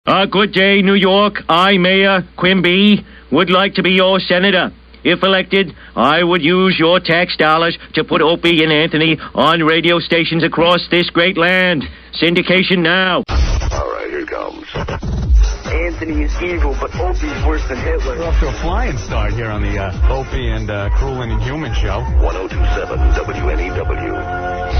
Good day, New York. I, Mayor Quimby, would like to be your senator. If elected, I would use your tax dollars to put Opie and Anthony on radio stations across this great land. Syndication now. All right, here it comes. Anthony is evil, but Opie's worse than Hitler. We're off to a flying start here on the Opie and Cruel and Inhuman show. 1027 WNEW.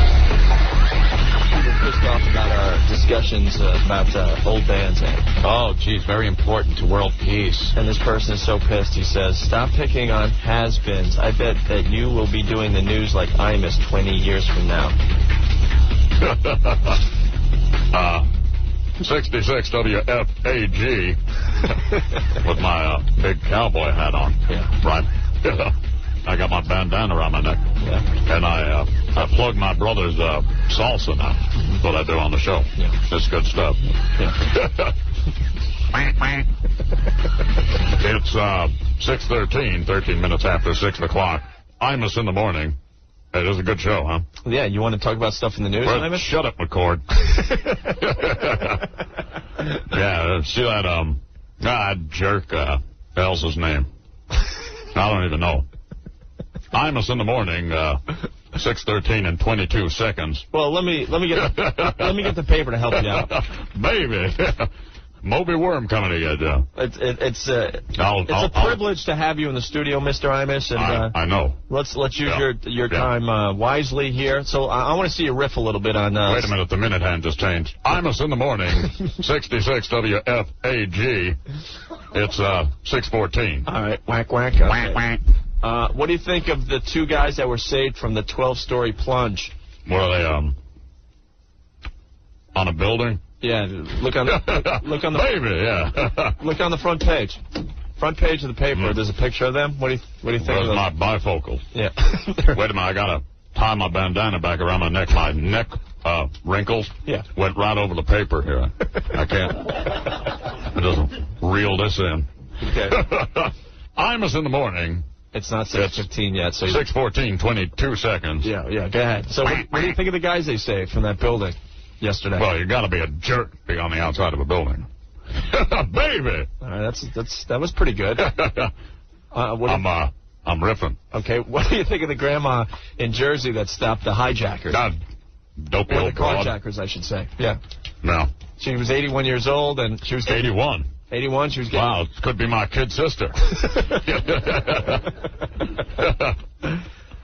Pissed off about our discussions about old bands. Oh, geez, very important to world peace. And this person is so pissed, he says, stop picking on has-beens. I bet that you will be doing the news like Imus 20 years from now. 66 WFAG with my big cowboy hat on. Yeah. Right. I got my bandana around my neck. Yeah. And I plug my brother's salsa now. That's what I do on the show. Yeah. It's good stuff. Yeah. It's 6:13, 13 minutes after 6 o'clock. Imus in the morning. Hey, this is a good show, huh? Yeah, you want to talk about stuff in the news, Well, Imus? shut up, McCord. Yeah, see that, jerk, hell's his name? I don't even know. Imus in the morning, 6:13 and 22 seconds. Well, let me get the paper to help you out. Baby. Moby Worm coming to get you. It's a privilege to have you in the studio, Mr. Imus, and I know. Let's use your time wisely here. So I want to see you riff a little bit on. Wait a minute, the minute hand just changed. Imus in the morning, 66 WFAG. It's 6:14. All right, whack whack. Okay. Whack whack. What do you think of the two guys that were saved from the 12-story plunge? What are they? On a building? Yeah, look on the Baby, yeah. Look on the front page. Front page of the paper. There's a picture of them. What do you think of those? My bifocals. Yeah. Wait a minute, I gotta tie my bandana back around my neck. My neck wrinkles went right over the paper here. I can't. It doesn't reel this in. Okay. Imus in the morning. It's not 6:15 yet. So 6:14, 22 seconds. Yeah. Go ahead. So what do you think of the guys they saved from that building yesterday? Well, you got to be a jerk to be on the outside of a building. Baby. All right, that was pretty good. I'm riffing. Okay, what do you think of the grandma in Jersey that stopped the hijackers? Dopey or old the broad. carjackers, I should say. Yeah. No. She was 81 years old, and she was 81. 81. She was getting. Wow, it could be my kid sister.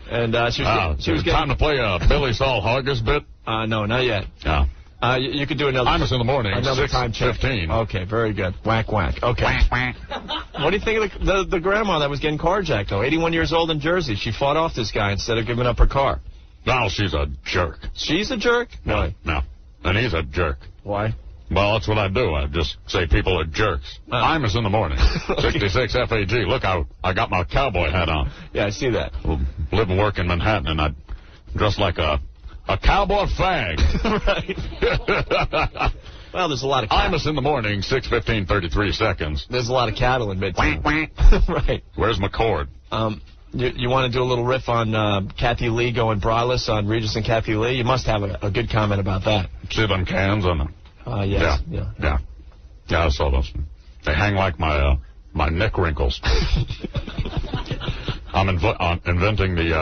And she was getting. Time to play a Billy Saul Hargis bit? No, not yet. No. You could do another. Imus in the morning. Another time check. 15. Okay, very good. Whack whack. Okay. Whack. What do you think of the grandma that was getting carjacked though? 81 years old in Jersey. She fought off this guy instead of giving up her car. Now she's a jerk. She's a jerk? No. And he's a jerk. Why? Well, that's what I do. I just say people are jerks. Imus in the morning. 66 FAG. Look, I got my cowboy hat on. Yeah, I see that. Live and work in Manhattan, and I dress like a cowboy fag. Right. Well, there's a lot of cattle. Imus in the morning, 6:15, 33 seconds. There's a lot of cattle in Midtown. Right. Where's McCord? You want to do a little riff on Kathy Lee going braless on Regis and Kathy Lee? You must have a good comment about that. See them cans on them? Yes. Yeah, I saw those. They hang like my neck wrinkles. I'm inventing the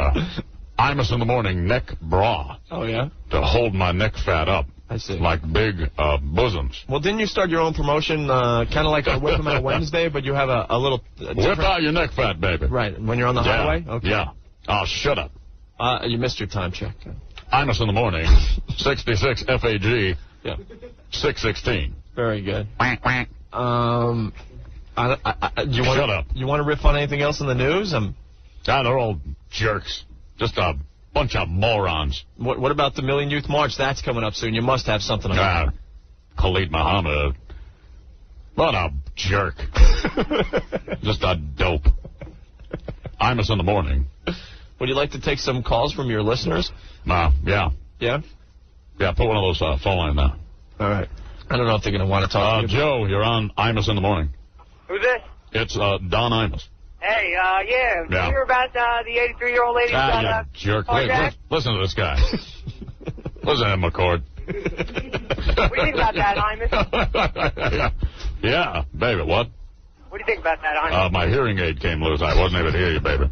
Imus in the morning neck bra. Oh, yeah? To hold my neck fat up. I see. Like big bosoms. Well, didn't you start your own promotion, kind of like a Whip 'em Out Wednesday, but you have a little... Whip out your neck fat, baby. Right, when you're on the highway? Okay. Yeah. Oh, shut up. You missed your time check. Imus in the morning, 66 FAG, yeah. 6:16. Very good. Quack, quack. Shut up. You want to riff on anything else in the news? They're all jerks. Just a bunch of morons. What about the Million Youth March? That's coming up soon. You must have something on that. Khalid Muhammad. What a jerk. Just a dope. Imus in the morning. Would you like to take some calls from your listeners? Yeah. Yeah? Yeah, put one of those phone lines down. All right. I don't know if they're going to want to talk to you. Joe, you're on Imus in the morning. Who's this? It's Don Imus. Hey, yeah. Did you hear about the 83-year-old lady? You jerk. Listen to this guy. Listen to him, McCord. What do you think about that, Imus? Yeah, baby, what? What do you think about that, Imus? My hearing aid came loose. I wasn't able to hear you, baby.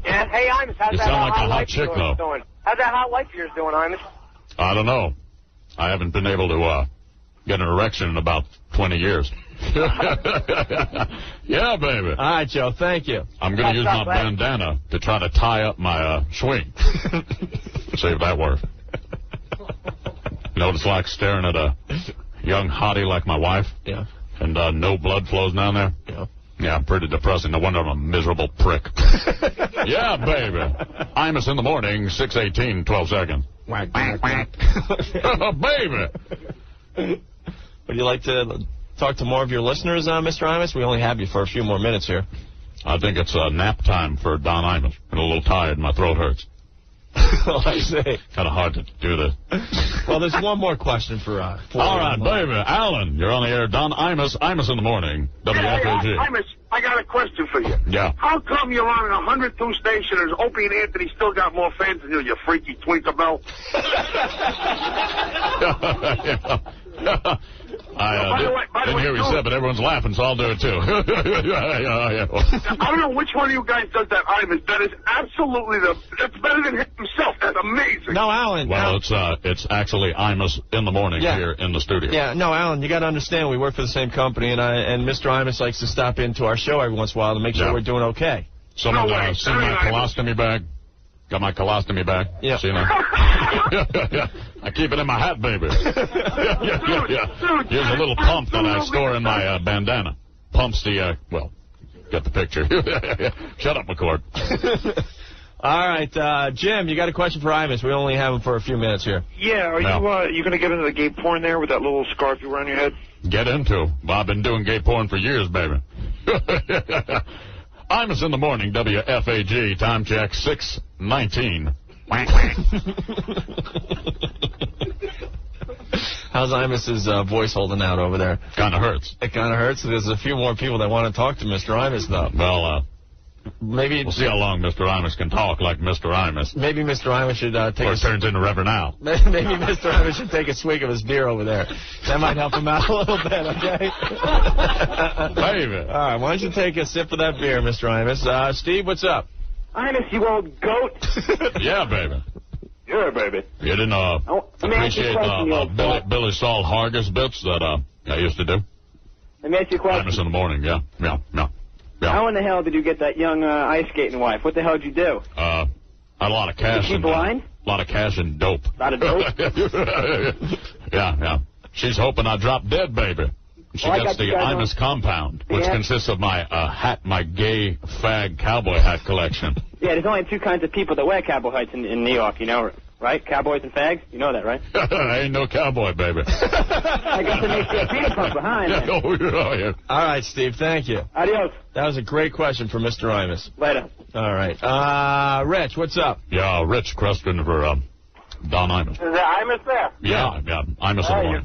Yeah, hey, Imus, how's You that sound like a hot hot wife chick, of though. yours doing? How's that hot wife of yours doing, Imus? I don't know. I haven't been able to get an erection in about 20 years. Yeah, baby. All right, Joe, thank you. I'm going to use my bandana to try to tie up my swing. See if that works. You know what it's like staring at a young hottie like my wife? Yeah. And no blood flows down there? Yeah. Yeah, pretty depressing. No wonder I'm a miserable prick. Yeah, baby. Imus in the morning, 6:18, 12 seconds. Whack, whack, whack. Baby. Would you like to talk to more of your listeners, Mr. Imus? We only have you for a few more minutes here. I think it's nap time for Don Imus. I'm a little tired. My throat hurts. I see. Kind of hard to do this. Well, there's one more question for all right, baby. Alan, you're on the air. Don Imus in the morning. WFAG. Hey, Imus, I got a question for you. Yeah. How come you're on 102 stations? Opie and Anthony still got more fans than you freaky Twinkerbell? I didn't hear what you said, but everyone's laughing, so I'll do it too. Yeah. I don't know which one of you guys does that, Imus. That is absolutely that's better than him himself. That's amazing. No, Alan. Well, it's actually Imus in the morning here in the studio. Yeah, no, Alan, you got to understand we work for the same company, and Mr. Imus likes to stop into our show every once in a while to make sure we're doing okay. Someone see my colostomy bag? Got my colostomy bag? Yeah. See that? I keep it in my hat, baby. Yeah. Here's a little pump that I store in my bandana. Pumps the, get the picture. Shut up, McCord. All right, Jim, you got a question for Imus. We only have him for a few minutes here. Yeah, are you going to get into the gay porn there with that little scarf you wear on your head? Get into. Well, I've been doing gay porn for years, baby. Imus in the morning, WFAG, time check, 6:19. How's Imus's voice holding out over there? Kind of hurts. It kind of hurts. There's a few more people that want to talk to Mr. Imus, though. Well, maybe we'll see how long Mr. Imus can talk like Mr. Imus. Maybe Mr. Imus should take or turns into Reverend Al. Maybe Mr. Imus should take a swig of his beer over there. That might help him out a little bit, okay? Baby. All right, why don't you take a sip of that beer, Mr. Imus? Steve, what's up? Imus, you old goat. Yeah, baby. Yeah, baby. You didn't appreciate Billy Saul Hargis bits that I used to do? Let me ask you a question. Imus in the morning, yeah. How in the hell did you get that young ice skating wife? What the hell did you do? A lot of cash. Is she blind? A lot of cash and dope. A lot of dope? Yeah. She's hoping I drop dead, baby. She gets the Imus compound, which consists of my my gay fag cowboy hat collection. Yeah, there's only two kinds of people that wear cowboy hats in New York, you know, right? Cowboys and fags? You know that, right? I ain't no cowboy, baby. I guess it makes you a peanut pump behind. Yeah. All right, Steve, thank you. Adios. That was a great question for Mr. Imus. Later. All right. Rich, what's up? Yeah, Rich question for Don Imus. Is there Imus there? Yeah, Imus in the morning.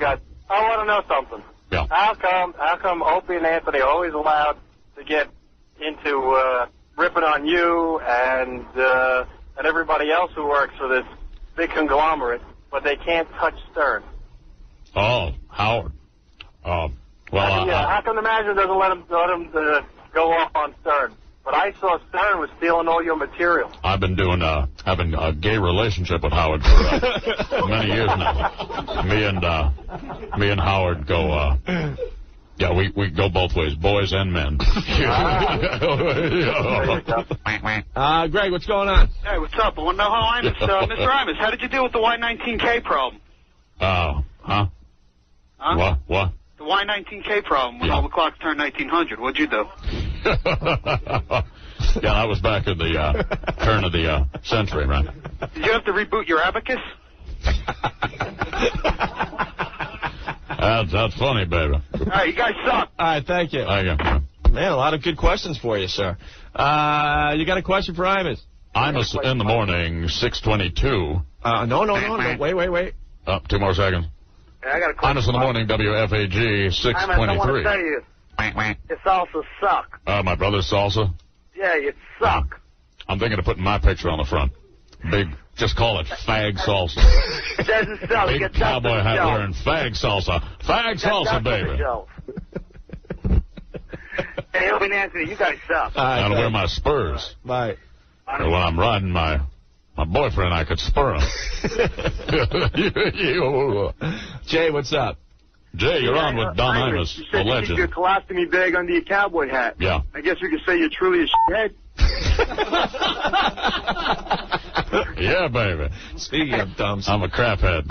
I want to know something. Yeah. How come Opie and Anthony are always allowed to get into ripping on you and everybody else who works for this big conglomerate, but they can't touch Stern? Oh, Howard. Well, how come the manager doesn't let him go off on Stern? But I saw Stern was stealing all your material. I've been having a gay relationship with Howard for many years now. Me and Howard go, we go both ways, boys and men. Greg, what's going on? Hey, what's up? I want to know how Imus, Mr. Imus, how did you deal with the Y19K problem? Huh? What? The Y19K problem when all the clocks turned 1900. What'd you do? Yeah, that was back at the turn of the century, right? Did you have to reboot your abacus? That's funny, baby. All right, you guys suck. All right, thank you. Thank you. Man, a lot of good questions for you, sir. You got a question for Imus? Imus in the morning, 6:22. No. Wait. 2 more seconds. Yeah, I got a question. Imus in the morning, WFAG, 6:23. I want to tell you, your salsa suck. My brother's salsa? Yeah, you suck. I'm thinking of putting my picture on the front. Just call it fag salsa. It doesn't sell. Big cowboy hat wearing fag salsa. Fag salsa, baby. Hey, Opie and Anthony, you guys suck. I gotta wear my spurs. Bye. So when I'm riding my boyfriend, I could spur him. Jay, what's up? Jay, you're on with Don Imus, You the said you keep your legend. colostomy bag under your cowboy hat. Yeah. I guess we could say you're truly a shithead. Yeah, baby. Speaking of dumps. I'm a crap head.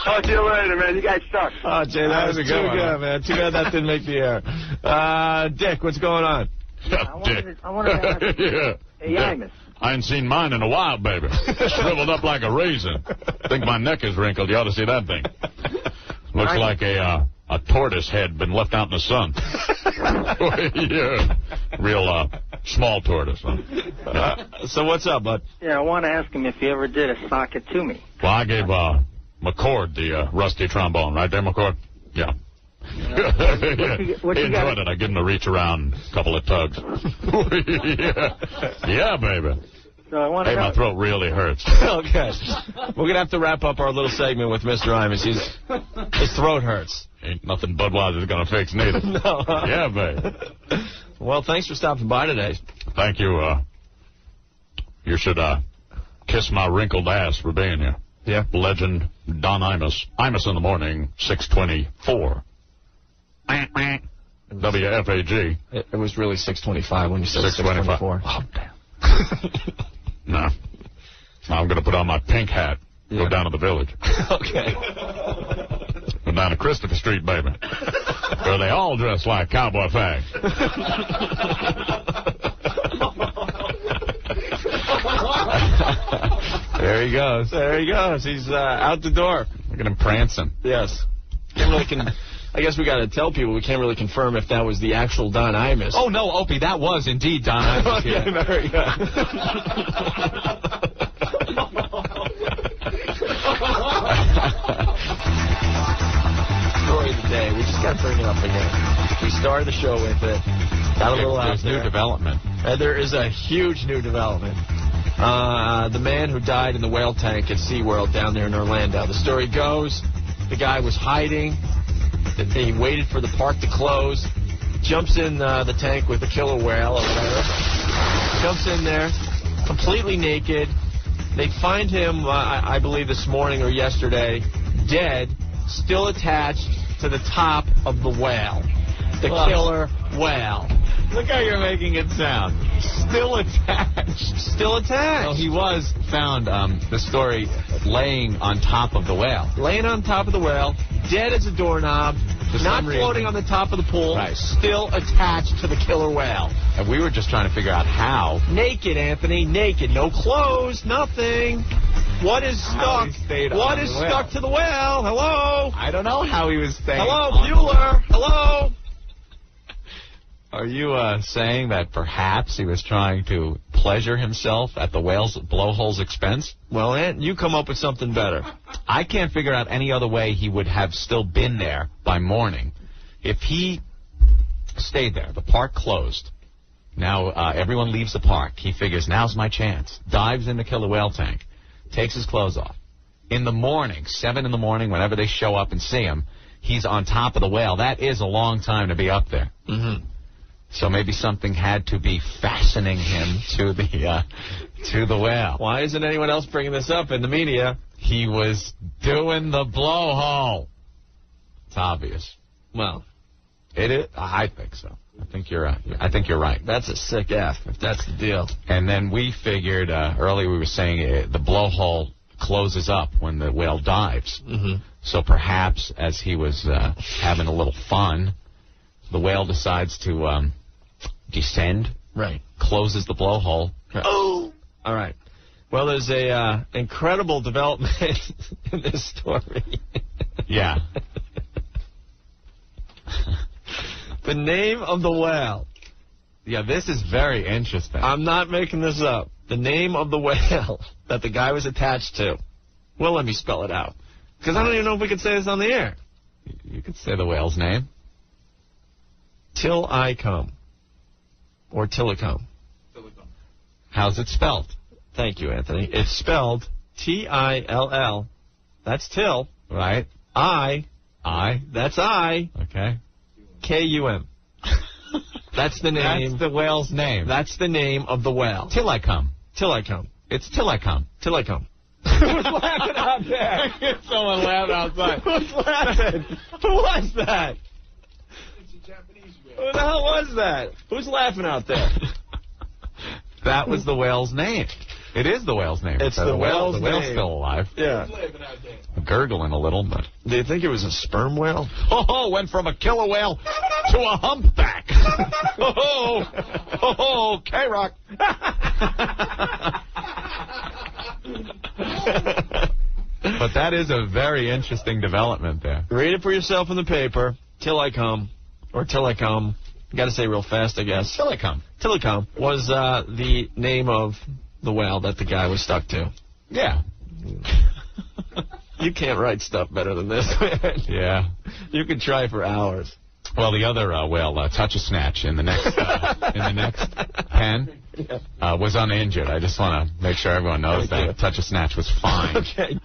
Talk to you later, man. You guys suck. Oh, Jay, that was a good one, man. Too bad that didn't make the air. Dick, what's going on? Dick. I wanted to ask Yeah. Hey, Imus. I ain't seen mine in a while, baby. Shriveled up like a raisin. Think my neck is wrinkled. You ought to see that thing. Looks like a tortoise head been left out in the sun. Yeah. Real small tortoise. Huh? Yeah. So what's up, bud? Yeah, I want to ask him if he ever did a socket to me. Well, I gave McCord the rusty trombone. Right there, McCord? Yeah. What He you got? enjoyed it. I give him the reach around, couple of tugs. Yeah, baby. So I want Hey, to my know. throat really hurts. Okay. We're going to have to wrap up our little segment with Mr. Imus. His throat hurts. Ain't nothing Budweiser's gonna fix neither. No. Yeah, baby. Well, thanks for stopping by today. Thank you. You should kiss my wrinkled ass for being here. Yeah. Legend Don Imus. Imus in the morning, 624. WFAG. It was really 6:25 when you said 6:25. 6:24. Oh, damn. No. Now I'm going to put on my pink hat. Yeah. Go down to the village. Okay. Go down to Christopher Street, baby. Where they all dress like cowboy fags. There he goes. There he goes. He's out the door. Look at him prancing. Yes. I guess we got to tell people we can't really confirm if that was the actual Don Imus. Oh, no, Opie, that was indeed Don Imus. Okay, very good. Story of the day. We just got to bring it up again. We started the show with it. Got a little out There's there. new development. There is a huge new development. The man who died in the whale tank at SeaWorld down there in Orlando. The story goes, the guy was hiding. He waited for the park to close. Jumps in the tank with a killer whale or whatever. Jumps in there, completely naked. They find him, I believe this morning or yesterday, dead, still attached to the top of the whale. The killer whale. Look how you're making it sound. Still attached. Still attached. Well, he was found, the story, laying on top of the whale. Laying on top of the whale, dead as a doorknob, For not some reason. floating on the top of the pool, Right. still attached to the killer whale. And we were just trying to figure out how. Naked, Anthony, naked. No clothes, nothing. What is How stuck? he stayed What on is the whale. stuck to the whale? Hello? I don't know how he was staying. Hello, on the Bueller? Hello? Are you saying that perhaps he was trying to pleasure himself at the whale's blowhole's expense? Well, Ant, you come up with something better. I can't figure out any other way he would have still been there by morning. If he stayed there, the park closed. Now everyone leaves the park. He figures, now's my chance. Dives in the killer whale tank. Takes his clothes off. In the morning, 7 in the morning, whenever they show up and see him, he's on top of the whale. That is a long time to be up there. Mm-hmm. So maybe something had to be fastening him to the whale. Why isn't anyone else bringing this up in the media? He was doing the blowhole. It's obvious. Well, It is. I think so. I think you're right. that's a sick F, if that's the deal. And then we figured earlier we were saying the blowhole closes up when the whale dives. Mm-hmm. So perhaps as he was having a little fun, the whale decides to descend, Right. closes the blowhole. Oh! All right. Well, there's a incredible development in this story. Yeah. The name of the whale. Yeah, this is very interesting. I'm not making this up. The name of the whale that the guy was attached to. Well, let me spell it out. Because I don't even know if we can say this on the air. You could say the whale's name. Tillikum. Or Tillikum. How's it spelled? Thank you, Anthony. It's spelled T-I-L-L. That's Till. Right. I. I. That's I. Okay. K-U-M. That's the name. That's the whale's name. That's the name of the whale. Tillikum. Tillikum. It's Tillikum. Tillikum. Who's laughing out there? Someone laughed outside. Who's laughing? Who was that? It's a Japanese whale. Who the hell was that? Who's laughing out there? That was the whale's name. It is the whale's name. It's the whale's name. The whale's still alive. Yeah. Gurgling a little, but... Do you think it was a sperm whale? Oh, went from a killer whale to a humpback. Oh, K-Rock. But that is a very interesting development there. Read it for yourself in the paper. Till I come. Or till I come. You got to say real fast, I guess. Tillikum. Tillikum was the name of the whale that the guy was stuck to. Yeah. You can't write stuff better than this, man. Yeah. You could try for hours. Well, the other whale, Touch a Snatch, in the next pen, was uninjured. I just want to make sure everyone knows that Touch a Snatch was fine. Okay.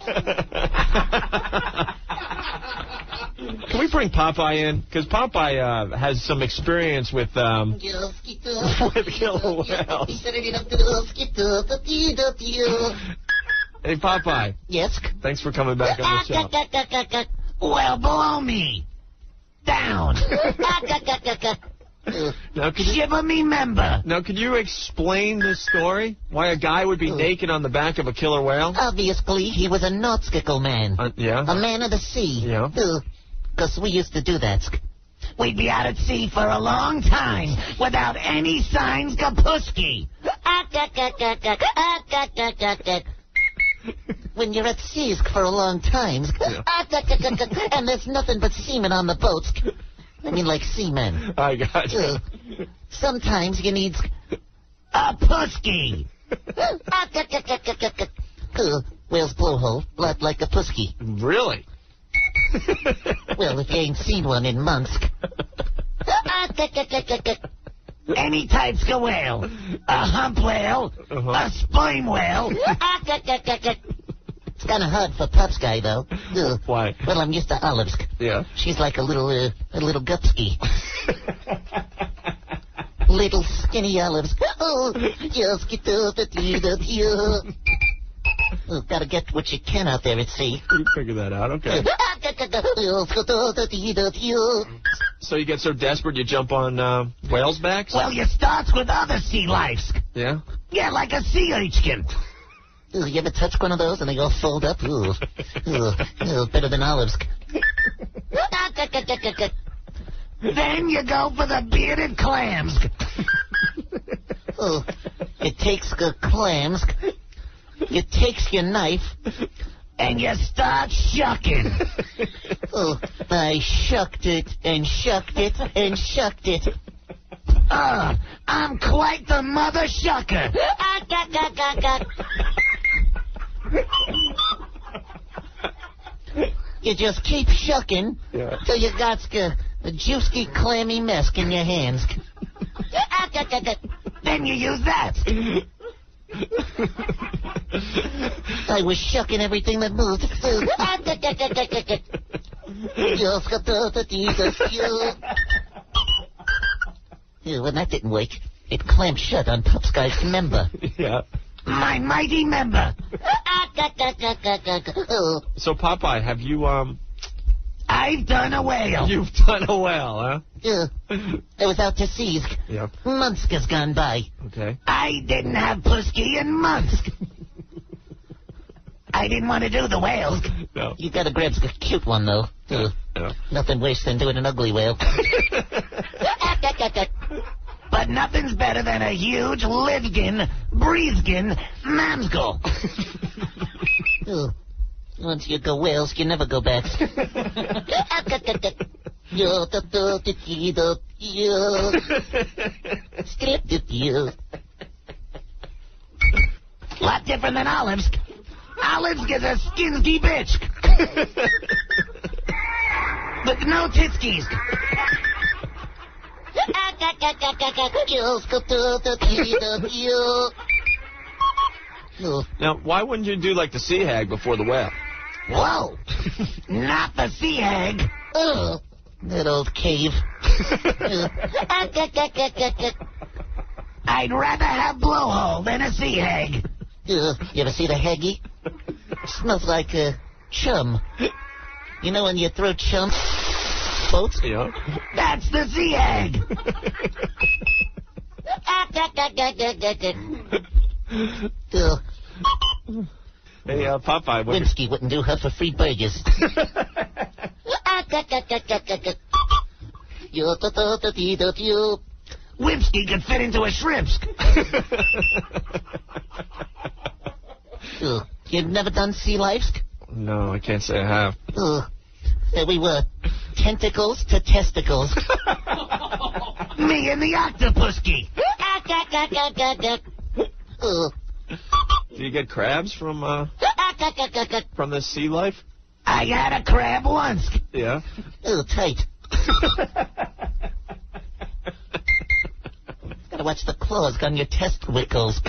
Can we bring Popeye in? Because Popeye has some experience with killer whales. Hey, Popeye. Yes? Than's for coming back on the show. Well, below me. Down. Now, Shiver me member. Now, could you explain this story? Why a guy would be naked on the back of a killer whale? Obviously, he was a nautical man. Yeah? A man of the sea. Yeah. Because we used to do that. We'd be out at sea for a long time without any signs kapuski. When you're at sea for a long time, and there's nothing but semen on the boats. I mean, like seamen. I got you. Sometimes you need a pusky. Whale's blowhole, like a pusky. Really? Well, if you ain't seen one in months. Any types of whale. A hump whale. A sperm whale. It's kind of hard for Pop's guy, though. Why? Well, I'm used to Olives. Yeah. She's like a little gupski. Little skinny Olives. Oh, just get oh, gotta get what you can out there at sea. You figure that out, okay. So you get so desperate you jump on whales' backs? Well, you start with other sea lives. Yeah? Yeah, like a sea urchin. Ooh, you ever touch one of those and they all fold up? Ooh, better than olives. Then you go for the bearded clams. Oh, it takes the clams. You takes your knife and you start shucking. Oh, I shucked it and shucked it and shucked it. I'm quite the mother shucker. You just keep shucking till you got a juicy, clammy mess in your hands. Then you use that. I was shucking everything that moved. When that didn't work, it clamped shut on Pop's guy's member. Yeah. My mighty member. So, Popeye, have you, I've done a whale. You've done a whale, huh? Yeah. I was out to sea. Yeah. Months has gone by. Okay. I didn't have pusky in months. I didn't want to do the whales. No. You gotta grab a cute one, though. Yeah. Nothing worse than doing an ugly whale. But nothing's better than a huge, livegin, breathegin mamskull. Once you go whales, you never go back. Lot different than olives. Olives is a skinsky bitch. With no titskis. Now, why wouldn't you do like the sea hag before the whale? Whoa! Not the sea hag. That old cave. I'd rather have blowhole than a sea hag. You ever see the haggy? Smells like chum. You know when you throw chum boats? Yeah. That's the sea hag. Hey, Popeye. Winsky wouldn't do her for free burgers. Winsky could fit into a shrimps. You've never done sea life? No, I can't say I have. We were tentacles to testicles. Me and the octopusky. Do you get crabs from the sea life? I got a crab once. Yeah. Tight. Gotta watch the claws on your testicles.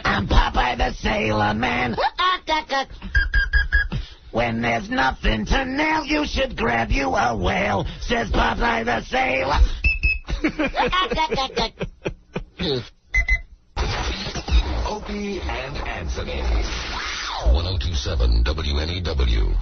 I'm Popeye the Sailor Man. When there's nothing to nail, you should grab you a whale, says Popeye the Sailor. Opie and Anthony. 1027 WNEW.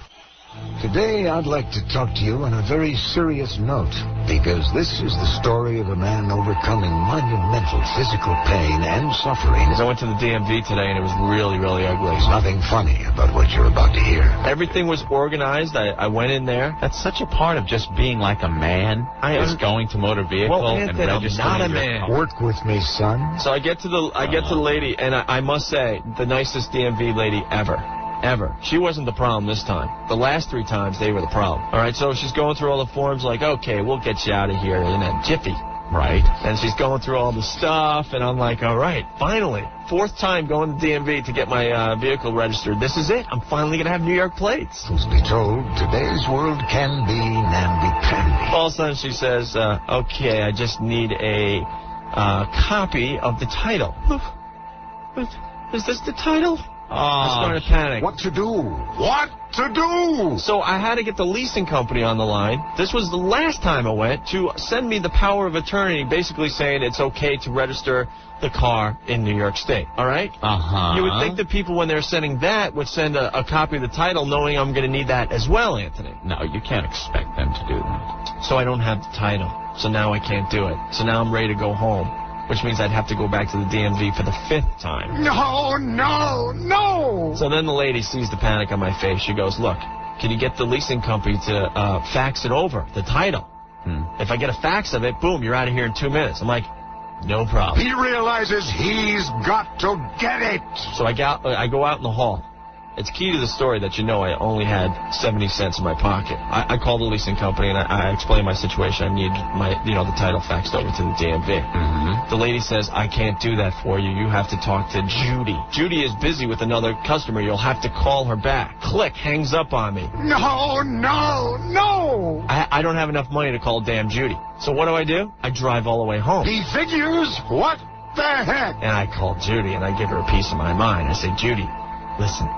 Today, I'd like to talk to you on a very serious note, because this is the story of a man overcoming monumental physical pain and suffering. I went to the DMV today, and it was really, really ugly. There's nothing funny about what you're about to hear. Everything was organized. I went in there. That's such a part of just being like a man. Is going to motor vehicle and registering. I'm not a man. Work with me, son. So I get to the lady, and I must say, the nicest DMV lady ever. She wasn't the problem this time. The last 3 times, they were the problem. All right, so she's going through all the forms like, okay, we'll get you out of here in a jiffy. Right. And she's going through all the stuff, and I'm like, all right, finally. 4th time going to DMV to get my vehicle registered. This is it. I'm finally going to have New York plates. Truth be told, today's world can be namby-pamby. All of a sudden, she says, okay, I just need a copy of the title. Is this the title? I started panicking. What to do? What to do? So I had to get the leasing company on the line. This was the last time I went to send me the power of attorney, basically saying it's okay to register the car in New York State. All right? You would think that people, when they're sending that, would send a copy of the title, knowing I'm going to need that as well, Anthony. No, you can't expect them to do that. So I don't have the title. So now I can't do it. So now I'm ready to go home, which means I'd have to go back to the DMV for the 5th time. No! So then the lady sees the panic on my face. She goes, look, can you get the leasing company to fax it over, the title? If I get a fax of it, boom, you're out of here in 2 minutes. I'm like, no problem. He realizes he's got to get it. So I go out in the hall. It's key to the story that you know I only had 70 cents in my pocket. I called the leasing company and I explained my situation. I need the title faxed over to the DMV. The lady says, I can't do that for you. You have to talk to Judy. Judy is busy with another customer. You'll have to call her back. Click, hangs up on me. No! I don't have enough money to call damn Judy. So what do? I drive all the way home. He figures, what the heck? And I call Judy and I give her a piece of my mind. I say, Judy, listen.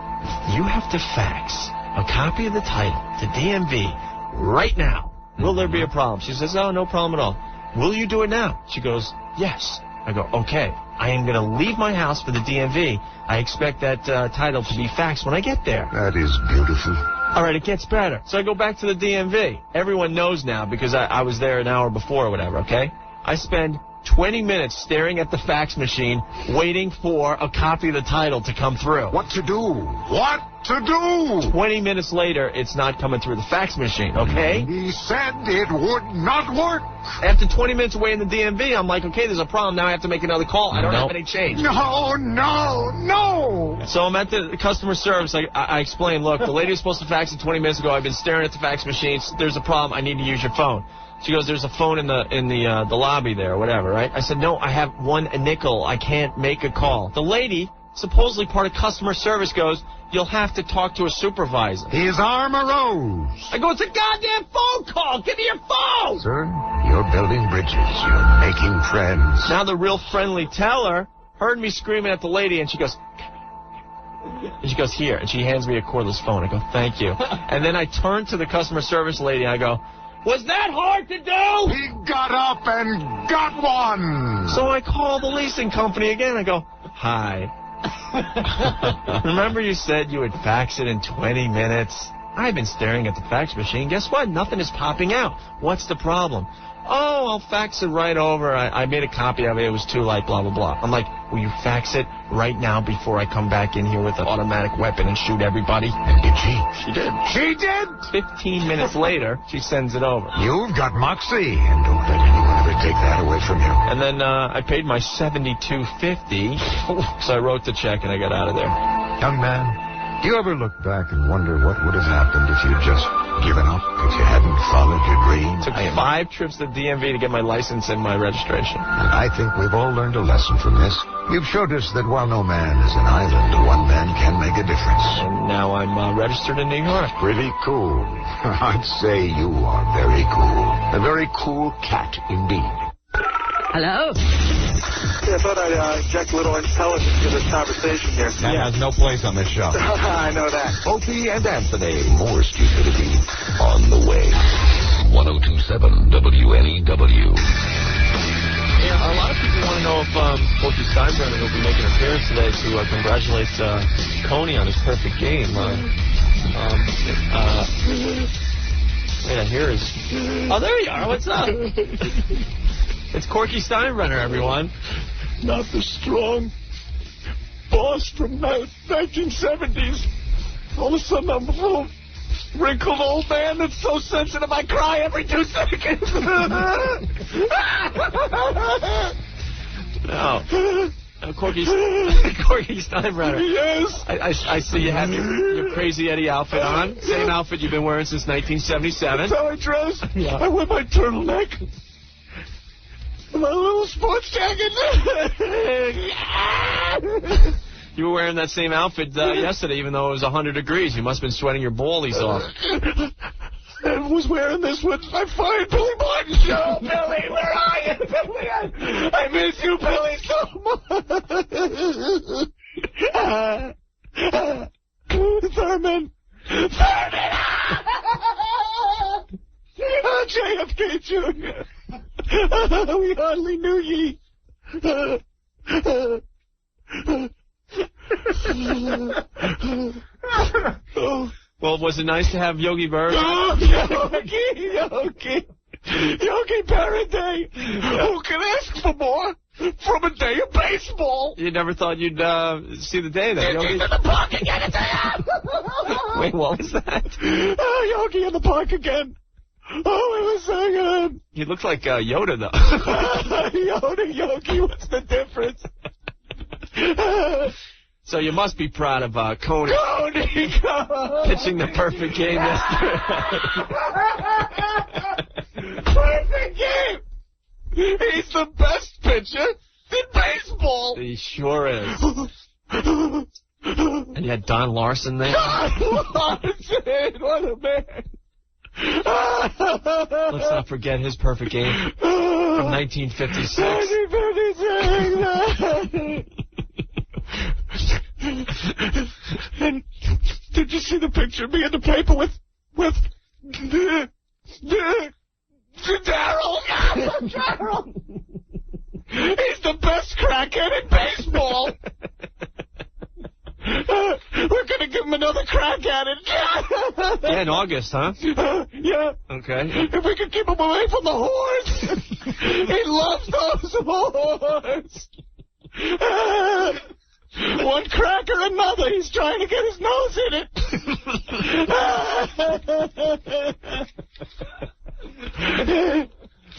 You have to fax a copy of the title to DMV right now. Will there be a problem? She says, oh, no problem at all. Will you do it now? She goes, yes. I go, okay. I am going to leave my house for the DMV. I expect that title to be faxed when I get there. That is beautiful. All right, it gets better. So I go back to the DMV. Everyone knows now because I was there an hour before or whatever, okay? I spend 20 minutes staring at the fax machine, waiting for a copy of the title to come through. What to do? What to do? 20 minutes later, it's not coming through the fax machine, okay? He said it would not work. After 20 minutes away in the DMV, I'm like, okay, there's a problem. Now I have to make another call. I don't have any change. No. So I'm at the customer service. I explain, look, the lady was supposed to fax it 20 minutes ago. I've been staring at the fax machine. There's a problem. I need to use your phone. She goes, there's a phone in the lobby there or whatever, right? I said, no, I have 1 nickel. I can't make a call. The lady, supposedly part of customer service, goes, you'll have to talk to a supervisor. His arm arose. I go, it's a goddamn phone call. Give me your phone. Sir, you're building bridges. You're making friends. Now the real friendly teller heard me screaming at the lady, and she goes, here, and she hands me a cordless phone. I go, thank you. And then I turn to the customer service lady, and I go, was that hard to do? He got up and got one. So I call the leasing company again. I go, hi. Remember you said you would fax it in 20 minutes? I've been staring at the fax machine. Guess what? Nothing is popping out. What's the problem? Oh, I'll fax it right over. I made a copy of it. It was too light, blah, blah, blah. I'm like, will you fax it right now before I come back in here with an automatic weapon and shoot everybody? And did she? She did. She did? 15 minutes later, she sends it over. You've got moxie, and don't let anyone ever take that away from you. And then I paid my $72.50, so I wrote the check and I got out of there. Young man, do you ever look back and wonder what would have happened if you'd just given up, if you hadn't followed your dreams? Took 5 trips to DMV to get my license and my registration. And I think we've all learned a lesson from this. You've showed us that while no man is an island, one man can make a difference. And now I'm registered in New York. Pretty cool. I'd say you are very cool. A very cool cat indeed. Hello? Yeah, I thought I'd inject a little intelligence into this conversation here. That has no place on this show. I know that. Opie and Anthony. More stupidity on the way. 102.7 WNEW. Yeah, a lot of people want to know if Corky Steinbrenner will be making an appearance today to congratulate Coney on his perfect game. Here is... Oh, there you are. What's up? It's Corky Steinbrenner, everyone. Not the strong boss from the 1970s. All of a sudden, I'm a little wrinkled old man that's so sensitive I cry every 2 seconds. No. Corky Steinbrenner. Yes. I see you have your Crazy Eddie outfit on. Same outfit you've been wearing since 1977. That's how I dress. Yeah. I wear my turtleneck. My little sports jacket. You were wearing that same outfit yesterday, even though it was 100 degrees. You must have been sweating your ballies off. I was wearing this with my fine Billy Martin show. Billy, where are you, Billy? I miss you, Billy, so much. Thurman. JFK Jr. We hardly knew ye. Well, was it nice to have Yogi Berra? Oh, Yogi Berra Day. Who can ask for more from a day of baseball? You never thought you'd see the day then. Yogi in the park again. Wait, what was that? Yogi in the park again. Oh, it was so good. He looked like Yoda, though. Yoda, Yogi, what's the difference? So you must be proud of Coney pitching the perfect game yesterday. Perfect game! He's the best pitcher in baseball. He sure is. And you had Don Larson there. Don Larson, what a man. Let's not forget his perfect game from 1956. 1956. And did you see the picture of me in the paper with Darryl? Darryl. He's the best crackhead in baseball. We're going to give him another crack at it. Yeah, in August, huh? Yeah. Okay. If we could keep him away from the whores. He loves those whores. One crack or another. He's trying to get his nose in it.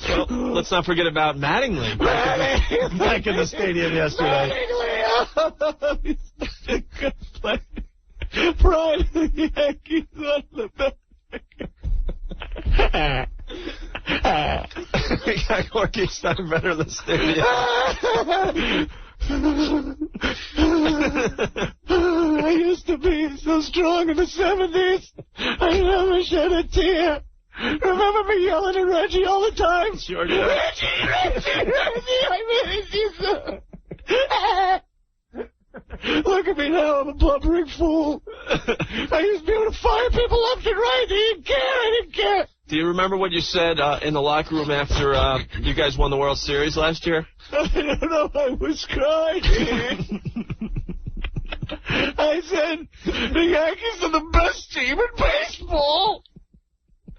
Well, let's not forget about Mattingly back in the stadium yesterday. Mattingly, he's such a good player. Pride of the Yankees, one of the best. We got Corky Steinbrenner in the stadium. I used to be so strong in the 70s. I never shed a tear. Remember me yelling at Reggie all the time? Sure do. Reggie, I miss you so. Look at me now, I'm a blubbering fool. I used to be able to fire people left and right. I didn't care. Do you remember what you said in the locker room after you guys won the World Series last year? I don't know, I was crying. I said, the Yankees are the best team in baseball.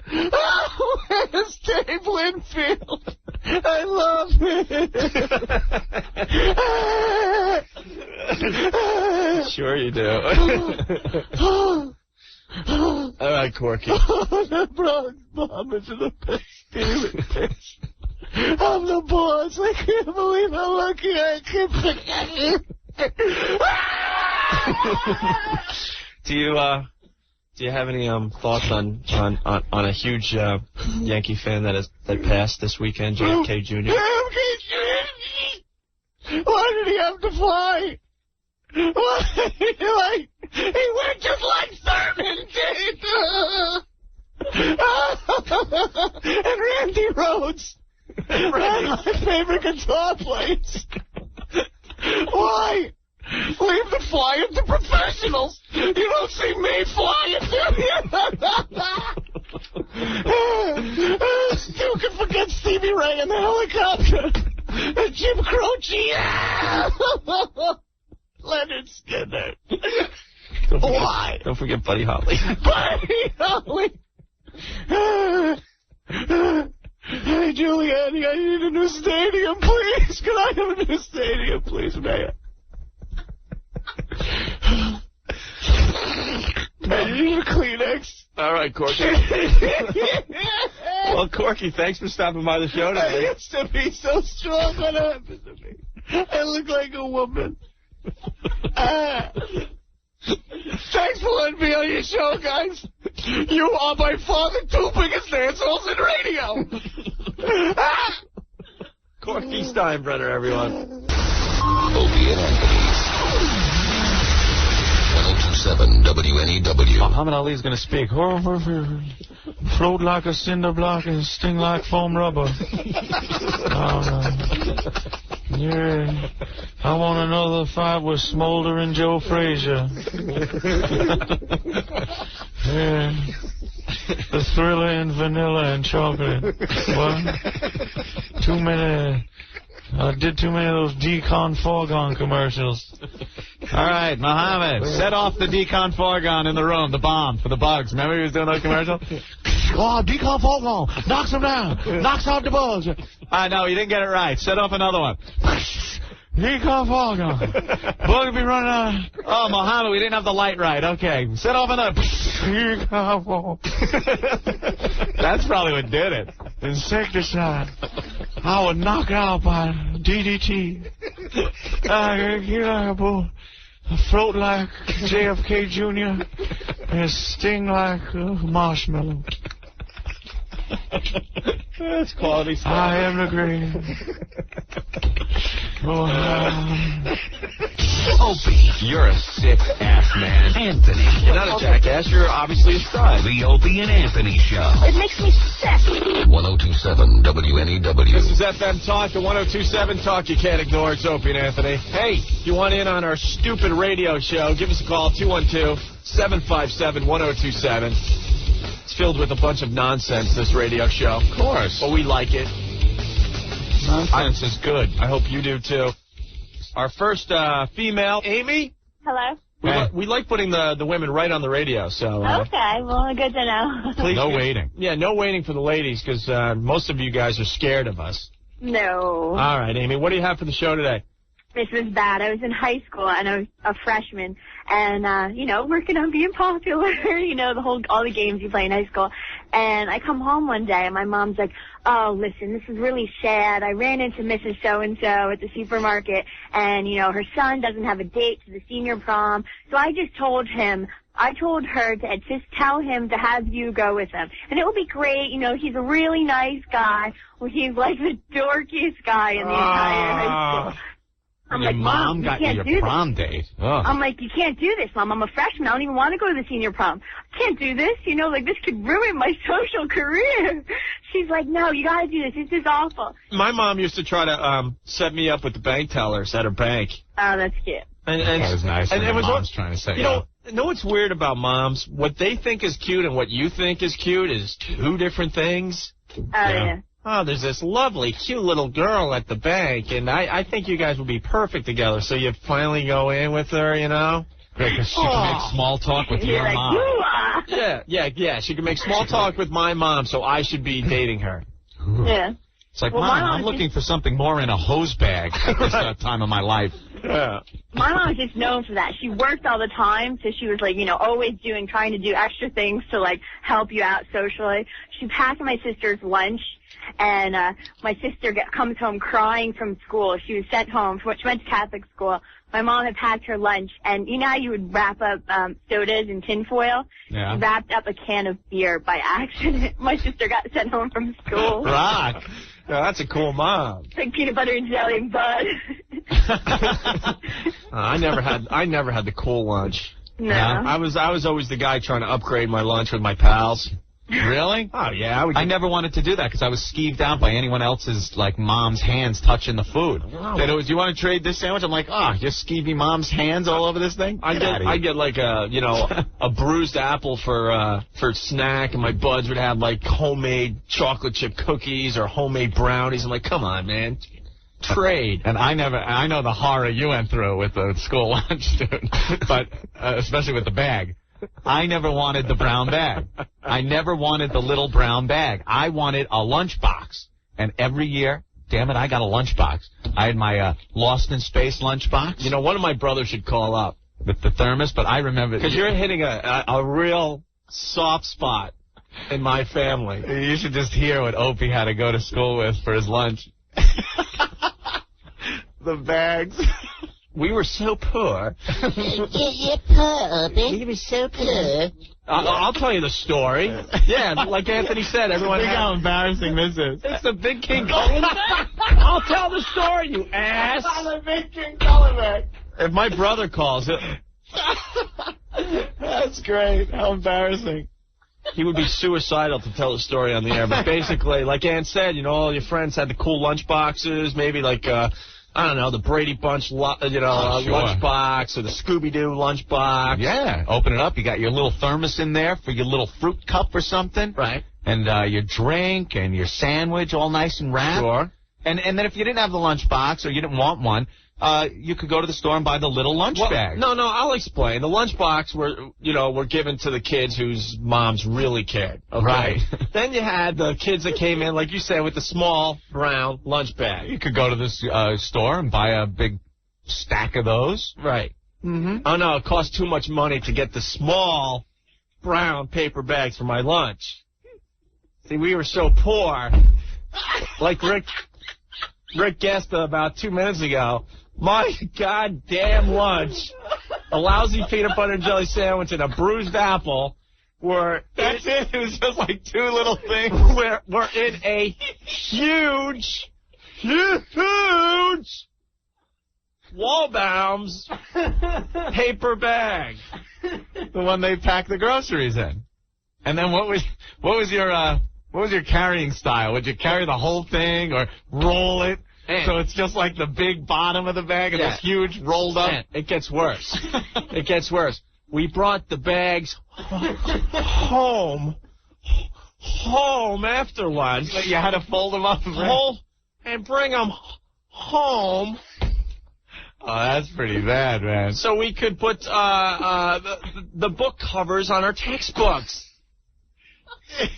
Oh, where's Dave Winfield? I love him. Sure you do. All right, Corky. The Bronx Bombers are the best team in baseball. I'm the boss. I can't believe how lucky I can be. Do you have any thoughts on a huge Yankee fan that passed this weekend, JFK Jr.? JFK Jr. Why did he have to fly? Why? He went just like Thurman did. And Randy Rhoads. My favorite guitar players. Why? Leave the flying to professionals. You don't see me flying, do you? Still can forget Stevie Ray in the helicopter. And Jim Croce. Leonard Skinner. Why? Don't forget Buddy Holly. Buddy Holly. Hey, Giuliani, I need a new stadium, please. Can I have a new stadium, please, Mayor? I need a Kleenex. All right, Corky. Well, Corky, thanks for stopping by the show today. I used to be so strong when it happened to me. I look like a woman. Thanks for letting me on your show, guys. You are by far the two biggest assholes in radio. Corky Steinbrenner, everyone. Opie and Anthony's 1027 WNEW. Muhammad Ali's going to speak. Float like a cinder block and sting like foam rubber. Yeah. I want another fight with Smoldering Joe Frazier. Yeah. The Thriller and vanilla and chocolate. What? Too many. I did too many of those Decon Foregone commercials. All right, Muhammad, set off the Decon Foregone in the room, the bomb for the bugs. Remember he was doing those commercials? Oh, Decon Foregone. Knocks them down. Knocks out the bugs. No, you didn't get it right. Set off another one. Decon Foregone. Bug be running out. Oh, Muhammad, we didn't have the light right. Okay, set off another. Decon Foregone. That's probably what did it. Insecticide. I would knock out by DDT. I float like JFK Jr. and sting like a marshmallow. That's quality stuff. I am the great. Opie, you're a sick ass man. Anthony, you're not a jackass. You're obviously a stud. The Opie and Anthony Show. It makes me sick. 1027 WNEW. This is FM Talk, the 1027 Talk you can't ignore. It's Opie and Anthony. Hey, if you want in on our stupid radio show, give us a call, 212-757-1027. It's filled with a bunch of nonsense, this radio show. Of course. But we like it. Nonsense is good. I hope you do, too. Our first female, Amy. Hello. We like putting the women right on the radio, so... okay, well, good to know. Please, no waiting. Yeah, no waiting for the ladies, because most of you guys are scared of us. No. All right, Amy, what do you have for the show today? This was bad. I was in high school, and I was a freshman, and, working on being popular, all the games you play in high school. And I come home one day, and my mom's like, oh, listen, this is really sad. I ran into Mrs. So-and-so at the supermarket, and, her son doesn't have a date to the senior prom. So I told her to just tell him to have you go with him. And it will be great. He's a really nice guy. Well, he's like the dorkiest guy in the entire high school. I'm your like, mom you got you can't your do prom this. date. I'm like, you can't do this, Mom. I'm a freshman. I don't even want to go to the senior prom. I can't do this. You know, like, this could ruin my social career. She's like, no, you got to do this. This is awful. My mom used to try to set me up with the bank tellers at her bank. Oh, that's cute. And that was nice. And it was mom's trying to say, you know what's weird about moms? What they think is cute and what you think is cute is two different things. Yeah. Oh, there's this lovely, cute little girl at the bank, and I think you guys would be perfect together. So you finally go in with her, you know? Because she can make small talk with your like, mom. Yeah. She can make small talk with my mom, so I should be dating her. Yeah. It's like, Well, Mom, my I'm looking for something more in a hose bag at this time of my life. Yeah. My mom was just known for that. She worked all the time, so she was like, you know, always trying to do extra things to like help you out socially. She packed my sister's lunch, and my sister comes home crying from school. She was sent home. She went to Catholic school. My mom had packed her lunch, and you know how you would wrap up sodas in tinfoil? Yeah. She wrapped up a can of beer by accident. My sister got sent home from school. Rock. Yeah, that's a cool mom. It's like peanut butter and jelly and bud. I never had the cool lunch. No. I was always the guy trying to upgrade my lunch with my pals. Really? Oh, yeah. I never wanted to do that because I was skeeved out by anyone else's, like, mom's hands touching the food. Then it was, you want to trade this sandwich? I'm like, your skeevy mom's hands all over this thing? I get like a bruised apple for snack, and my buds would have like homemade chocolate chip cookies or homemade brownies. I'm like, come on, man. Trade. And I know the horror you went through with the school lunch, dude. But, especially with the bag. I never wanted the brown bag. I never wanted the little brown bag. I wanted a lunchbox. And every year, damn it, I got a lunchbox. I had my Lost in Space lunchbox. You know, one of my brothers should call up. With the thermos, but I remember... Because you're hitting a real soft spot in my family. You should just hear what Opie had to go to school with for his lunch. The bags... We were so poor. You're poor, Opie. We were so poor. I'll tell you the story. Yeah, like Anthony said, everyone. Think how embarrassing this is. It's the Big King Cullen bag. I'll tell the story, you ass. The Big King Cullen bag. If my brother calls it. That's great. How embarrassing. He would be suicidal to tell the story on the air. But basically, like Ann said, you know, all your friends had the cool lunch boxes, maybe like, I don't know, the Brady Bunch, lunchbox or the Scooby-Doo lunchbox. Yeah, open it up. You got your little thermos in there for your little fruit cup or something. Right. And your drink and your sandwich all nice and wrapped. Sure. And then if you didn't have the lunchbox or you didn't want one, you could go to the store and buy the little lunch bag. No, I'll explain. The lunchbox were given to the kids whose moms really cared. Okay? Right. Then you had the kids that came in, like you said, with the small brown lunch bag. You could go to this store and buy a big stack of those. Right. Mm-hmm. Oh, no, it cost too much money to get the small brown paper bags for my lunch. See, we were so poor. Like Rick guessed about 2 minutes ago, my goddamn lunch, a lousy peanut butter and jelly sandwich and a bruised apple were... That's it? It was just like two little things? We're in a huge Walbaum's paper bag. The one they pack the groceries in. And then what was your carrying style? Would you carry the whole thing or roll it? So it's just like the big bottom of the bag and this huge rolled up? It gets worse. It gets worse. We brought the bags home after lunch. But you had to fold them up and bring them home. Oh, that's pretty bad, man. So we could put the book covers on our textbooks.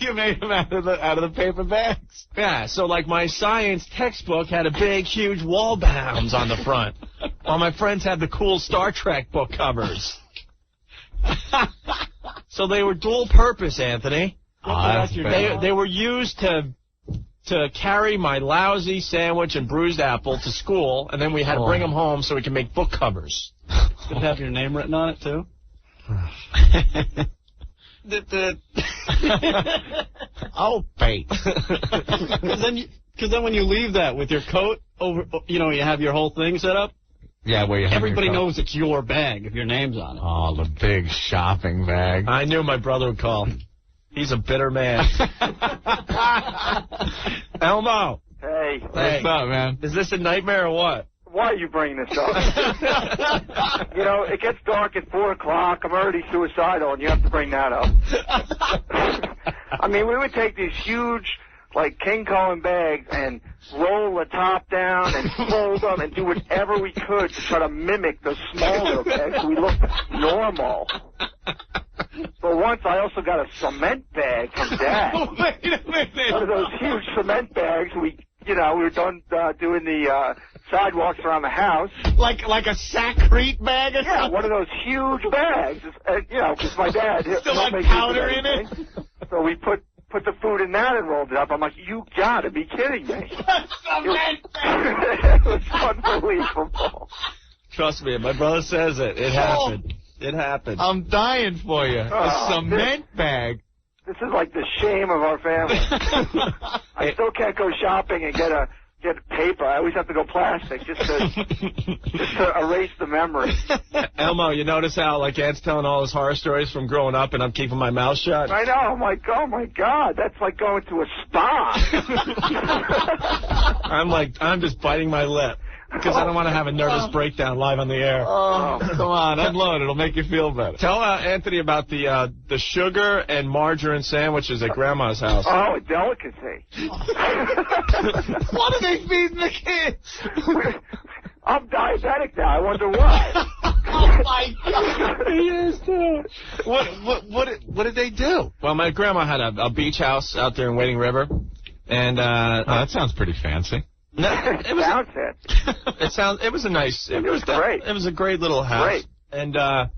You made them out of the paper bags. Yeah, so like my science textbook had a big, huge Walbaum's on the front, while my friends had the cool Star Trek book covers. So they were dual purpose, Anthony. They were used to carry my lousy sandwich and bruised apple to school, and then we had to bring them home so we could make book covers. Did it have your name written on it, too? Opie. Because then when you leave that with your coat over, you have your whole thing set up. Yeah, where you hang Everybody your coat. knows it's your bag if your name's on it. Oh, the big shopping bag. I knew my brother would call. He's a bitter man. Elmo. Hey. What's up, man? Is this a nightmare or what? Why are you bringing this up? You know, it gets dark at 4 o'clock. I'm already suicidal, and you have to bring that up. I mean, we would take these huge, like, King Kong bags and roll the top down and fold them and do whatever we could to try to mimic the smaller bags so we look normal. But once I also got a cement bag from Dad. Wait a minute. One of those huge cement bags. We were done doing the sidewalks around the house. Like a Sacrete bag or something? Yeah, one of those huge bags. Because my dad... Still had powder in it? So we put the food in that and rolled it up. I'm like, you gotta be kidding me. It was unbelievable. Trust me, my brother says it. It happened. It happened. I'm dying for you. A cement bag. This is like the shame of our family. I still can't go shopping and get paper. I always have to go plastic just to erase the memory. Elmo, you notice how like Ant's telling all his horror stories from growing up and I'm keeping my mouth shut? I know. I'm like, oh my God, that's like going to a spa. I'm just biting my lip. Because I don't want to have a nervous breakdown live on the air. Oh, come on, unload. It'll make you feel better. Tell Anthony about the sugar and margarine sandwiches at Grandma's house. Oh, a delicacy. What are they feeding the kids? I'm diabetic now. I wonder why. Oh, my God. He is, too. What did they do? Well, my grandma had a beach house out there in Wading River. And that sounds pretty fancy. No, it was It was a nice. It was great. It was a great little house. Great. And I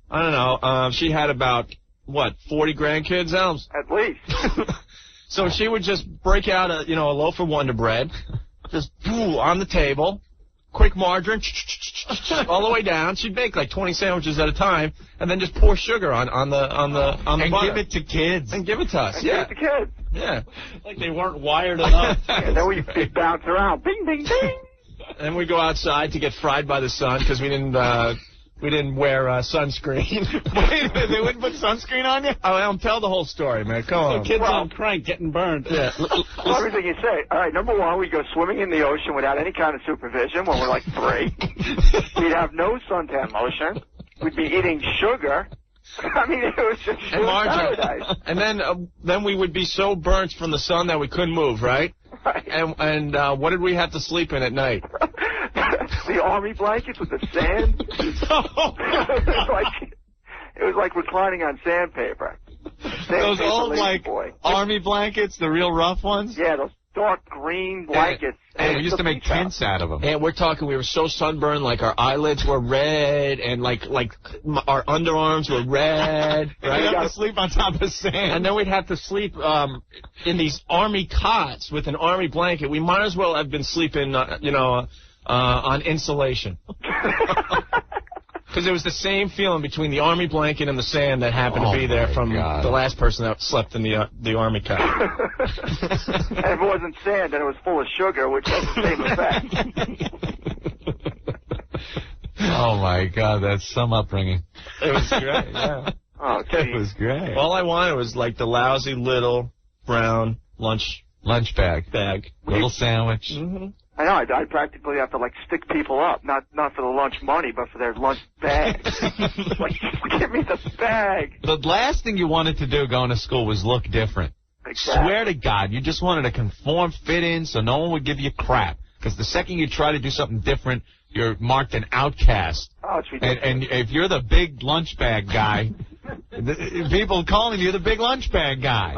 don't know. She had about 40 grandkids, Elms? At least. So she would just break out a loaf of Wonder Bread, just on the table, quick margarine, all the way down. She'd bake like 20 sandwiches at a time, and then just pour sugar on the and butter. give it to kids. And give it to us. And give it to kids. Yeah. Like they weren't wired enough. And then we bounce around. Bing, bing, bing. And we go outside to get fried by the sun because we didn't wear sunscreen. Wait a minute, they wouldn't put sunscreen on you? I'll tell the whole story, man. Come on. Kids on crank getting burned. Yeah. Everything you say. All right, number one, we go swimming in the ocean without any kind of supervision when we're like 3. We'd have no suntan lotion. We'd be eating sugar. I mean, it was just paradise. And then we would be so burnt from the sun that we couldn't move, right? Right. And what did we have to sleep in at night? The army blankets with the sand. It was like reclining on sandpaper. Those old army blankets, the real rough ones. Yeah, those dark green blankets. And we used to make tents out of them. And we're talking, we were so sunburned, like our eyelids were red, and like our underarms were red. Right? We'd have to sleep on top of sand. And then we'd have to sleep in these army cots with an army blanket. We might as well have been sleeping, on insulation. Because it was the same feeling between the army blanket and the sand that happened to be there from the last person that slept in the army cot. And if it wasn't sand, then it was full of sugar, which has the same effect. Oh, my God, that's some upbringing. It was great, yeah. Oh, geez. It was great. All I wanted was like the lousy little brown lunch bag. Little sandwich. Mm-hmm. I know. I'd practically have to stick people up, not for the lunch money, but for their lunch bag. Give me the bag. The last thing you wanted to do going to school was look different. Exactly. Swear to God, you just wanted to conform, fit in, so no one would give you crap. Because the second you try to do something different, you're marked an outcast. Oh, it's ridiculous. And if you're the big lunch bag guy, people calling you the big lunch bag guy.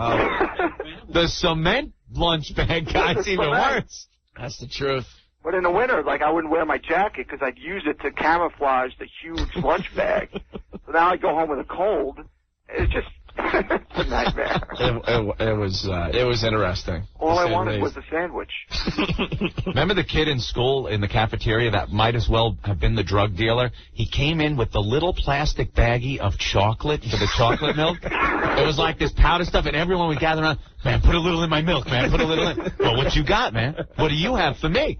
The cement lunch bag guy's even worse. That's the truth. But in the winter, I wouldn't wear my jacket because I'd use it to camouflage the huge lunch bag. So now I go home with a cold. It's just it's a nightmare. It was interesting. All I wanted was a sandwich. Remember the kid in school in the cafeteria that might as well have been the drug dealer? He came in with the little plastic baggie of chocolate for the chocolate milk. It was like this powder stuff, and everyone would gather around. Man, put a little in my milk, man. Put a little in. Well, what you got, man? What do you have for me?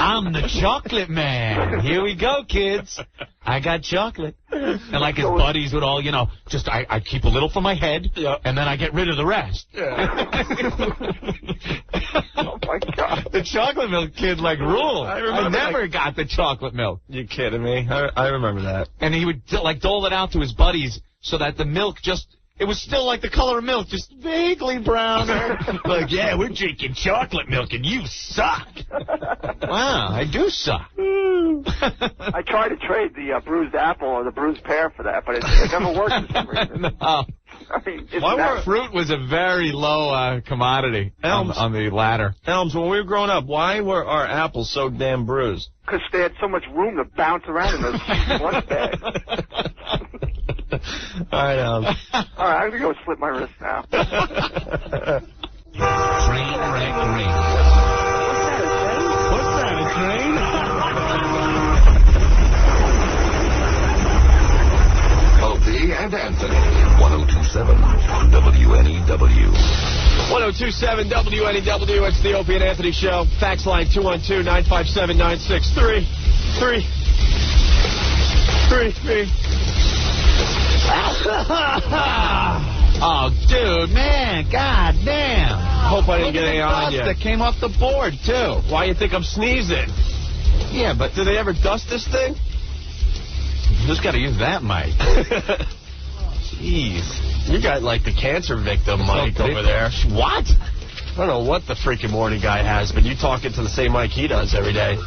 I'm the chocolate man. Here we go, kids. I got chocolate. And like his buddies would all, just I keep a little for my head, and then I get rid of the rest. Oh, my God. The chocolate milk kid, ruled. I never got the chocolate milk. You kidding me? I remember that. And he would, dole it out to his buddies so that the milk it was still like the color of milk, just vaguely browner. Yeah, we're drinking chocolate milk and you suck. Wow, I do suck. I tried to trade the bruised apple or the bruised pear for that, but it never worked for some reason. No. I mean, Fruit was a very low commodity on the ladder. Elms, when we were growing up, why were our apples so damn bruised? Because they had so much room to bounce around in those lunch bags. All right, All right, I'm going to go slit my wrist now. Train wreck radio. What's that, a train? Opie and Anthony, 1027 WNEW. 1027 WNEW, it's the Opie and Anthony Show. Fax line 212-957-9633. Oh, dude, man, god damn. Hope I didn't get any on you. That came off the board, too. Why you think I'm sneezing? Yeah, but do they ever dust this thing? Who's got to use that mic? Jeez. You got like the cancer victim mic over there. What? I don't know what the freaking morning guy has, but you talk into the same mic he does every day.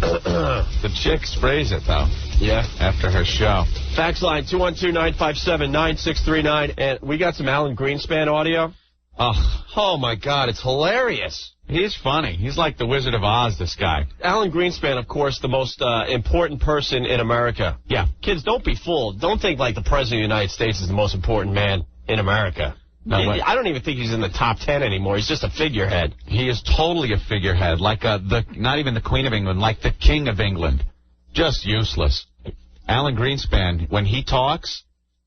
The chick sprays it, though. Yeah. After her show. Fax line 212-957-9639. And we got some Alan Greenspan audio. Oh, my God. It's hilarious. He's funny. He's like the Wizard of Oz, this guy. Alan Greenspan, of course, the most important person in America. Yeah. Kids, don't be fooled. Don't think like the President of the United States is the most important man in America. No, I don't even think he's in the top 10 anymore. He's just a figurehead. He is totally a figurehead, like not even the Queen of England, like the King of England. Just useless. Alan Greenspan, when he talks,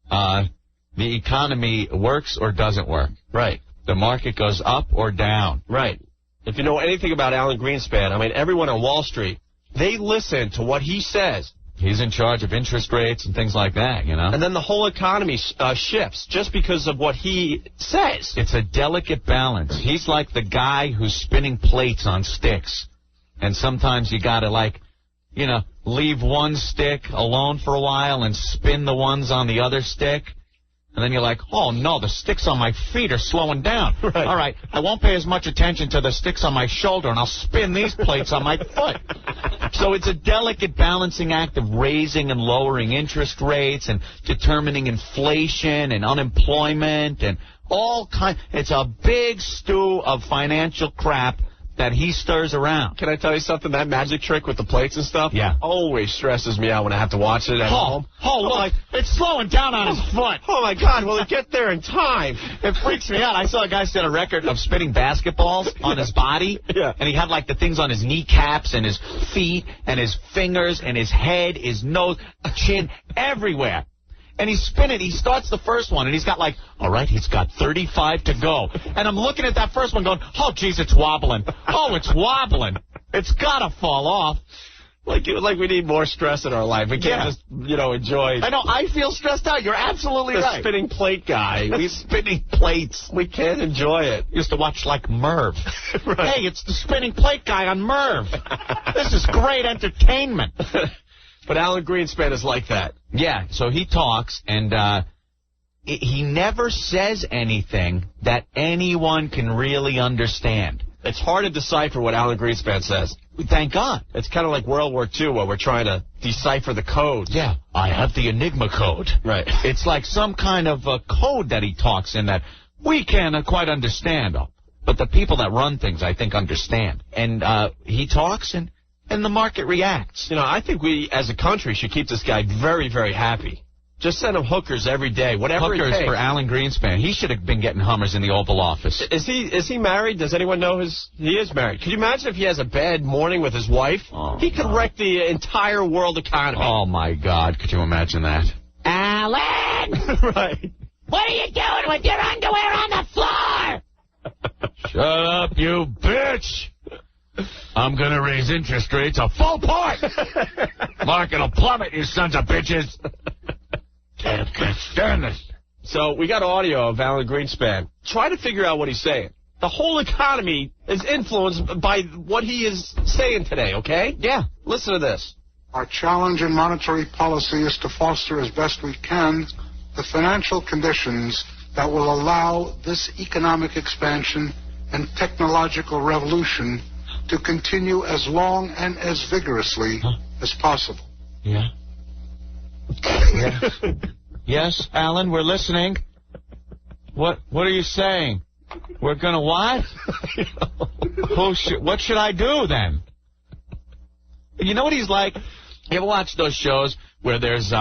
the economy works or doesn't work. Right. The market goes up or down. Right. If you know anything about Alan Greenspan, I mean, everyone on Wall Street, they listen to what he says. He's in charge of interest rates and things like that, And then the whole economy shifts just because of what he says. It's a delicate balance. He's like the guy who's spinning plates on sticks. And sometimes you got to, leave one stick alone for a while and spin the ones on the other stick. And then you're like, oh, no, the sticks on my feet are slowing down. Right. All right, I won't pay as much attention to the sticks on my shoulder, and I'll spin these plates on my foot. So it's a delicate balancing act of raising and lowering interest rates and determining inflation and unemployment and all kinds. It's a big stew of financial crap that he stirs around. Can I tell you something? That magic trick with the plates and stuff always stresses me out when I have to watch it at home. Oh, look, it's slowing down on his foot. Oh, my God, will it get there in time? It freaks me out. I saw a guy set a record of spinning basketballs on his body, and he had, the things on his kneecaps and his feet and his fingers and his head, his nose, chin, everywhere. And he's spinning. He starts the first one, and he's got all right, he's got 35 to go. And I'm looking at that first one going, oh, geez, it's wobbling. Oh, it's wobbling. It's got to fall off. Like we need more stress in our life. We can't just, enjoy. I know. I feel stressed out. You're absolutely right. The spinning plate guy. He's spinning plates. We can't enjoy it. Used to watch, Merv. Right. Hey, it's the spinning plate guy on Merv. This is great entertainment. But Alan Greenspan is like that. Yeah, so he talks, and he never says anything that anyone can really understand. It's hard to decipher what Alan Greenspan says. Thank God. It's kind of like World War II where we're trying to decipher the codes. Yeah, I have the Enigma code. Right. It's like some kind of a code that he talks in that we can't quite understand. But the people that run things, I think, understand. And he talks, and the market reacts. I think we, as a country, should keep this guy very, very happy. Just send him hookers every day, whatever it takes. Hookers for Alan Greenspan. He should have been getting Hummers in the Oval Office. Is he married? Does anyone know he is married? Could you imagine if he has a bad morning with his wife? Oh, he could wreck the entire world economy. Oh, my God. Could you imagine that? Alan! Right. What are you doing with your underwear on the floor? Shut up, you bitch! I'm going to raise interest rates a full point. Market will plummet, you sons of bitches. Damn, can't stand this. So we got audio of Alan Greenspan. Try to figure out what he's saying. The whole economy is influenced by what he is saying today, okay? Yeah. Listen to this. Our challenge in monetary policy is to foster as best we can the financial conditions that will allow this economic expansion and technological revolution to continue as long and as vigorously as possible. Yeah. Yes. Yes, Alan, we're listening. What are you saying? We're gonna what? What should I do then? You know what he's like? You ever watch those shows where there's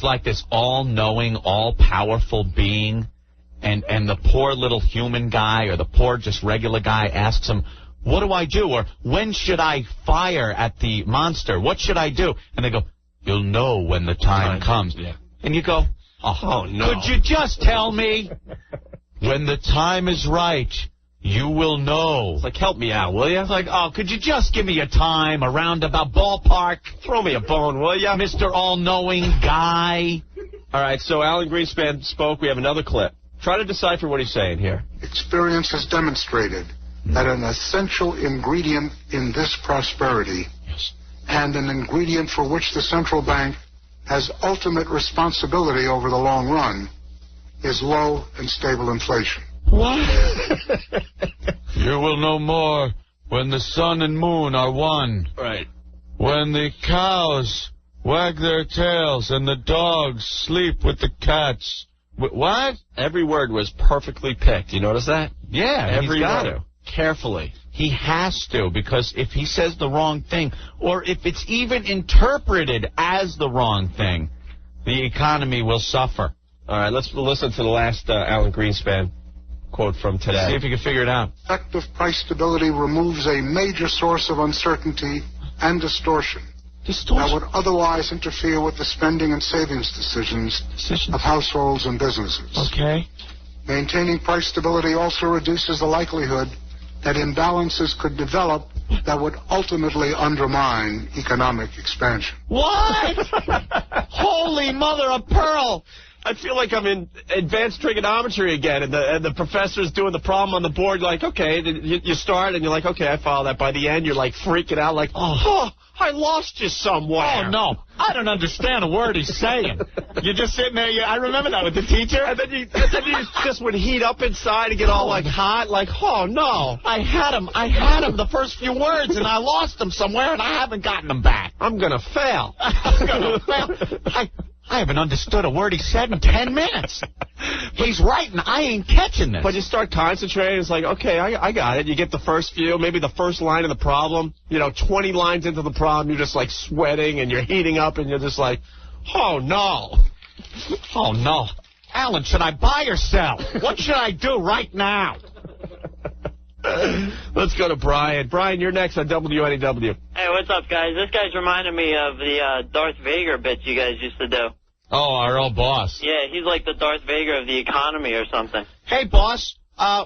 like this all-knowing, all-powerful being, and the poor little human guy or the poor just regular guy asks him, what do I do? Or when should I fire at the monster? What should I do? And they go, you'll know when the time comes. Yeah. And you go, oh, no. Could you just tell me? When the time is right, you will know. It's like, help me out, will you? It's like, oh, could you just give me a time, a roundabout ballpark? Throw me a bone, will you? Mr. All-Knowing Guy. All right, so Alan Greenspan spoke. We have another clip. Try to decipher what he's saying here. Experience has demonstrated that an essential ingredient in this prosperity and an ingredient for which the central bank has ultimate responsibility over the long run is low and stable inflation. What? You will know more when the sun and moon are one. Right. When the cows wag their tails and the dogs sleep with the cats. What? Every word was perfectly picked. You notice that? Yeah, every he's got word. to. Carefully. He has to, because if he says the wrong thing, or if it's even interpreted as the wrong thing, the economy will suffer. All right, let's listen to the last Alan Greenspan quote from today. See if you can figure it out. Effective price stability removes a major source of uncertainty and distortion that would otherwise interfere with the spending and savings decisions of households and businesses. Okay. Maintaining price stability also reduces the likelihood that imbalances could develop that would ultimately undermine economic expansion. What? Holy mother of pearl! I feel like I'm in advanced trigonometry again, and the professor's doing the problem on the board, like, okay, you start, and you're like, okay, I follow that. By the end, you're like freaking out, like, oh, I lost you somewhere. Oh, no. I don't understand a word he's saying. You're just sitting there. I remember that with the teacher. And then you just would heat up inside and get all, like, hot, like, oh, no. I had him the first few words, and I lost them somewhere, and I haven't gotten them back. I'm going to fail. I'm going to fail. I haven't understood a word he said in 10 minutes. He's right, and I ain't catching this. But you start concentrating. It's like, okay, I got it. You get the first few, maybe the first line of the problem. 20 lines into the problem, you're just, like, sweating, and you're heating up, and you're just like, oh, no. Oh, no. Alan, should I buy or sell? What should I do right now? Let's go to Brian. Brian, you're next on WNEW. Hey, what's up, guys? This guy's reminding me of the Darth Vader bits you guys used to do. Oh, our old boss. Yeah, he's like the Darth Vader of the economy or something. Hey, boss,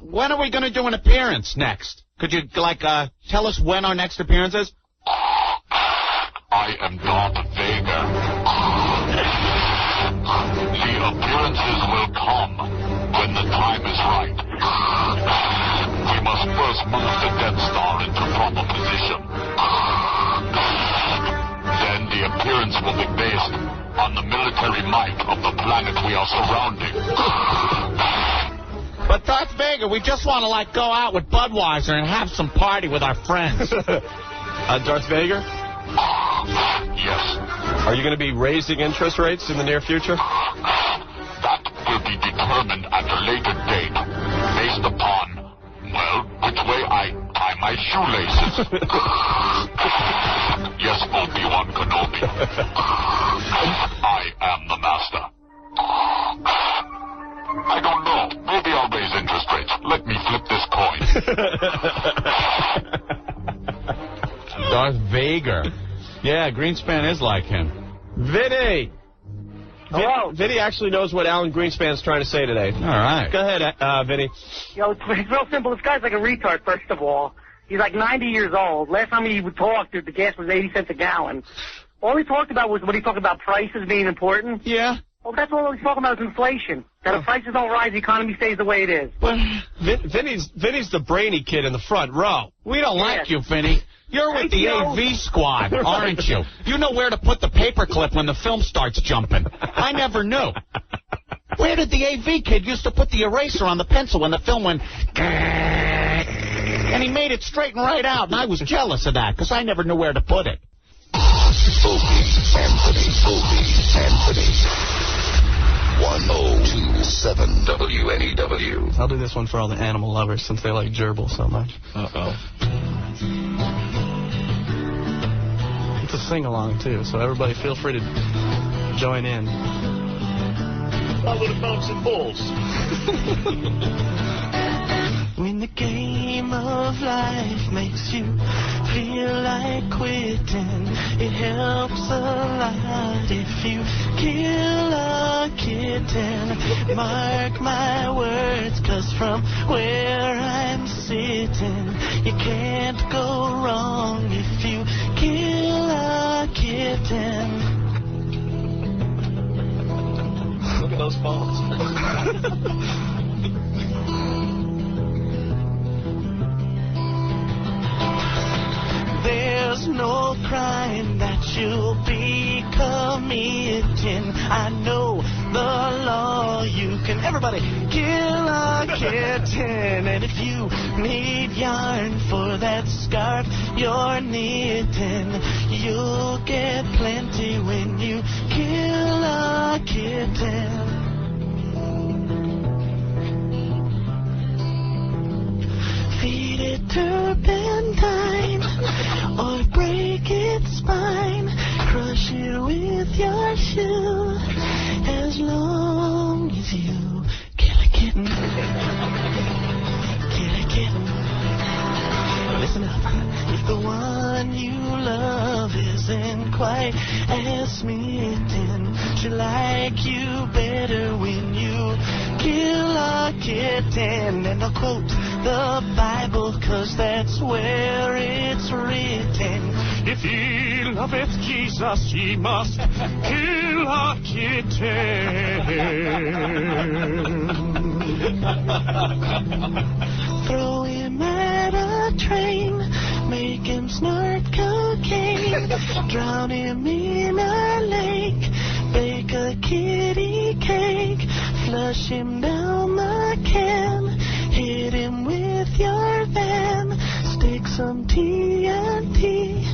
when are we going to do an appearance next? Could you, tell us when our next appearance is? I am Darth Vader. The appearances will come when the time is right. We must first move the Death Star into proper position. Then the appearance will be based on the military might of the planet we are surrounding. But Darth Vader, we just want to, go out with Budweiser and have some party with our friends. Darth Vader? Yes. Are you going to be raising interest rates in the near future? That will be determined at a later date, based upon, which way I tie my shoelaces. Yes, Obi-Wan Kenobi. I am the master. I don't know. Maybe I'll raise interest rates. Let me flip this coin. Darth Vader. Yeah, Greenspan is like him. Vinny! Hello. Vinny actually knows what Alan Greenspan's trying to say today. All right. Go ahead, Vinny. It's real simple. This guy's like a retard, first of all. He's like 90 years old. Last time he talked, the gas was 80 cents a gallon. All he talked about was when he talked about prices being important. Yeah. Well, that's all he's talking about is inflation. That if prices don't rise, the economy stays the way it is. Well, Vinny's the brainy kid in the front row. We don't like you, Vinny. You're with the AV squad, aren't you? You know where to put the paperclip when the film starts jumping. I never knew. Where did the AV kid used to put the eraser on the pencil when the film went... And he made it straight and right out, and I was jealous of that, because I never knew where to put it. Opie, Anthony. 1027 WNEW. I'll do this one for all the animal lovers since they like gerbil so much. Uh-oh. It's a sing-along, too, so everybody feel free to join in. A little bumps and balls. When the game of life makes you feel like quitting, it helps a lot if you kill a kitten. Mark my words, 'cause from where I'm sitting, you can't go wrong if you kill a kitten. Look at those balls. There's no crime that you'll be committing. I know the law. You can, everybody, kill a kitten. And if you need yarn for that scarf you're knitting, you'll get plenty when you kill a kitten. Feed it turpentine or break its spine. Crush it with your shoe as long as you kill a kitten. Kill a kitten. Listen up. If the one you love isn't quite as smitten, she'll like you better when you kill a kitten. And I'll quote the Bible, 'cause that's where it's written. If he loveth Jesus, he must kill a kitten. Throw him at a train, make him snort cocaine, drown him in a lake, bake a kitty cake, flush him down the can, hit him with your van, stick some TNT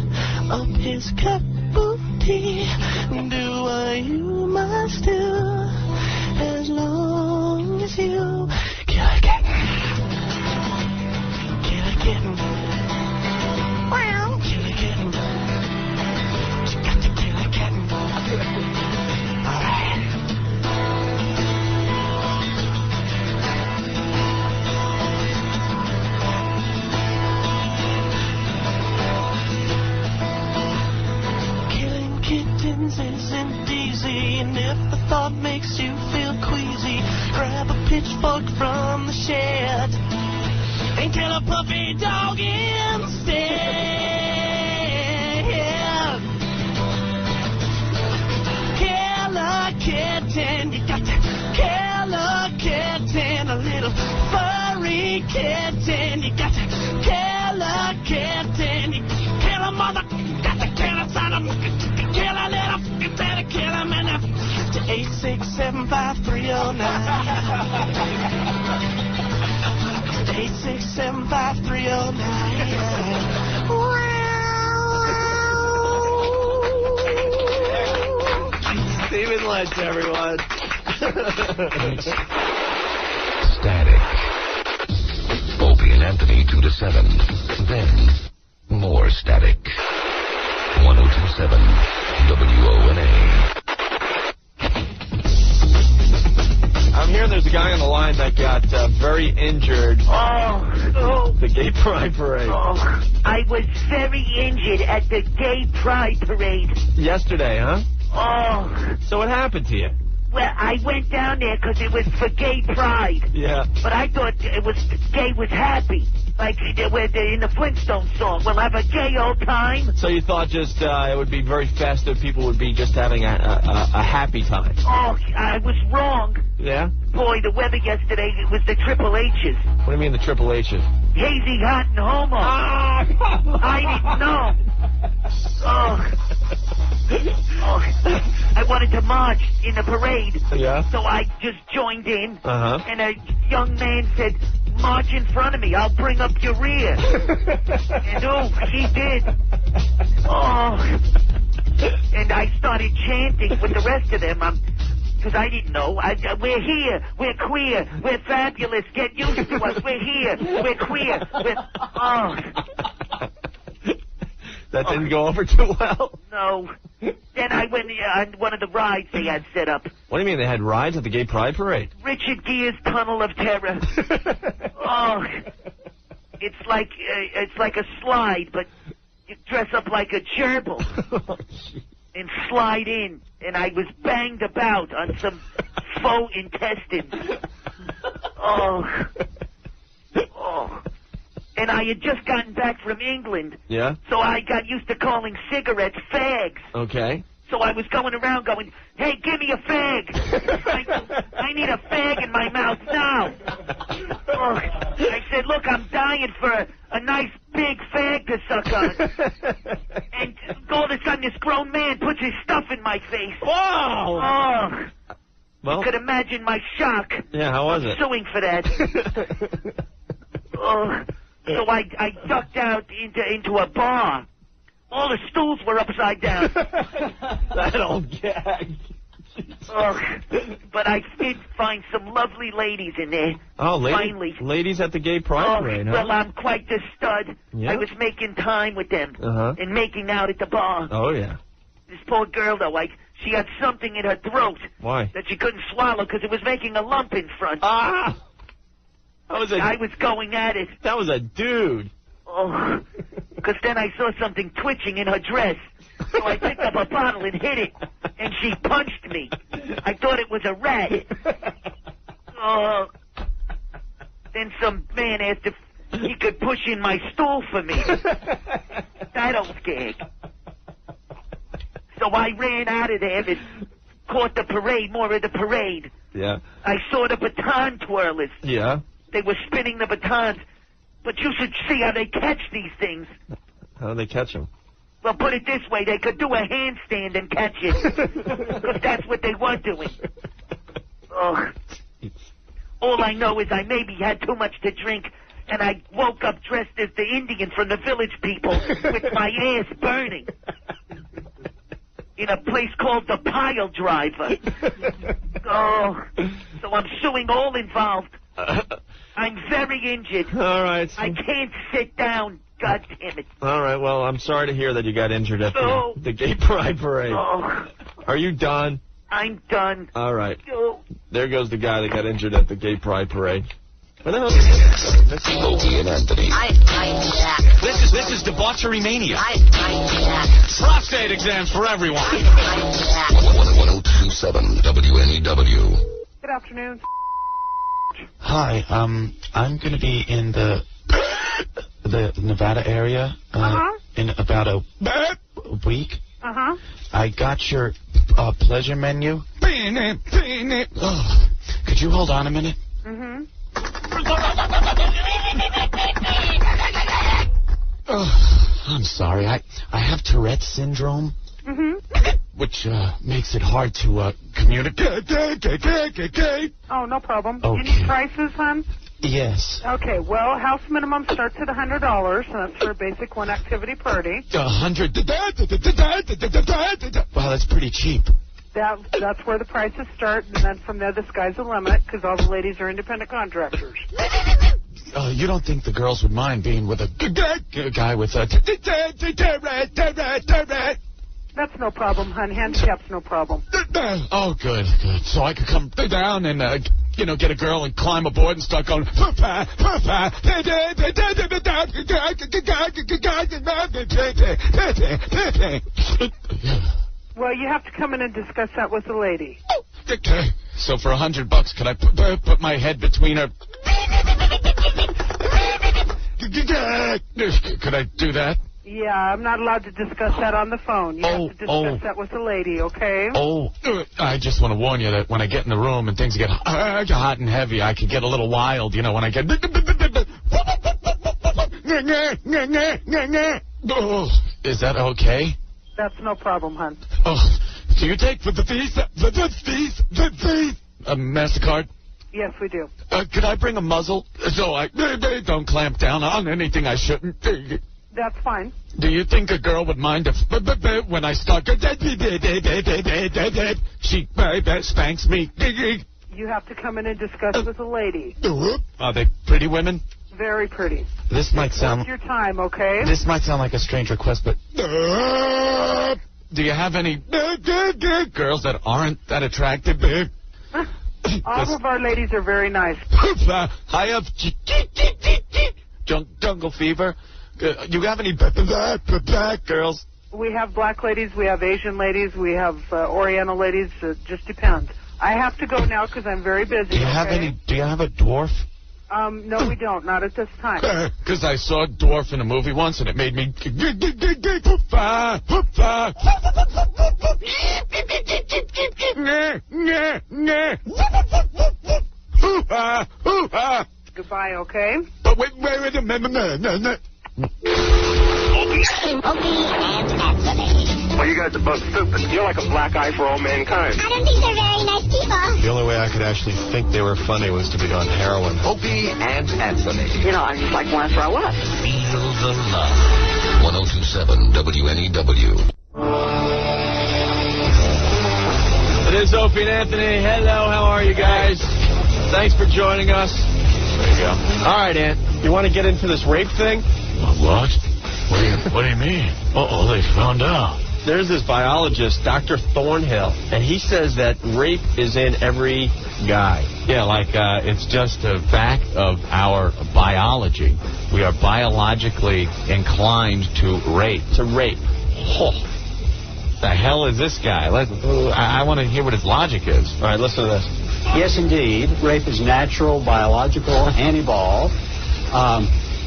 up his cup of tea, do what you must do, as long as you kill a kitten. Kill a kitten. Wow. Kill a kitten. You got to kill a kitten. All right. Killing kittens isn't easy, and if the thought makes you feel queasy, grab a pitchfork from the shed and kill a puppy dog instead. Kill a kitten, you got to kill a kitten, a little furry kitten, you got to kill a kitten, you kill a mother, got to kill a son of, kill a little, you better kill him in a, to 8675309. 8675309. Stephen Lynch, everyone. Static. Opie and Anthony 2 to 7. Then more static. 1027 WONA. I'm hearing there's a guy on the line that got very injured. The Gay Pride Parade. I was very injured at the Gay Pride Parade. Yesterday, huh? Oh. So what happened to you? Well, I went down there because it was for gay pride. Yeah. But I thought it was gay was happy. Like in the Flintstones song, we'll have a gay old time. So you thought just it would be very festive, people would be just having a happy time. Oh, I was wrong. Yeah? Boy, the weather yesterday, it was the Triple H's. What do you mean the Triple H's? Hazy, hot, and homo. I didn't know. I wanted to march in the parade. Yeah? So I just joined in. Uh-huh. And a young man said, march in front of me. I'll bring up your rear. And he did. And I started chanting with the rest of them. Because I didn't know. We're here. We're queer. We're fabulous. Get used to us. We're here. We're queer. That didn't go over too well. No. Then I went on one of the rides they had set up. What do you mean they had rides at the Gay Pride Parade? Richard Gere's Tunnel of Terror. It's like a slide, but you dress up like a gerbil and slide in. And I was banged about on some faux intestines. And I had just gotten back from England. Yeah? So I got used to calling cigarettes fags. Okay. So I was going around going, hey, give me a fag. I need a fag in my mouth now. I said, look, I'm dying for a nice big fag to suck on. And all of a sudden this grown man puts his stuff in my face. Wow! You could imagine my shock. Yeah, how was it? Suing for that. So I ducked out into a bar. All the stools were upside down. That old gag. But I did find some lovely ladies in there. Oh, finally. Ladies at the Gay Pride Parade, huh? Well, I'm quite the stud. Yeah? I was making time with them and making out at the bar. Oh, yeah. This poor girl, though, she had something in her throat. Why? That she couldn't swallow because it was making a lump in front. I was going at it. That was a dude. Because then I saw something twitching in her dress. So I picked up a bottle and hit it, and she punched me. I thought it was a rat. Then some man asked if he could push in my stool for me. That old gag. So I ran out of there and caught the parade, more of the parade. Yeah. I saw the baton twirlers. Yeah. They were spinning the batons. But you should see how they catch these things. How do they catch them? Well, put it this way. They could do a handstand and catch it. Because that's what they were doing. All I know is I maybe had too much to drink, and I woke up dressed as the Indian from the Village People with my ass burning. In a place called the Pile Driver. So I'm suing all involved. I'm very injured. All right. I can't sit down. God damn it. All right. Well, I'm sorry to hear that you got injured at the Gay Pride Parade. Are you done? I'm done. All right. There goes the guy that got injured at the Gay Pride Parade. What the hell? Opie and Anthony. This is debauchery mania. Prostate exams for everyone. 1027 WNEW. Good afternoon. Hi, I'm going to be in the Nevada area in about a week. I got your pleasure menu. Could you hold on a minute? I'm sorry. I have Tourette syndrome, which makes it hard to communicate. Oh, no problem. Okay. You need prices, hon? Yes. Okay, well, house minimum starts at $100, and that's for a basic one-activity party. 100. Wow, that's pretty cheap. That's where the prices start, and then from there the sky's the limit, because all the ladies are independent contractors. You don't think the girls would mind being with a guy with a Tourette? That's no problem, hon. Handicap's no problem. Oh, good. So I could come down and, get a girl and climb aboard and start going, Well, you have to come in and discuss that with the lady. Okay. So for $100, could I put my head between her? Could I do that? Yeah, I'm not allowed to discuss that on the phone. You have to discuss that with the lady, okay? I just want to warn you that when I get in the room and things get hot and heavy, I can get a little wild, you know, when I get... Is that okay? That's no problem, hon. Do you take the fees? MasterCard? Yes, we do. Could I bring a muzzle so I don't clamp down on anything I shouldn't? That's fine. Do you think a girl would mind if when I start she spanks me? You have to come in and discuss with a lady. Are they pretty women? Very pretty. This might sound... Take your time, okay? This might sound like a strange request, but... Do you have any girls that aren't that attractive? All of our ladies are very nice. I have jungle fever. You have any black girls? We have black ladies, we have Asian ladies, we have Oriental ladies. It just depends. I have to go now because I'm very busy. Do you have a dwarf? No, we don't. Not at this time. Because I saw a dwarf in a movie once, and it made me... Goodbye, okay? But wait a minute. Well, you guys are both stupid. You're like a black eye for all mankind. I don't think they're very nice people. The only way I could actually think they were funny was to be on heroin. Opie and Anthony. You know, I just like want to throw up. Feel the love. 1027 WNEW. It is Opie and Anthony. Hello, how are you guys? Thanks for joining us. There you go. All right, Ant. You want to get into this rape thing? What? What do you mean? Uh-oh, they found out. There's this biologist, Dr. Thornhill, and he says that rape is in every guy. Yeah, like it's just a fact of our biology. We are biologically inclined to rape. Oh. The hell is this guy? I want to hear what his logic is. All right, listen to this. Yes, indeed. Rape is natural, biological, and evolved.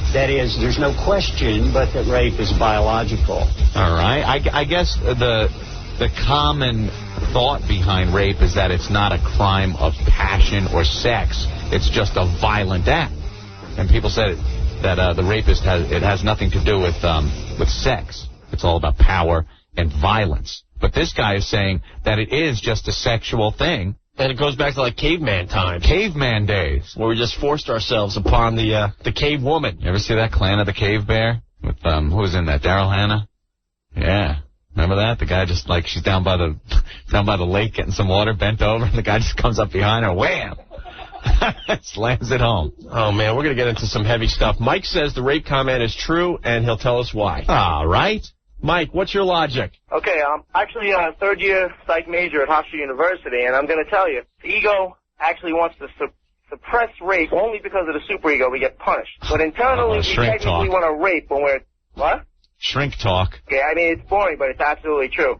That is, there's no question but that rape is biological. All right. I guess the common thought behind rape is that it's not a crime of passion or sex. It's just a violent act. And people said that the rapist has nothing to do with sex. It's all about power and violence. But this guy is saying that it is just a sexual thing. And it goes back to like caveman time. Caveman days. Where we just forced ourselves upon the cave woman. You ever see that Clan of the Cave Bear? With, who was in that? Daryl Hannah? Yeah. Remember that? The guy just, like, she's down by the lake getting some water, bent over, and the guy just comes up behind her, wham! Slams it home. Oh, man, we're going to get into some heavy stuff. Mike says the rape comment is true, and he'll tell us why. All right. Mike, what's your logic? Okay, I'm actually a third-year psych major at Hofstra University, and I'm going to tell you, the ego actually wants to suppress rape only because of the superego. We get punished. But internally, we technically want to rape when we're... What? Shrink talk. Okay, I mean, it's boring, but it's absolutely true.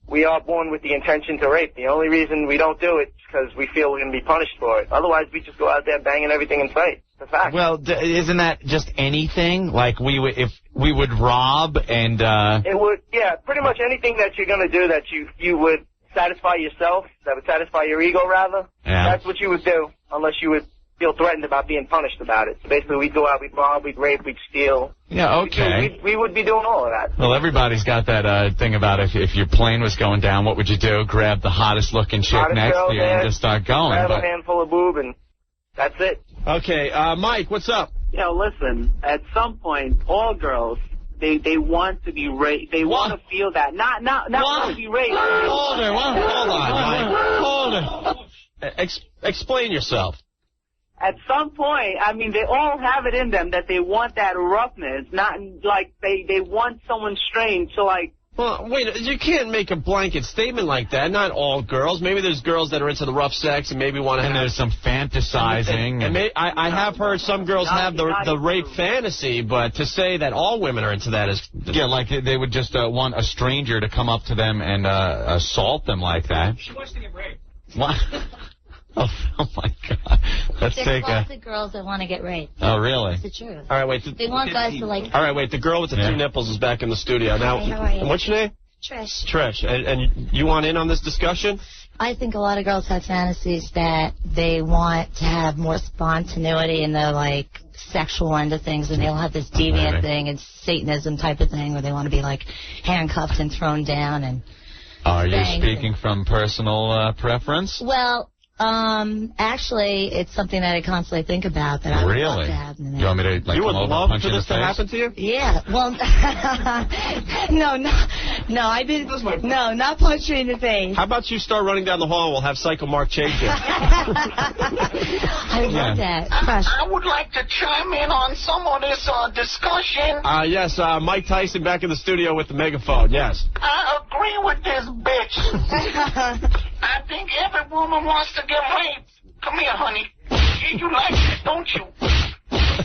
We are born with the intention to rape. The only reason we don't do it is because we feel we're going to be punished for it. Otherwise, we just go out there banging everything in sight. It's a fact. Well, isn't that just anything? Like, if we would rob and... It would, yeah, pretty much anything that you're going to do that you would satisfy yourself, that would satisfy your ego, rather. Yeah. That's what you would do, unless you would feel threatened about being punished about it. So basically, we'd go out, we'd rob, we'd rape, we'd steal. Yeah, okay. We would be doing all of that. Well, everybody's got that thing about if your plane was going down, what would you do? Grab the hottest-looking chick next to you and just start going. Grab a handful of boob, and that's it. Okay, Mike, what's up? Listen, at some point, all girls, they want to be raped. They want to feel that. Not want to be raped. Hold on, Mike. Hold it. Explain yourself. At some point, I mean, they all have it in them that they want that roughness, not like they want someone strange to like. Well, wait, you can't make a blanket statement like that. Not all girls. Maybe there's girls that are into the rough sex and maybe want to have... And there's some fantasizing. And I have heard some girls have the rape fantasy, but to say that all women are into that is... Yeah, like they would just want a stranger to come up to them and assault them like that. She wants to get raped. What? Oh my God. Let's There's take lots of girls that want to get raped. Oh, really? That's the truth. All right, wait. They want guys to like... All right, wait. The girl with the 2 nipples is back in the studio. Now, Hi, how are you? and what's your name? Trish. Trish. And you want in on this discussion? I think a lot of girls have fantasies that they want to have more spontaneity in the, like, sexual end of things, and they'll have this deviant thing and Satanism type of thing where they want to be, like, handcuffed and thrown down and... Are you speaking from personal preference? Well, actually, it's something that I constantly think about that I would love to have. You want me to, like, you would come over love and punch for you in this the to face? happen to you? Yeah, well, no, I didn't, no, not punch you in the face. How about you start running down the hall and we'll have Psycho Mark chase you? I love that. Crush. I would like to chime in on some of this discussion. Yes, Mike Tyson back in the studio with the megaphone, yes. I agree with this bitch. I think every woman wants to get raped. Come here, honey. Yeah, you like it, don't you?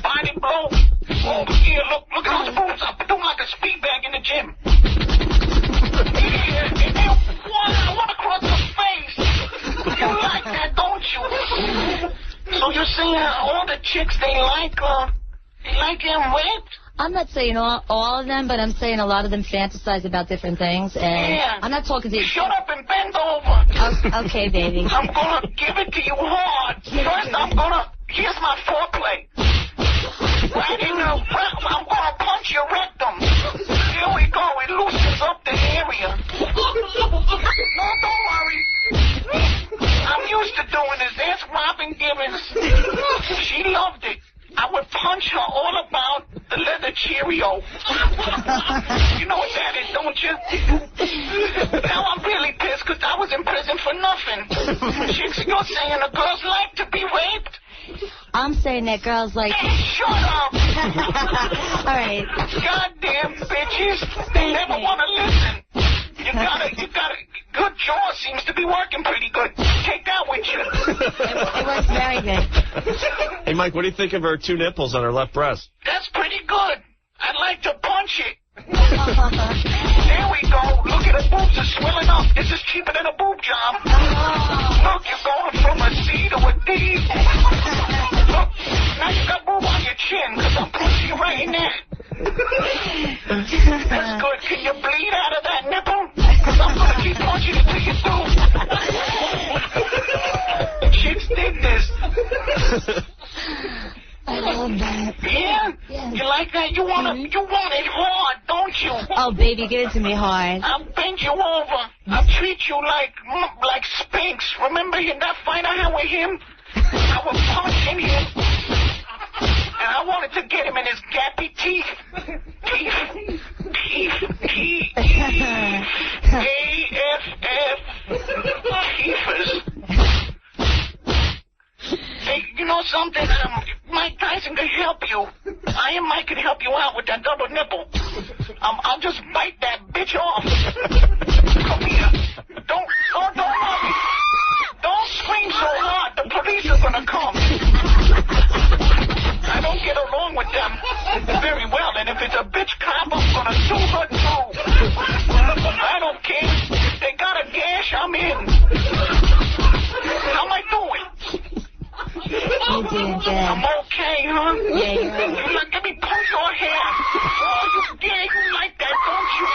Body blow. Oh, yeah, look at those boobs. I'm doing like a speed bag in the gym. Yeah, and then I want to cross the face. You like that, don't you? So you're saying all the chicks, they like getting raped? I'm not saying all of them, but I'm saying a lot of them fantasize about different things, and Yeah. I'm not talking to you. Shut up and bend over. Okay, baby. I'm gonna give it to you hard. First, here's my foreplay. Right in the, I'm gonna punch your rectum. Here we go. It loosens up the area. No, don't worry. I'm used to doing this. Ask Robin Gibbons. She loved it. I would punch her all about the leather Cheerio. You know what that is, don't you? Now I'm really pissed because I was in prison for nothing. Chicks, you're saying the girls like to be raped? I'm saying that girls like... Hey, shut up! All right. Goddamn bitches. They never want to listen. You gotta, good jaw seems to be working pretty good. Take that with you. It works very good. Hey, Mike, what do you think of her 2 nipples on her left breast? That's pretty good. I'd like to punch it. There we go. Look at the boobs are swelling up. This is cheaper than a boob job. Look, you're going from a C to a D. Look, now you got boob on your chin because I'm punching you right in there. That's good. Can you bleed out of that nipple? Because I'm going to keep punching it till you do. Chicks dig this. I love that. Yeah? You like that? You want it hard, don't you? Oh, baby, give it to me hard. I'll bend you over. I'll treat you like Spinks. Remember that fight I had with him? I was punching him. And I wanted to get him in his gappy teeth. Teeth. A-F-F. Teethers. Hey, you know something? Mike Tyson can help you. I and Mike can help you out with that double nipple. I'll just bite that bitch off. Come here. Don't scream so hard. The police are gonna come. I don't get along with them very well, and if it's a bitch cop, I'm gonna sue her too. I don't care. If they got a gash, I'm in. How am I doing? You're doing good. I'm okay, huh? Yeah, you're right. You let me pull your hair. Oh, you like that, don't you?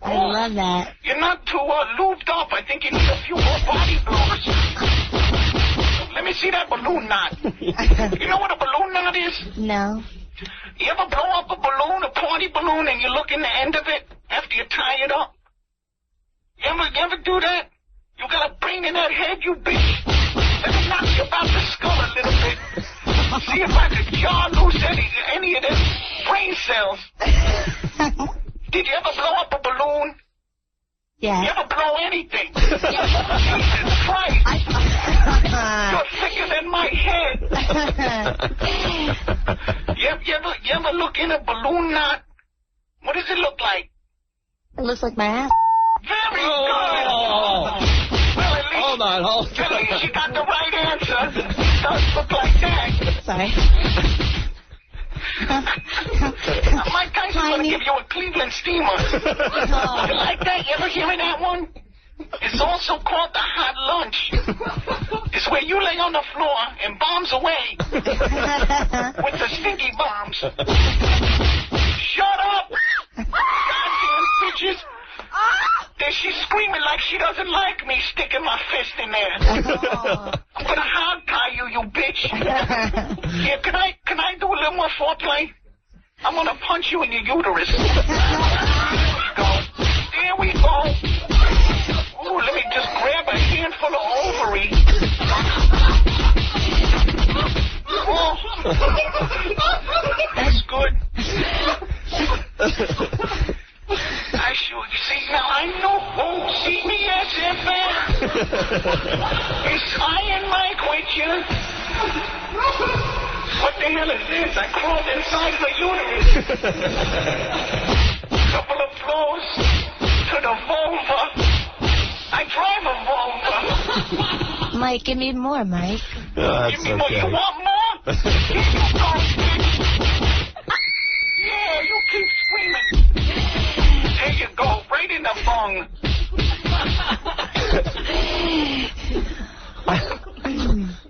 I love that. You're not too lubed up. I think you need a few more body blows. Let me see that balloon knot. You know what a balloon knot is? No. You ever blow up a balloon, a party balloon, and you look in the end of it after you tie it up? You ever do that? You got a brain in that head, you bitch. Let me knock you about the skull a little bit. See if I could jar loose any of them brain cells. Did you ever blow up a balloon? Yeah. You ever blow anything? Jesus Christ. You're thicker than my head. You ever look in a balloon knot? What does it look like? It looks like my ass. Very good. Well, at least, at least you got the right answer. It does look like that. Sorry. Mike Tyson's going to give you a Cleveland steamer. You like that? You ever hearing that one? It's also called the hot lunch. It's where you lay on the floor and bombs away with the stinky bombs. Shut up! Goddamn bitches! Then she's screaming like she doesn't like me, sticking my fist in there. I'm gonna hog tie you, you bitch. Yeah, can I do a little more foreplay? I'm gonna punch you in your uterus. There we go. Ooh, let me just grab a handful of ovary. Oh. That's good. I sure, you see, now I know. Oh, CBS FM. It's Iron Mike with you. What the hell is this? I crawled inside the uterus. Couple of floors to the vulva. I drive a vulva. Mike, give me more, Mike. Give me more. You want more? Here you go, bitch. Yeah, you keep screaming. There you go, right in the bung.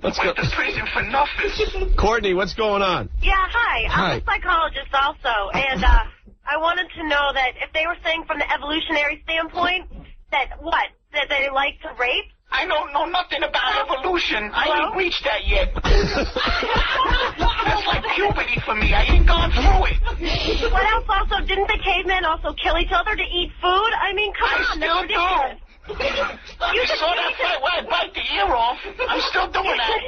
Let's go. Went to prison for nothing. Courtney, what's going on? Yeah, hi. I'm a psychologist also, and I wanted to know that if they were saying from the evolutionary standpoint that they like to rape. I don't know nothing about evolution. I ain't reached that yet. That's like puberty for me. I ain't gone through it. What else also? Didn't the cavemen also kill each other to eat food? I mean, come on, that's ridiculous. You saw that fight where I bite the ear off. I'm still doing that.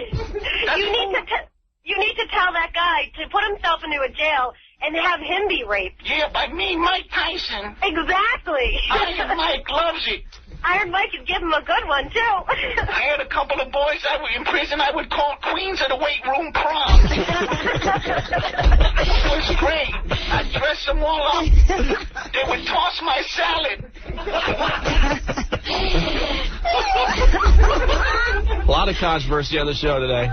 You need to tell that guy to put himself into a jail and have him be raped. Yeah, by me, Mike Tyson. Exactly. Iron Mike loves it. Iron Mike could give him a good one, too. I had a couple of boys that were in prison I would call queens of the weight room prom. It was great. I'd dress them all up. They would toss my salad. A lot of controversy on the show today.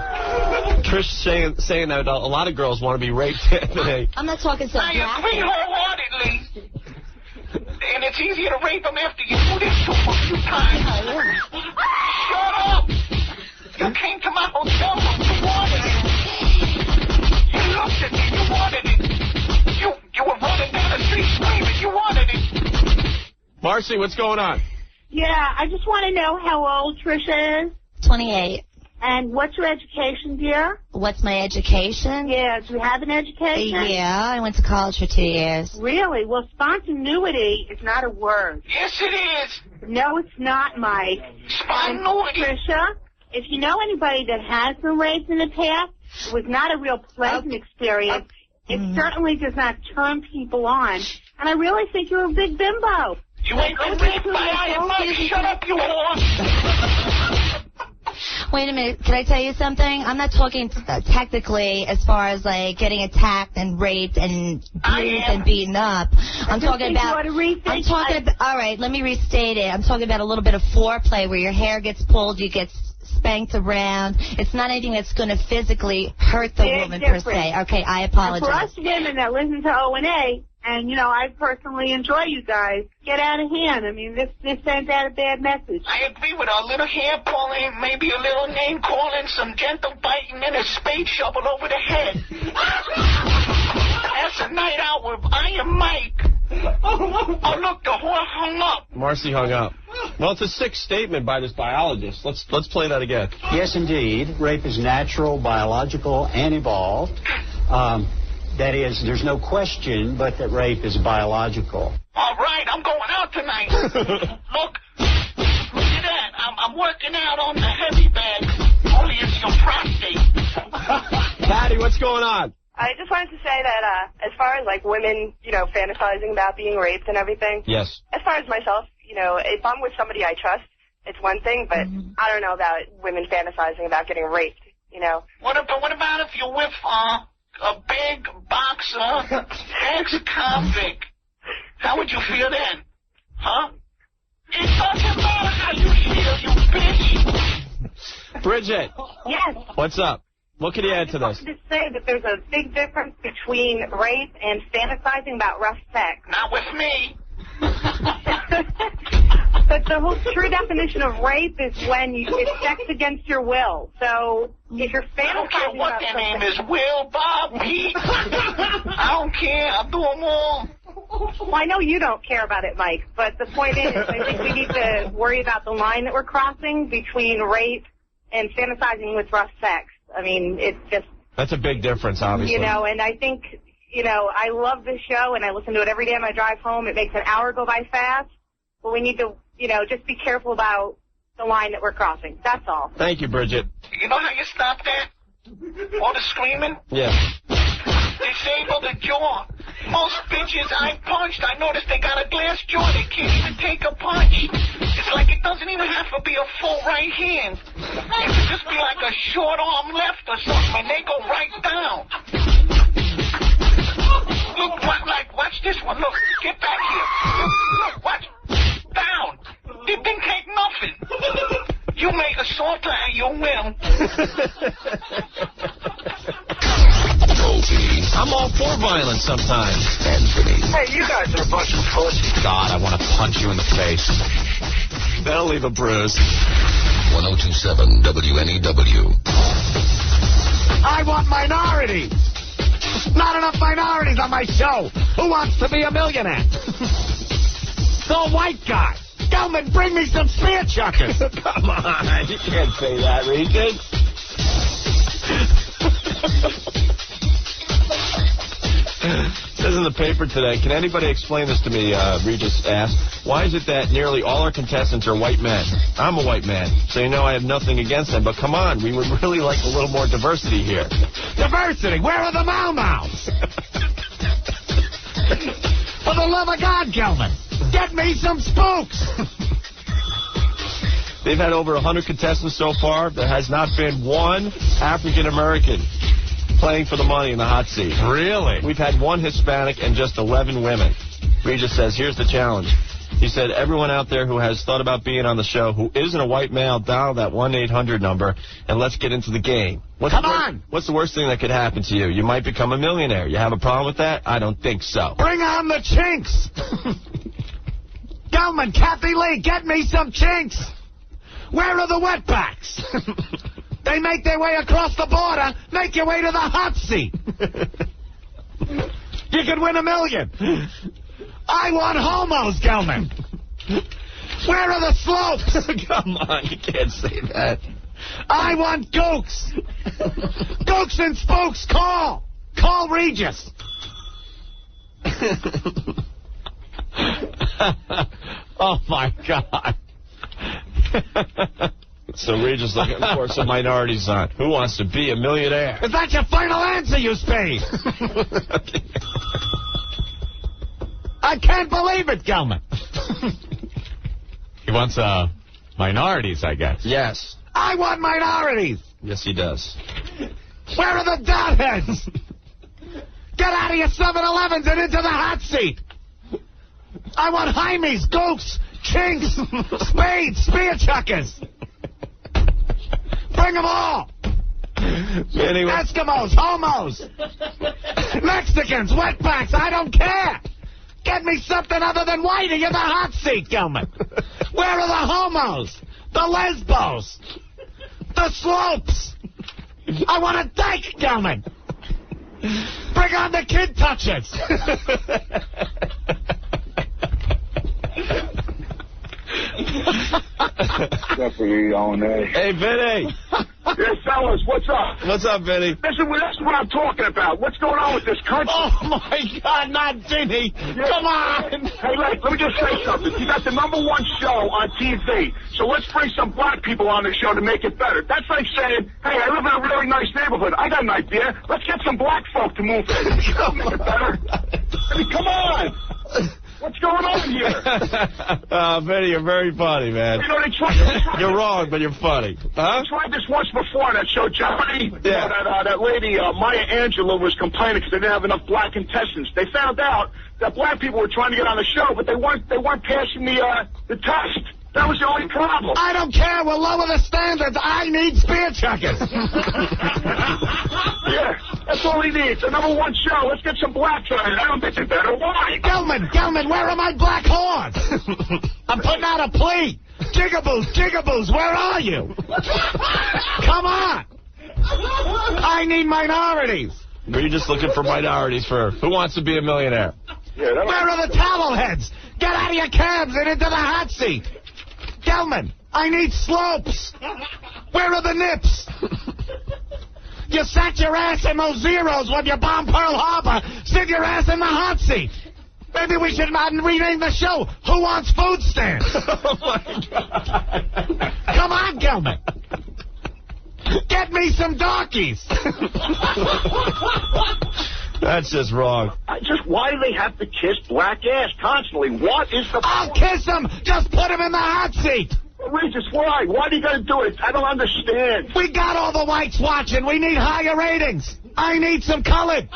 Trish saying that a lot of girls want to be raped today. I'm not talking so I agree wholeheartedly. And it's easier to rape them after you do this to them a few times. Shut up! You came to my hotel room. You wanted it. You looked at me. You wanted it. You were running down the street screaming. You wanted it. Marcy, what's going on? Yeah, I just want to know how old Trisha is. 28. And what's your education, dear? What's my education? Yeah, do you have an education? Yeah, I went to college for 2 years. Really? Well, spontaneity is not a word. Yes, it is. No, it's not, Mike. Spontaneity. Trisha, if you know anybody that has been raped in the past, it was not a real pleasant experience. It certainly does not turn people on. And I really think you're a big bimbo. You ain't been raped by Iron Mike. Shut up, you whore. Wait a minute. Can I tell you something? I'm not talking technically as far as like getting attacked and raped and bruised and beaten up. I'm talking about. All right, let me restate it. I'm talking about a little bit of foreplay where your hair gets pulled, you get spanked around. It's not anything that's going to physically hurt the woman per se. Okay, I apologize. And for us women that listen to O&A, and, you know, I personally enjoy you guys, get out of hand. I mean, this sends out a bad message. I agree with a little hair pulling, maybe a little name calling, some gentle biting, and a spade shovel over the head. That's a night out with Iron Mike. Oh, look, the whore hung up. Marcy hung up. Well, it's a sick statement by this biologist. Let's play that again. Yes, indeed. Rape is natural, biological, and evolved. That is, there's no question but that rape is biological. All right, I'm going out tonight. Look at that. I'm working out on the heavy bag. Only it's your prostate. Patty, what's going on? I just wanted to say that as far as, like, women, you know, fantasizing about being raped and everything. Yes. As far as myself, you know, if I'm with somebody I trust, it's one thing, but I don't know about women fantasizing about getting raped, you know. What about if you're with a big boxer, ex-convict? How would you feel then? Huh? It doesn't matter how you feel, you bitch. Bridget. Yes. What's up? What can you add to this? I just say that there's a big difference between rape and fantasizing about rough sex. Not with me. But the whole true definition of rape is when it's sex against your will. So if you're fantasizing I don't care what about their something, name is, Will, Bob, Pete. I don't care. I'll do them all. well, I know you don't care about it, Mike, but the point is, I think we need to worry about the line that we're crossing between rape and fantasizing with rough sex. I mean, it's just... That's a big difference, obviously. You know, and I think, you know, I love this show, and I listen to it every day on my drive home. It makes an hour go by fast, but we need to, you know, just be careful about the line that we're crossing. That's all. Thank you, Bridget. You know how you stop that? All the screaming? Yeah. Disable the jaw. Most bitches I punched, I noticed they got a glass jaw. They can't even take a punch. It's like it doesn't even have to be a full right hand. It could just be like a short arm left or something, and they go right down. Look, watch this one. Look, get back here. Look, watch. Down. They didn't take nothing. You make a salter and you win. I'm all for violence sometimes. Hey, you guys are a bunch of pussies. God, I want to punch you in the face. That'll leave a bruise. 1027 WNEW. I want minorities. Not enough minorities on my show. Who wants to be a millionaire? The white guy. Gelman, bring me some spear chuckers. Come on, you can't say that, Regis. Says in the paper today, can anybody explain this to me, Regis asked, why is it that nearly all our contestants are white men? I'm a white man, so you know I have nothing against them, but come on, we would really like a little more diversity here. Diversity? Where are the mau-maus? For the love of God, Gelman, get me some spooks. They've had over 100 contestants so far. There has not been one African-American playing for the money in the hot seat. Really? We've had one Hispanic and just 11 women. Regis says, here's the challenge. He said, everyone out there who has thought about being on the show who isn't a white male, dial that 1-800 number, and let's get into the game. Come on! What's the worst thing that could happen to you? You might become a millionaire. You have a problem with that? I don't think so. Bring on the chinks! Gelman, Kathy Lee, get me some chinks! Where are the wetbacks? They make their way across the border. Make your way to the hot seat. You could win $1 million. I want homos, Gelman. Where are the slopes? Come on, you can't say that. I want gooks. Gooks and spooks, call. Call Regis. Oh, my God. So Regis looking for some minorities on. Who wants to be a millionaire? Is that your final answer, you spade? I can't believe it, Gelman. He wants minorities, I guess. Yes. I want minorities. Yes, he does. Where are the dotheads? Get out of your 7-Elevens and into the hot seat. I want Jaimes, gooks, chinks, spades, spear chuckers. Bring them all. Anyway. Eskimos, homos, Mexicans, wetbacks, I don't care. Get me something other than whitey in the hot seat, Gelman. Where are the homos, the lesbos, the slopes? I want a dyke, Gelman. Bring on the kid touchers. Definitely on there. Hey, Vinny. Yes, fellas, what's up? What's up, Vinny? Listen, that's what I'm talking about. What's going on with this country? Oh, my God, not Vinny. Yeah. Come on. Hey, let me just say something. You got the #1 show on TV, so let's bring some black people on the show to make it better. That's like saying, hey, I live in a really nice neighborhood. I got an idea. Let's get some black folk to move in. That'll make it better. I mean, come on. What's going on here? Vinny, you're very funny, man. You know, You're wrong, but you're funny. Huh? I tried this once before on that show, Jeopardy. Yeah. You know, that lady, Maya Angelou, was complaining because they didn't have enough black contestants. They found out that black people were trying to get on the show, but they weren't passing the test. That was the only problem. I don't care. We'll lower the standards. I need spear chuckers. Yeah. That's all he needs. The number one show. Let's get some blacks on it. I don't think they better. Why? Gelman, where are my black horns? I'm putting out a plea. Jigaboos, where are you? Come on. I need minorities. We're just looking for minorities for Who Wants to Be a Millionaire? Yeah, where are the towel heads? Get out of your cabs and into the hot seat. Gelman, I need slopes. Where are the nips? You sat your ass in those zeros when you bombed Pearl Harbor. Sit your ass in the hot seat. Maybe we should rename the show Who Wants Food Stamps? Oh, my God. Come on, Gelman. Get me some darkies. That's just wrong. Why do they have to kiss black ass constantly? What is the I'll kiss them. Just put them in the hot seat. Regis, why? Why do you got to do it? I don't understand. We got all the whites watching. We need higher ratings. I need some colored.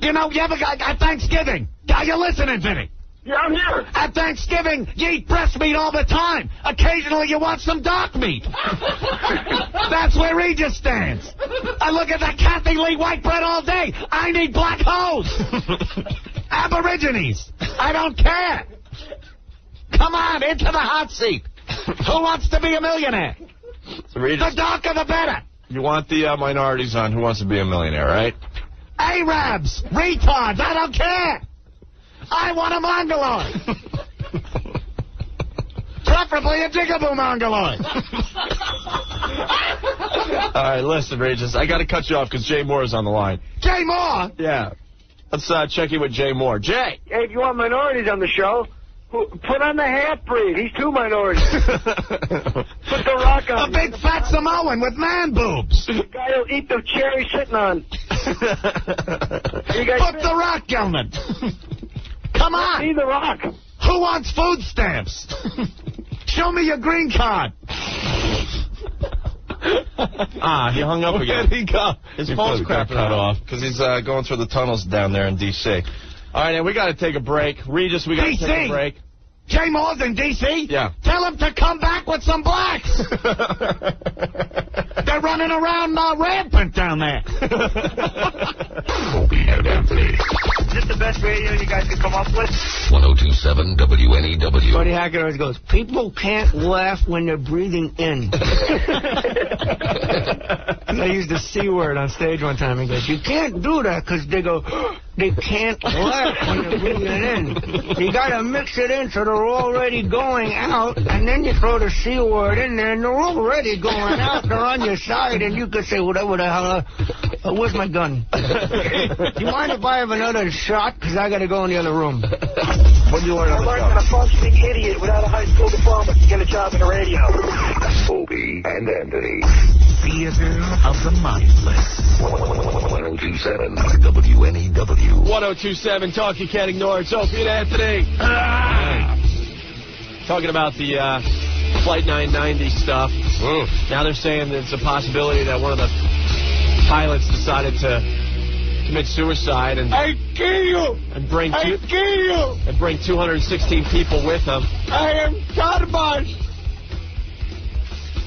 You know, you ever got at Thanksgiving? Are you listening to me? Yeah, I'm here. At Thanksgiving, you eat breast meat all the time. Occasionally, you want some dark meat. That's where Regis stands. I look at that Kathy Lee white bread all day. I need black hoes. Aborigines. I don't care. Come on, into the hot seat. Who wants to be a millionaire? So Regis, the darker, the better. You want the minorities on Who Wants to Be a Millionaire, right? Arabs, retards, I don't care. I want a mongoloid. Preferably a jigaboo mongoloid. All right, listen, Regis, I got to cut you off because Jay Mohr is on the line. Jay Mohr? Yeah. Let's check in with Jay Mohr. Jay! Hey, if you want minorities on the show, put on the half-breed. He's two minorities. Put the Rock on. A big fat Samoan with man boobs. The guy who'll eat the chair he's sitting on. Put the Rock, Gelman. Come on. See the Rock. Who wants food stamps? Show me your green card. He hung up again. Where'd he go? His phone's crapping off because he's going through the tunnels down there in D.C. All right, and we got to take a break. Regis, we got to take a break. Jay Mohr's in D.C.? Yeah. Tell him to come back with some blacks. They're running around rampant down there. Opie and Anthony. Is this the best radio you guys could come up with? 1027 WNEW. Buddy Hackett always goes, people can't laugh when they're breathing in. I used the C word on stage one time. He goes, you can't do that because they go, they can't laugh when they're breathing in. You got to mix it in so they're already going out, and then you throw the C word in there, and they're already going out. They're on your side, and you could say whatever the hell. Where's my gun? Do you mind if I have another shot? Because I got to go in the other room. What do you want? I learned that a functioning idiot without a high school diploma can get a job in the radio. Opie and Anthony. Theater of the mindless. 1027 WNEW. 1027, talk you can't ignore. It's Opie and Anthony. Talking about the Flight 990 stuff. Ooh. Now they're saying that it's a possibility that one of the pilots decided to commit suicide and I kill you. And bring I kill you. And bring 216 people with him. I am garbage.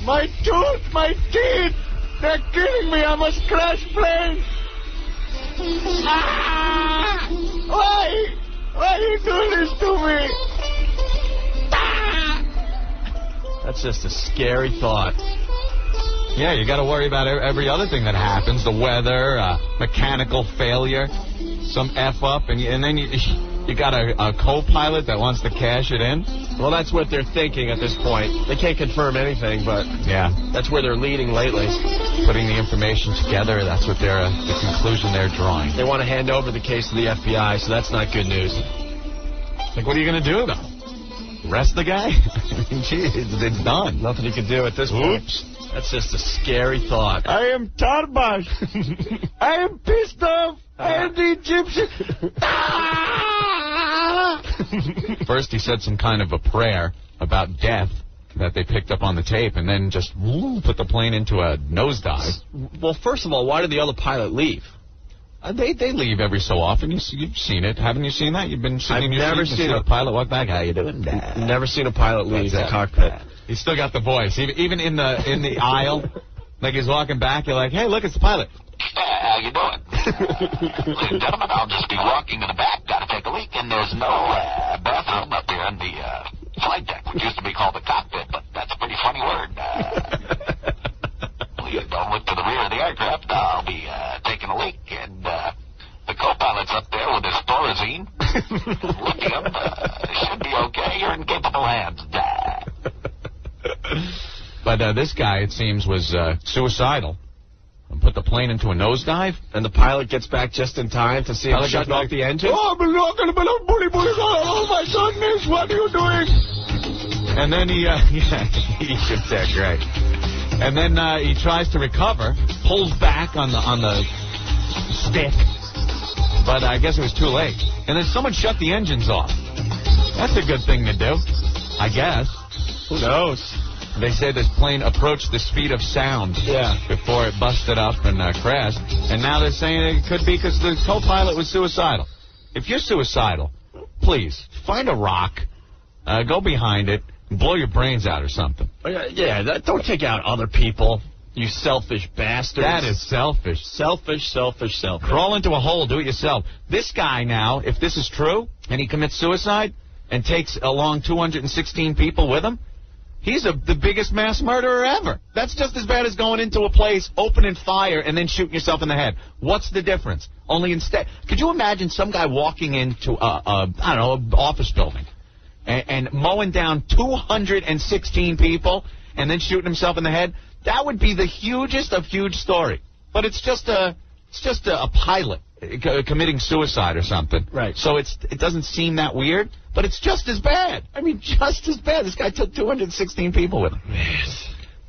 My tooth, my teeth, they're killing me. I must crash plane. Ah! Why you do this to me? Ah! That's just a scary thought. Yeah, you got to worry about every other thing that happens, the weather, mechanical failure, some F-up, and then you got a co-pilot that wants to cash it in. Well, that's what they're thinking at this point. They can't confirm anything, but yeah, that's where they're leading lately. Putting the information together, that's what the conclusion they're drawing. They want to hand over the case to the FBI, so that's not good news. Like, what are you going to do, though? Arrest the guy? Jeez, it's done. Nothing you can do at this point. Oops. That's just a scary thought. I am Tarbash. I am pissed off. I am the Egyptian. First, he said some kind of a prayer about death that they picked up on the tape, and then just put the plane into a nosedive. Well, first of all, why did the other pilot leave? They leave every so often. You've seen it. Haven't you seen that? You've been sitting in your never seat seen a pilot walk back. How you doing? Never seen a pilot leave that cockpit. He's still got the voice. Even in the aisle, like he's walking back, you're like, hey, look, it's the pilot. how you doing? Ladies and gentlemen, I'll just be walking in the back. Got to take a leak, and there's no bathroom up here in the flight deck, which used to be called the cockpit, but that's a pretty funny word. Please don't look to the rear of the aircraft. I'll be taking a leak, and the co-pilot's up there with his Thorazine. Look at him. Should be okay. You're in capable hands. But this guy, it seems, was suicidal. And put the plane into a nosedive. And the pilot gets back just in time to see him shut off the engine. Oh, I'm not bully. Oh, my goodness, what are you doing? And then he gets that great. And then he tries to recover, pulls back on the stick. But I guess it was too late. And then someone shut the engines off. That's a good thing to do, I guess. Who knows? They say this plane approached the speed of sound before it busted up and crashed. And now they're saying it could be because the co-pilot was suicidal. If you're suicidal, please, find a rock, go behind it, and blow your brains out or something. Don't take out other people, you selfish bastards. That is selfish. Selfish. Crawl into a hole, do it yourself. This guy now, if this is true, and he commits suicide and takes along 216 people with him, he's the biggest mass murderer ever. That's just as bad as going into a place, opening fire, and then shooting yourself in the head. What's the difference? Only instead, could you imagine some guy walking into an office building and mowing down 216 people and then shooting himself in the head? That would be the hugest of huge story. But it's just a pilot committing suicide or something. Right. So it doesn't seem that weird. But it's just as bad. I mean, just as bad. This guy took 216 people with him.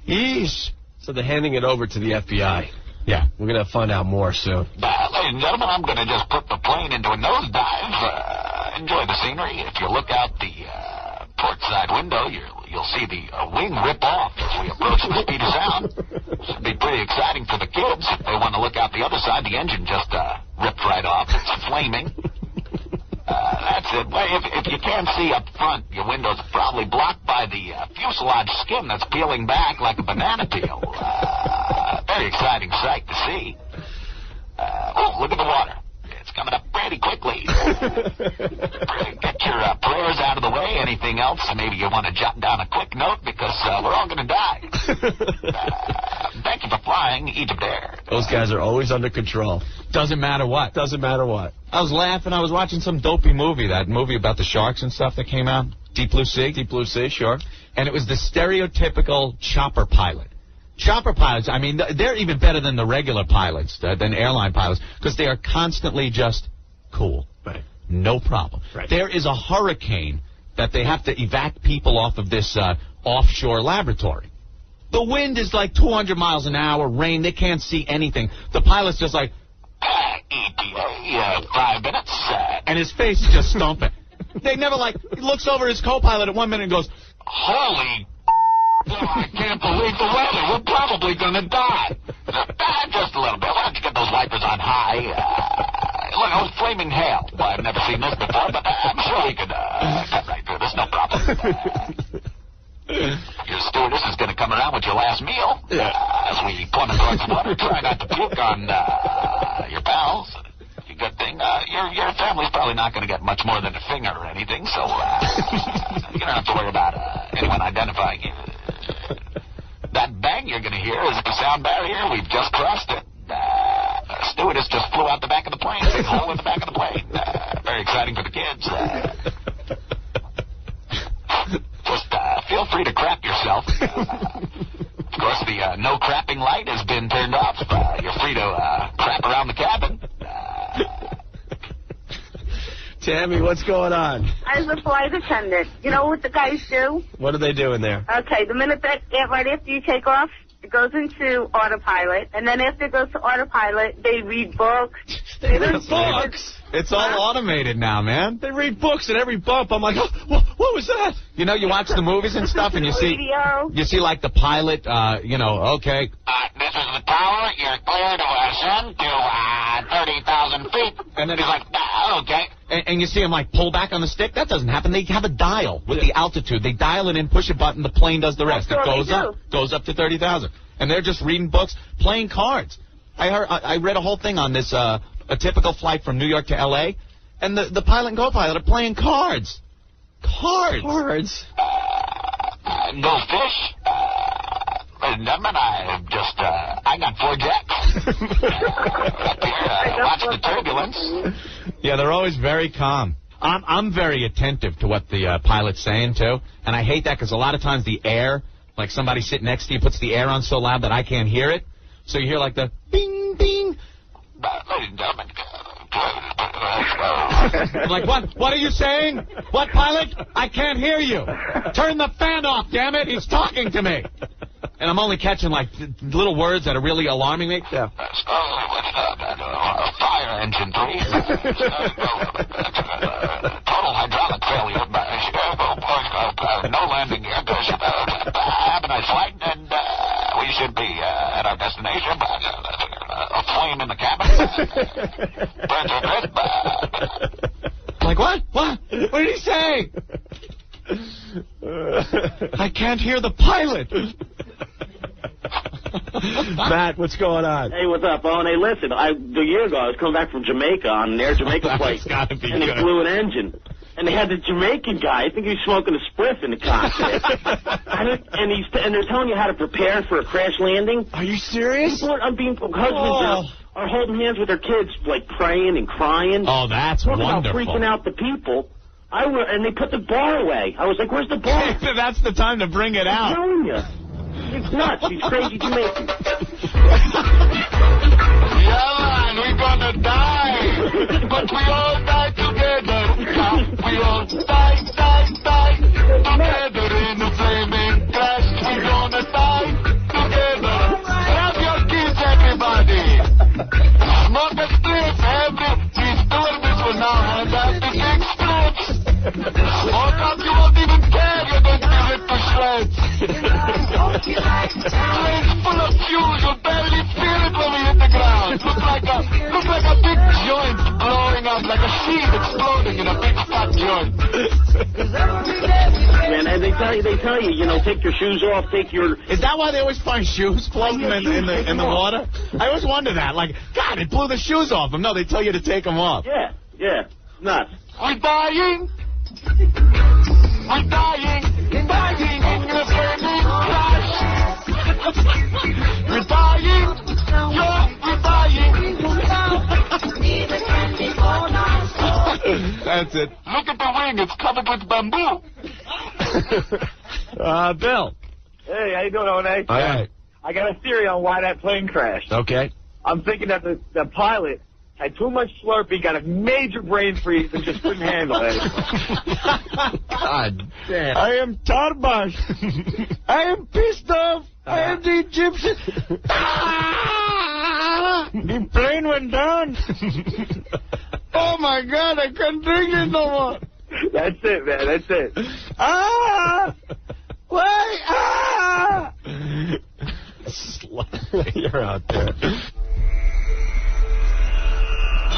Yeesh. So they're handing it over to the FBI. Yeah. We're going to find out more soon. Ladies and gentlemen, I'm going to just put the plane into a nosedive. Enjoy the scenery. If you look out the port side window, you'll see the wing rip off as we approach the speed of sound. Should be pretty exciting for the kids. If they want to look out the other side, the engine just ripped right off. It's flaming. That's it. Well, if you can't see up front, your windows are probably blocked by the fuselage skin that's peeling back like a banana peel. Very exciting sight to see. Look at the water. It's coming up pretty quickly. Get your prayers out of the way. Anything else? Maybe you want to jot down a quick note because we're all going to die. Thank you for flying Egypt Air. Those guys are always under control. Doesn't matter what. Doesn't matter what. I was laughing. I was watching some dopey movie, that movie about the sharks and stuff that came out. Deep Blue Sea. Deep Blue Sea, sure. And it was the stereotypical chopper pilot. Chopper pilots, I mean, they're even better than the regular pilots, than airline pilots, because they are constantly just cool. Right. No problem. Right. There is a hurricane that they have to evac people off of this offshore laboratory. The wind is like 200 miles an hour, rain, they can't see anything. The pilot's just like, ETA, 5 minutes. And his face is just stumping. They never he looks over his co-pilot at 1 minute and goes, holy I can't believe the weather. We're probably going to die. Just a little bit. Why don't you get those wipers on high? Look, it was flaming hail. Well, I've never seen this before, but I'm sure we could cut right through this. No problem. Your stewardess is going to come around with your last meal. As we plummet towards the water, try not to puke on your pals. Good thing. Your family's probably not going to get much more than a finger or anything, so you don't have to worry about anyone identifying you. That bang you're going to hear is the sound barrier. We've just crossed it. Stewardess just flew out the back of the plane. There's a hole in the back of the plane. Very exciting for the kids. Just feel free to crap yourself. Of course, the no crapping light has been turned off. You're free to crap around the cabin. Tammy, what's going on? As a flight attendant, you know what the guys do? What are they doing there? Okay, the minute that right after you take off, it goes into autopilot, and then after it goes to autopilot, they read books. They read books. It's all automated now, man. They read books at every bump. I'm like, oh, what was that? You know, you watch the movies and stuff, and you see like the pilot, okay. This is the tower. You're clear to ascend to 30,000 feet. And then he's like, okay. And you see him like pull back on the stick. That doesn't happen. They have a dial with the altitude. They dial it in, push a button, the plane does the rest. It goes up to 30,000. And they're just reading books, playing cards. I read a whole thing on this, a typical flight from New York to L.A., and the pilot and co-pilot are playing cards. Cards. No fish? I got 4 jets. Watch the turbulence. Yeah, they're always very calm. I'm very attentive to what the pilot's saying, too. And I hate that because a lot of times the air, like somebody sitting next to you puts the air on so loud that I can't hear it. So you hear like the bing, bing. I'm like, what are you saying? What, pilot? I can't hear you. Turn the fan off, damn it. He's talking to me. And I'm only catching, like, little words that are really alarming me. Yeah. Fire engine, please. Total hydraulic failure. No landing gear. Have a nice flight, and we should be at our destination. A flame in the cabin. Like, what? What did he say? I can't hear the pilot. Matt, what's going on? Hey, what's up, Owen? Hey, listen, a year ago I was coming back from Jamaica on an Air Jamaica flight, and they flew an engine. And they had the Jamaican guy, I think he was smoking a spliff in the cockpit. and they're telling you how to prepare for a crash landing. Are you serious? Husbands are holding hands with their kids, like praying and crying. Oh, that's wonderful. wonderful. Freaking out the people. And they put the bar away. I was like, where's the bar? That's the time to bring it out. I'm telling you. It's nuts. These crazy Jamaicans. Yeah, we're gonna die. But we all die together. We all die together in a flaming crash. We're gonna die together. Grab your kids, everybody. Smoke a spliff. These tourists will now hand out the 6 spliffs. Or God, you won't even care. You're going to be ripped to shreds. Plane's full of fuel. You'll barely feel it when we hit the ground. Looks like a big joint blowing up, like a seed exploding in a big fat joint. Man, and they tell you, take your shoes off, take your... Is that why they always find shoes floating in the water? I always wonder that. Like, God, it blew the shoes off them. No, they tell you to take them off. Yeah. Nuts. We're dying. We're dying in a flaming crash. We're dying. We're dying. That's it. Look at the wing. It's covered with bamboo. Bill. Hey, how you doing, One? All right. I got a theory on why that plane crashed. Okay. I'm thinking that the pilot had too much Slurpee, got a major brain freeze, and just couldn't handle it. God damn. I am Tarbash. I am pissed off. I am the Egyptian. The plane went down. Oh, my God. I can't drink it no more. That's it, man. That's it. Why? You're out there.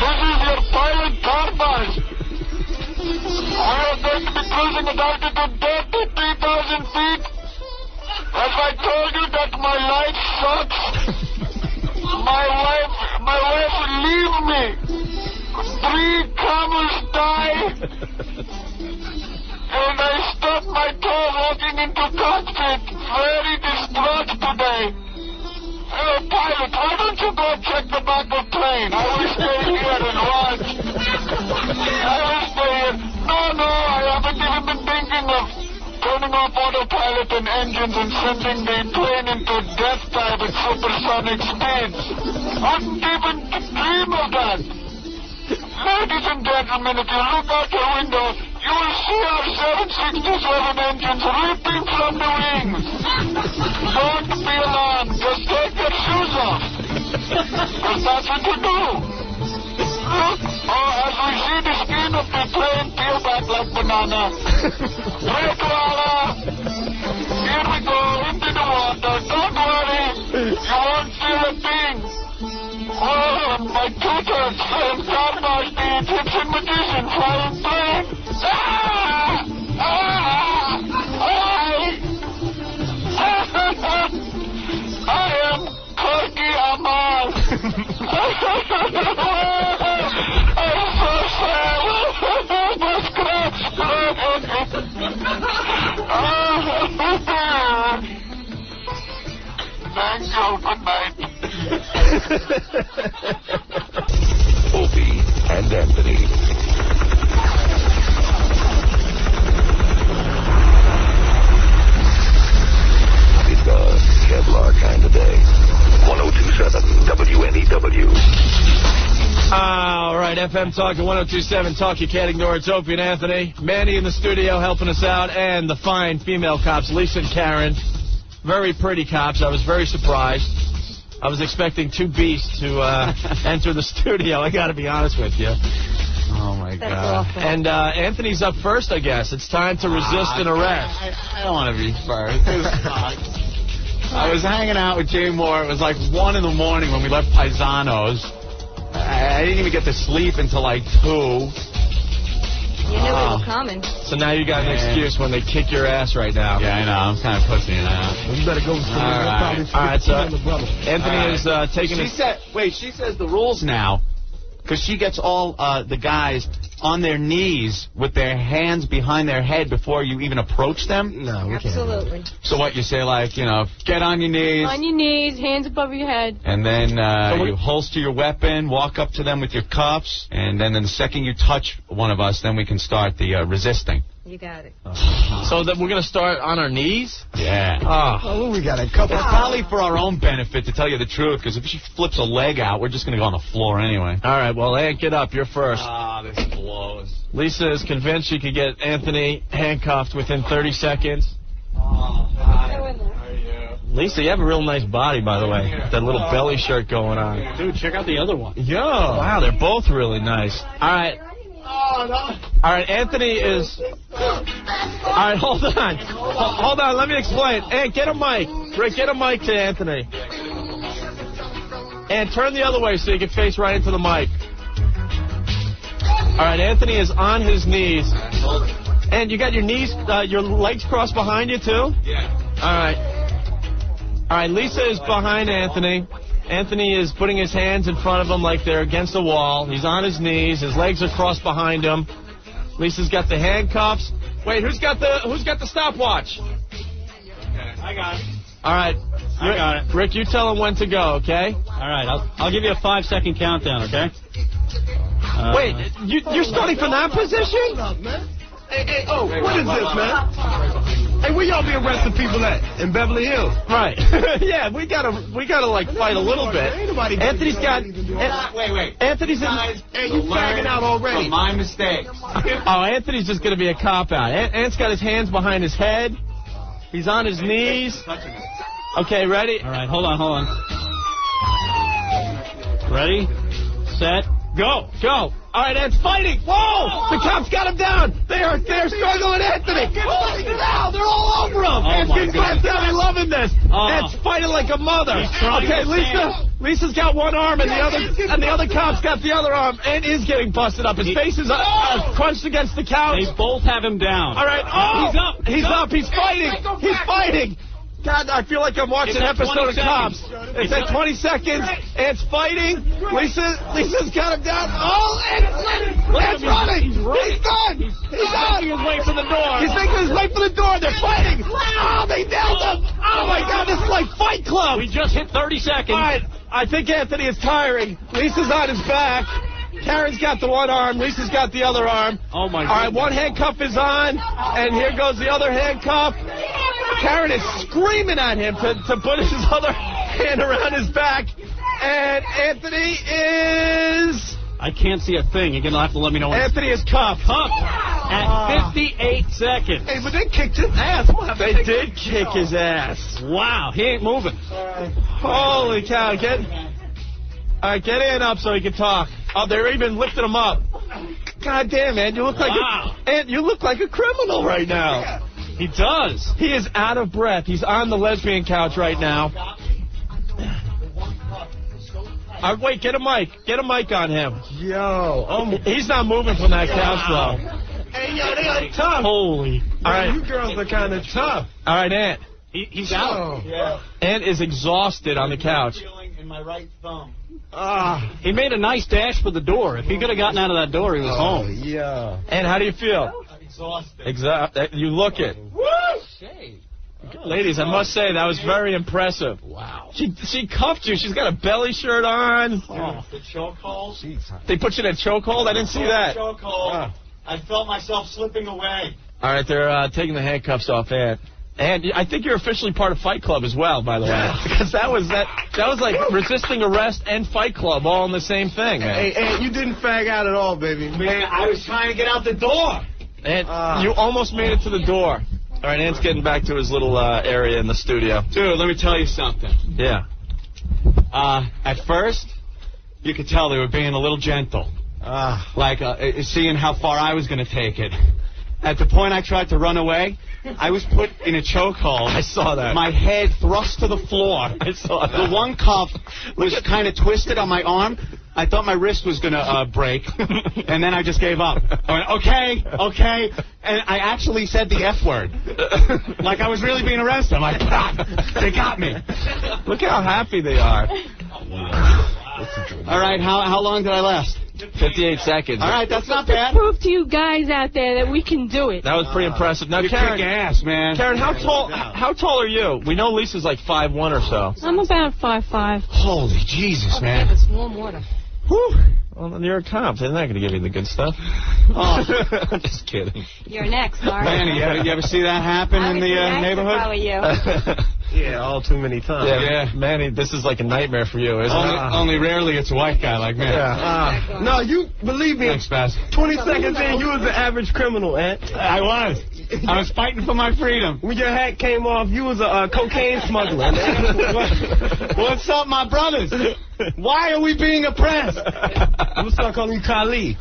This is your pilot, Tarbash. We are going to be cruising at altitude 33,000 feet. As I told you that my life sucks. My wife will leave me. 3 camels die. And I stubbed my toe walking into cockpit. Very distraught today. Hello, pilot, why don't you go check the back of the plane? I will stay here and watch. I will stay here. No, I haven't even been thinking of turning off autopilot and engines and sending the plane into death dive at supersonic speeds. Wouldn't even dream of that. Ladies and gentlemen, if you look out your window, you will see our 767 engines ripping from the wings. Don't be alarmed. Just take your shoes off. Because that's what you do. Look, as we see the skin of the plane peel back like banana. Break water. Here we go, into the water. Don't worry. You won't feel a thing. Oh, my tutors and Tarbash, the Egyptian magician, flying plane. I am Corky Good night. Opie and Anthony. It's a Kevlar kind of day. 1027 WNEW. All right, FM Talk at 1027 Talk. You can't ignore. It's Opie and Anthony. Manny in the studio helping us out, and the fine female cops, Lisa and Karen. Very pretty cops. I was very surprised. I was expecting two beasts to enter the studio. I got to be honest with you. Oh, my God. Awful. And Anthony's up first, I guess. It's time to resist an arrest. I don't want to be first. I was hanging out with Jay Mohr. It was like 1 in the morning when we left Paisanos. I didn't even get to sleep until like 2. You knew we were coming. So now you got an excuse when they kick your ass right now. Yeah, I know. I'm kind of pussying out. Well, you better go to sleep. All right, so Anthony is taking she says the rules now, because she gets all the guys on their knees with their hands behind their head before you even approach them? No, we Absolutely. So what, you say like, get on your knees. On your knees, hands above your head. And then you holster your weapon, walk up to them with your cuffs, and then the second you touch one of us, then we can start the resisting. You got it. So that we're going to start on our knees? Yeah. Oh, we got a couple. It's probably for our own benefit, to tell you the truth, because if she flips a leg out, we're just going to go on the floor anyway. All right, well, Aunt, get up. You're first. This blows. Lisa is convinced she could get Anthony handcuffed within 30 seconds. Lisa, you have a real nice body, by the way. That little belly shirt going on. Dude, check out the other one. Yo. Wow, they're both really nice. All right. All right, Anthony is... All right, hold on. Hold on, let me explain. Aunt, get a mic. Rick, get a mic to Anthony. And turn the other way so you can face right into the mic. All right, Anthony is on his knees. And you got your knees, your legs crossed behind you, too? Yeah. All right. All right, Lisa is behind Anthony. Anthony is putting his hands in front of him like they're against the wall. He's on his knees. His legs are crossed behind him. Lisa's got the handcuffs. Wait, who's got the stopwatch? Okay, I got it. All right. I got it. Rick, you tell him when to go, okay? All right, I'll give you a 5-second countdown, okay? Wait, you're starting from that position? Hey, what is this, man? Hey, where y'all be arresting people at? In Beverly Hills? Right. Yeah, we gotta like fight a little bit. Anthony's got. Wait. Anthony's in. Hey, you fagging out already? From my mistakes. Oh, Anthony's just gonna be a cop out. Ant's got his hands behind his head. He's on his knees. Okay, ready? All right, hold on. Ready, set, go. All right, Ant's fighting. Whoa! The cops got him down. They're struggling Anthony. Wow, they're all over him. Ant's really loving this. Ant's fighting like a mother. Okay, Lisa's got one arm, and the other cop's got the other arm. Ant is getting busted up. His face is crunched against the couch. They both have him down. All right. Oh, he's up. He's fighting. God, I feel like I'm watching an episode of Cops. It's at 20 seconds. Ant's fighting. Lisa's got him down. Oh, Ant's running. He's done. He's making his way for the door. They're fighting. Oh, they nailed him. Oh, my God, this is like Fight Club. We just hit 30 seconds. All right, I think Anthony is tiring. Lisa's on his back. Karen's got the one arm. Lisa's got the other arm. Oh, my God. All right, one handcuff is on, and here goes the other handcuff. Karen is screaming at him to put his other hand around his back. And Anthony is... I can't see a thing. You're going to have to let me know. Anthony is cuffed. At 58 seconds. Hey, but they kicked his ass. They did kick his ass. Wow, he ain't moving. Holy cow. Get Ant up so he can talk. Oh, they're even lifting him up. God damn, man. You look like a criminal right now. He does. He is out of breath. He's on the lesbian couch right now. Wait, get a mic. Get a mic on him. Yo. He's not moving from that couch, though. Hey, yo, they are tough. Holy. All right. You girls are kind of tough. All right, Ant. He's out. Yeah. Ant is exhausted on the couch. In my right thumb. He made a nice dash for the door. If he could have gotten out of that door, he was home. Yeah. And how do you feel? Exhausted. You look it. Woo! Ladies, I must say, that was very impressive. Wow. She cuffed you. She's got a belly shirt on. Oh. The chokehold. They put you in a chokehold? I didn't see that. Chokehold. I felt myself slipping away. All right, they're taking the handcuffs off Ant. And I think you're officially part of Fight Club as well, by the way. Because that was like resisting arrest and Fight Club all in the same thing, man. Hey, Ant, you didn't fag out at all, baby. Man, I was trying to get out the door. And you almost made it to the door. All right, Ant's getting back to his little area in the studio. Dude, let me tell you something. Yeah. At first, you could tell they were being a little gentle. Like, seeing how far I was going to take it. At the point I tried to run away, I was put in a chokehold. I saw that. My head thrust to the floor. I saw that. The one cuff was kind of twisted on my arm. I thought my wrist was going to break, and then I just gave up. I went, okay, and I actually said the F word. Like I was really being arrested. I'm like, they got me. Look how happy they are. All right, how long did I last? 58 seconds. All right, that's not bad. Prove to you guys out there that we can do it. That was pretty impressive. Now, you Karen, kick ass, man. Karen, how tall are you? We know Lisa's like 5'1" or so. I'm about 5'5". Holy Jesus, man. It's warm water. Whew. Well, you're a cop. They're not going to give you the good stuff. Oh. I'm just kidding. You're next, Mark. Manny, you ever see that happen in the neighborhood? How are you? Yeah, all too many times. Yeah, Manny, this is like a nightmare for you, isn't it? Only rarely it's a white guy like me. Yeah. No, you believe me. Thanks, Baz. 20 seconds in, you was the average criminal, Ant. I was fighting for my freedom. When your hat came off, you was a cocaine smuggler. What's up, my brothers? Why are we being oppressed? I'm gonna start calling you Kali.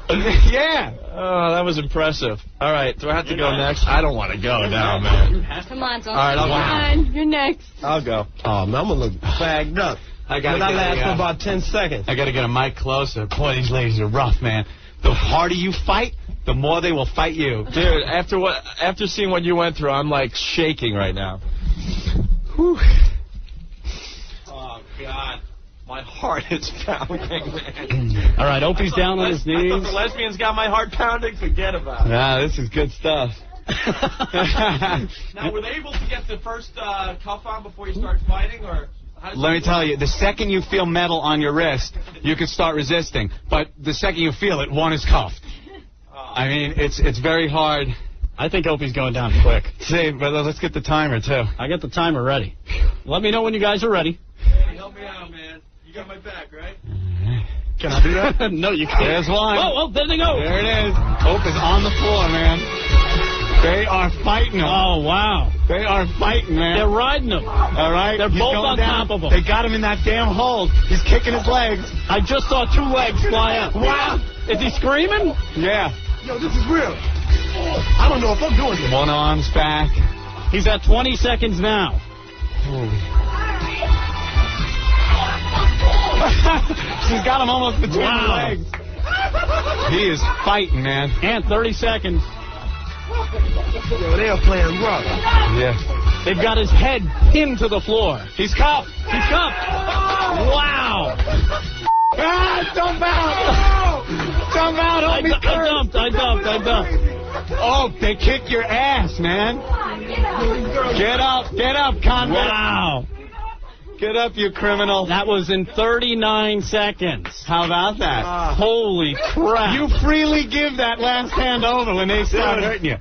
Yeah. Oh, that was impressive. All right, do I have to go next? I don't want to go now, man. Come on, don't. All right, Come on, you're next. I'll go. Oh, man, I'm gonna look fagged up. I last for about 10 seconds. I gotta get a mic closer. Boy, these ladies are rough, man. The harder you fight, the more they will fight you. Dude, after seeing what you went through, I'm like shaking right now. Whew. Oh, God. My heart is pounding, man. All right, Opie's down on his knees. I thought the lesbians got my heart pounding. Forget about it. Yeah, this is good stuff. Now, were they able to get the first cuff on before you start fighting, or? Let me tell you, the second you feel metal on your wrist, you can start resisting. But the second you feel it, one is cuffed. I mean, it's very hard. I think Opie's going down quick. See, brother, let's get the timer, too. I got the timer ready. Let me know when you guys are ready. Hey, help me out, man. You got my back, right? Can I do that? No, you can't. There's one. Oh, there they go. There it is. Hope is on the floor, man. They are fighting him. Oh, wow. They are fighting, man. They're riding him. All right. They're both on top of him. They got him in that damn hold. He's kicking his legs. I just saw 2 legs fly up. Wow. Is he screaming? Yeah. Yo, this is real. I don't know if I'm doing this. One arm's back. He's at 20 seconds now. Holy. She's got him almost between the legs. He is fighting, man. And 30 seconds. Yo, they are playing rough. Yeah. They've got his head pinned to the floor. He's cuffed. He's cuffed. Wow. Jump out. Jump out. I dumped. Oh, they kick your ass, man. Get up, convict. Wow. Get up, you criminal. That was in 39 seconds. How about that? Holy crap. You freely give that last hand over when they start hurting you.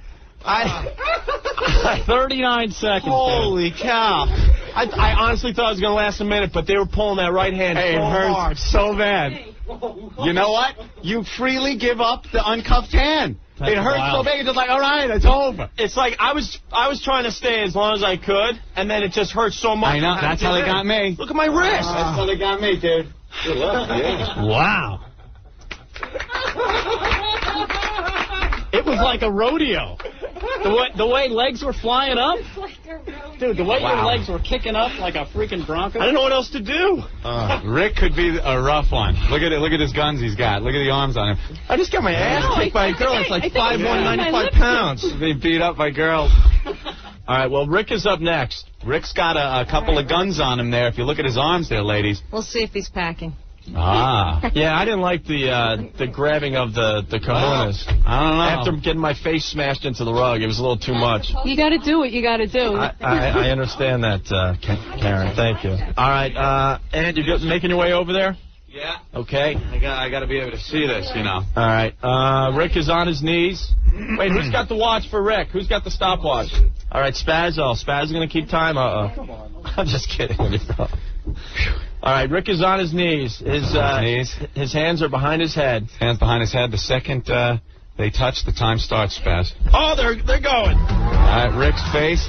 39 seconds. Holy cow. I honestly thought it was going to last a minute, but they were pulling that right hand Hey, so it hurts hard. so bad. You know what? You freely give up the uncuffed hand. That's it hurts wild. so bad, you're just like, all right, it's over. It's like I was trying to stay as long as I could, and then it just hurt so much. I know, that's how they got me. Look at my wrist. That's how they got me, dude. Good luck, yeah. Wow. It was like a rodeo. The way legs were flying up. Dude, the way your legs were kicking up like a freaking bronco. I didn't know what else to do. Rick could be a rough one. Look at it. Look at his guns he's got. Look at the arms on him. I just got my ass kicked by a girl that's like 5'1", 95 pounds. Being beat up by girls. All right, well, Rick is up next. Rick's got a couple of guns on him there. If you look at his arms there, ladies. We'll see if he's packing. Ah. Yeah, I didn't like the grabbing of the kahunas. I don't know. After getting my face smashed into the rug, it was a little too much. You got to do what you got to do. I understand that, Karen. Thank you. All right, and you're making your way over there? Yeah. Okay. I got to be able to see this, you know. All right. Rick is on his knees. Wait, who's got the watch for Rick? Who's got the stopwatch? All right, Spaz. Oh, Spaz is going to keep time? Come on. I'm just kidding. All right, Rick is on his knees. His hands are behind his head. Hands behind his head. The second they touch, the time starts, Spaz. Oh, they're going. All right, Rick's face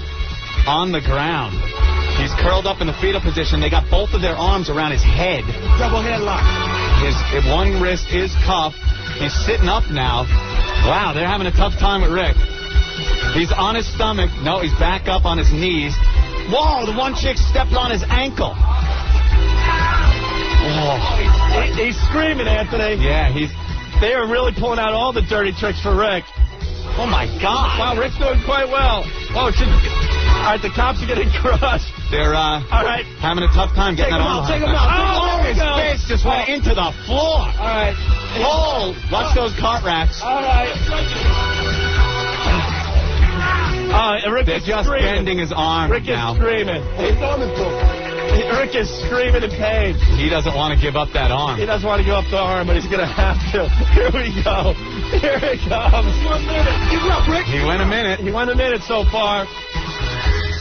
on the ground. He's curled up in the fetal position. They got both of their arms around his head. Double headlock. His one wrist is cuffed. He's sitting up now. Wow, they're having a tough time with Rick. He's on his stomach. No, he's back up on his knees. Whoa, the one chick stepped on his ankle. Oh. He's screaming, Anthony. Yeah, they are really pulling out all the dirty tricks for Rick. Oh, my God. Wow, Rick's doing quite well. Oh, all right, the cops are getting crushed. They're all right, having a tough time getting that on. Take him out. Oh, his face just went into the floor. All right. Oh, watch those cart racks. All right. Rick They're is just screaming. bending his arm Rick now. is screaming. Rick is screaming in pain. He doesn't want to give up that arm. He doesn't want to give up the arm, but he's going to have to. Here we go. Here it comes. 1 minute. Give it up, Rick. He went a minute. He went a minute so far.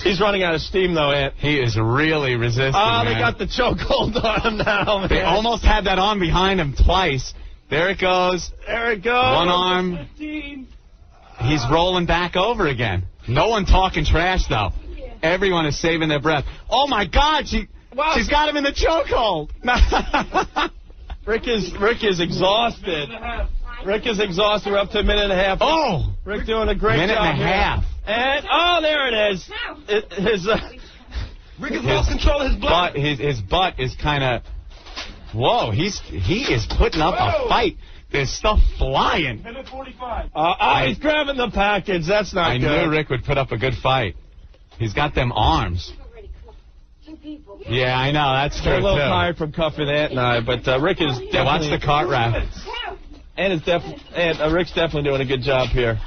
He's running out of steam, though, Ant. He is really resisting, Oh, man. they got the chokehold on him now, man. They almost had that arm behind him twice. There it goes. There it goes. One arm. 15. He's rolling back over again. No one talking trash, though. Everyone is saving their breath. Oh, my God. She's got him in the chokehold. Rick is exhausted. Rick is exhausted. We're up to a minute and a half. Oh! Rick doing a great minute job and a half. And, there it is. Rick has lost control of his blood. His butt is kind of... Whoa, he is putting up a fight. There's stuff flying. Minute 45. He's grabbing the package. That's not good. I knew Rick would put up a good fight. He's got them arms. Yeah, I know. That's true, They're a little too. tired from cuffing Ant and I, but Rick is definitely... Watch the cart rack. And Rick's definitely doing a good job here.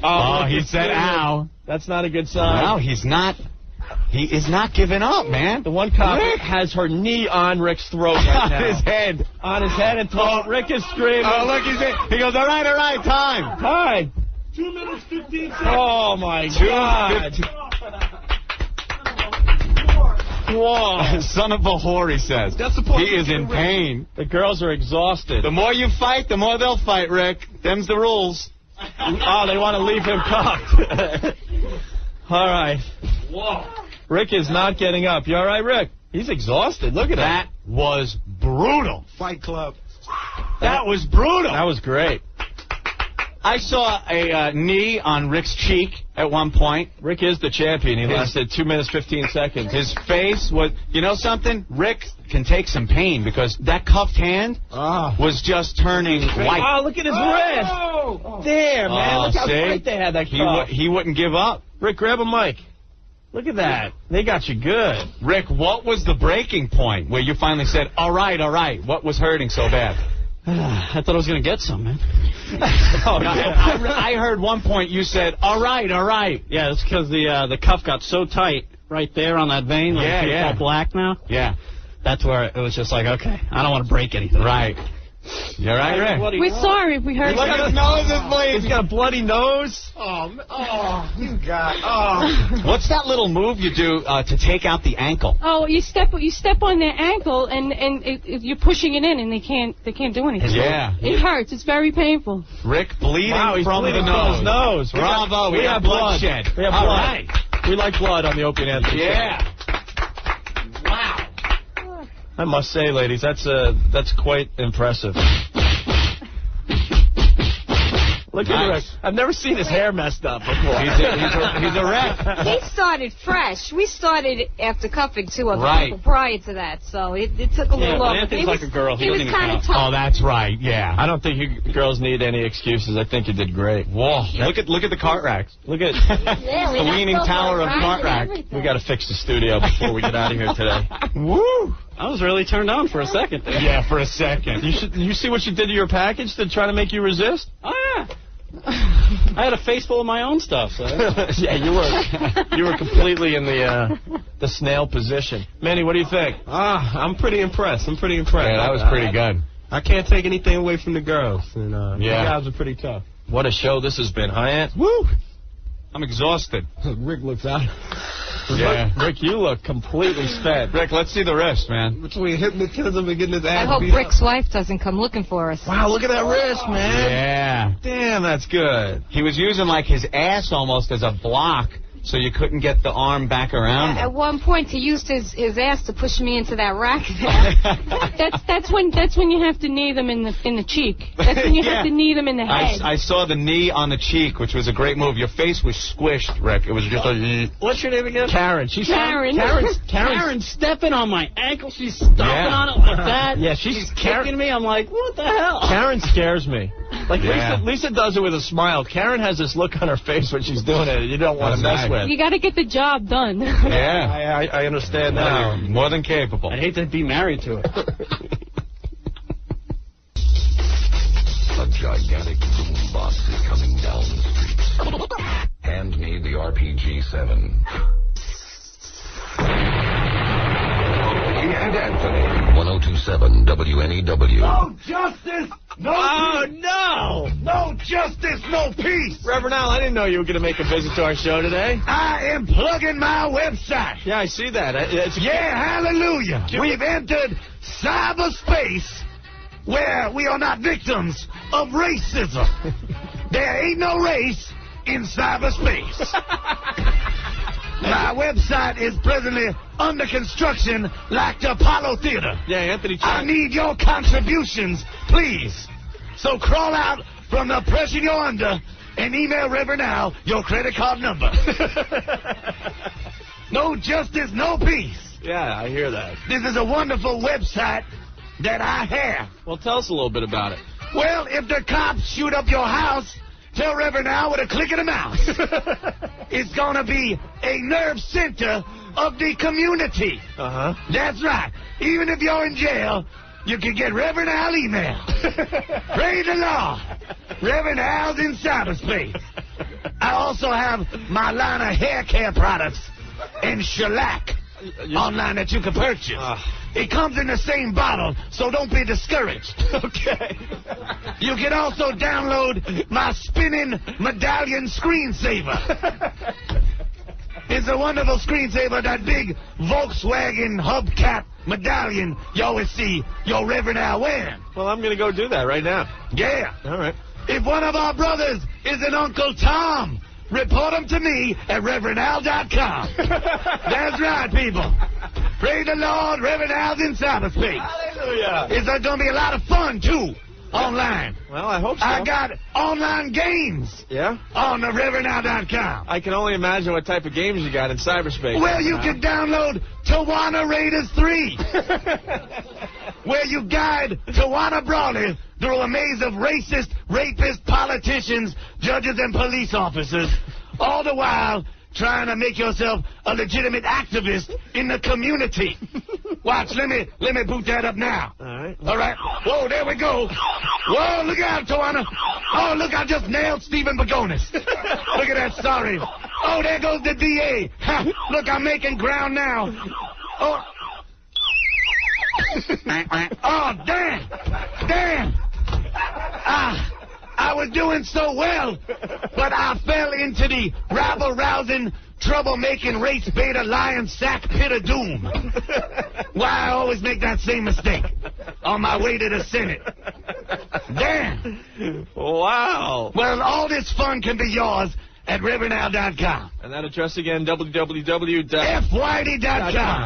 Oh, he said ow. That's not a good sign. No, he's not. He is not giving up, man. The one cop has her knee on Rick's throat right now. On his head. On his head and Rick is screaming. Oh, look, he goes, all right, time. Time. 2 minutes, 15 seconds. Oh, my God. Whoa. Son of a whore, he says. He is in pain. The girls are exhausted. The more you fight, the more they'll fight, Rick. Them's the rules. Oh, they want to leave him cuffed. All right. Whoa. Rick is not getting up. You all right, Rick? He's exhausted. Look at that. That was brutal. Fight Club. That was brutal. That was great. I saw a knee on Rick's cheek at one point. Rick is the champion. He lasted 2 minutes, 15 seconds. His face was... You know something? Rick can take some pain because that cuffed hand was just turning white. Oh, look at his wrist. There, man. Look how great they had that cuff. He wouldn't give up. Rick, grab a mic. Look at that. They got you good. Rick, what was the breaking point where you finally said, all right, what was hurting so bad? I thought I was going to get some, man. I heard one point you said, all right. Yeah, it's because the cuff got so tight right there on that vein. Like it's all black now. Yeah. That's where it was just like, okay, I don't want to break anything. Right. You're right, Rick. We're sorry if we hurt Look you. at his nose is bleeding. He's got a bloody nose. You got. What's that little move you do to take out the ankle? Oh, you step on their ankle and you're pushing it in and they can't do anything. Yeah. It hurts. It's very painful. Rick bleeding from bleeding the from his nose. Bravo. We have bloodshed. We have blood. All right. We like blood on the Opie and Anthony. Yeah. Wow. I must say, ladies, that's quite impressive. Look at Rick. I've never seen his hair messed up before. He's a wreck. He started fresh. We started after cuffing 2 other people prior to that, so it took a little longer. Anthony's like a girl. He was kind of tough. Oh, that's right. Yeah. I don't think you girls need any excuses. I think you did great. Whoa. Look at the cart racks. Look at the leaning tower of cart racks. We got to fix the studio before we get out of here today. Woo. I was really turned on for a second there. Yeah, for a second. You see what you did to your package to try to make you resist? Oh, yeah. I had a face full of my own stuff. So. Yeah, you were completely in the snail position. Manny, what do you think? I'm pretty impressed. Yeah, that was pretty good. I can't take anything away from the girls. And the guys are pretty tough. What a show this has been, huh, Ant? Woo! I'm exhausted. Rick looks out. Yeah. Rick, you look completely spent. Rick, let's see the wrist, man. Between hypnotism and getting his ass I hope beat Rick's wife doesn't come looking for us. Wow, look at that wrist, man. Yeah. Damn, that's good. He was using, like, his ass almost as a block so you couldn't get the arm back around. At one point, he used his ass to push me into that rack. That's when you have to knee them in the cheek. That's when you have to knee them in the head. I saw the knee on the cheek, which was a great move. Your face was squished, Rick. It was just a... What's your name again? Karen. Karen's stepping on my ankle. She's stomping on it like that. Yeah, she's kicking me. I'm like, what the hell? Karen scares me. Like, Lisa does it with a smile. Karen has this look on her face when she's doing it. You don't want to mess with. You got to get the job done. Yeah. I understand that. More than capable. I'd hate to be married to it. A gigantic boombox is coming down the street. Hand me the RPG-7. And Anthony, 1027 WNEW. No justice, no peace. No! No justice, no peace. Reverend Al, I didn't know you were going to make a visit to our show today. I am plugging my website. Yeah, I see that. Hallelujah. We've entered cyberspace where we are not victims of racism. There ain't no race in cyberspace. My website is presently under construction like the Apollo Theater. Yeah, Anthony. I need your contributions, please. So crawl out from the oppression you're under and email Reverend Al your credit card number. No justice, no peace. Yeah, I hear that. This is a wonderful website that I have. Well, tell us a little bit about it. Well, if the cops shoot up your house, tell Reverend Al with a click of the mouse. It's going to be a nerve center of the community. Uh-huh. That's right. Even if you're in jail, you can get Reverend Al email. Praise the Lord. Reverend Al's in cyberspace. I also have my line of hair care products and shellac online that you can purchase. It comes in the same bottle, so don't be discouraged. Okay. You can also download my spinning medallion screensaver. It's a wonderful screensaver, that big Volkswagen hubcap medallion you always see your Reverend Al wearing. Well, I'm going to go do that right now. Yeah. All right. If one of our brothers is an Uncle Tom, report him to me at ReverendAl.com. That's right, people. Praise the Lord, Reverend Al's in cyberspace. Hallelujah. It's going to be a lot of fun, too, online. Well, I hope so. I got online games. Yeah? On the ReverendAl.com. I can only imagine what type of games you got in cyberspace. Well, you can download Tawana Raiders 3, where you guide Tawana Brawley through a maze of racist, rapist politicians, judges, and police officers, all the while trying to make yourself a legitimate activist in the community. Watch, let me boot that up now. All right. Whoa, there we go. Whoa, look out, Tawana. Oh, look, I just nailed Stephen Bagonis. Look at that, sorry. Oh, there goes the DA. Ha, look, I'm making ground now. Oh. Oh, damn. I was doing so well, but I fell into the rabble-rousing, trouble-making, race-beta, lion sack pit of doom. Why I always make that same mistake on my way to the Senate. Damn. Wow. Well, all this fun can be yours at ReverendAl.com. And that address again, www.FYD.com.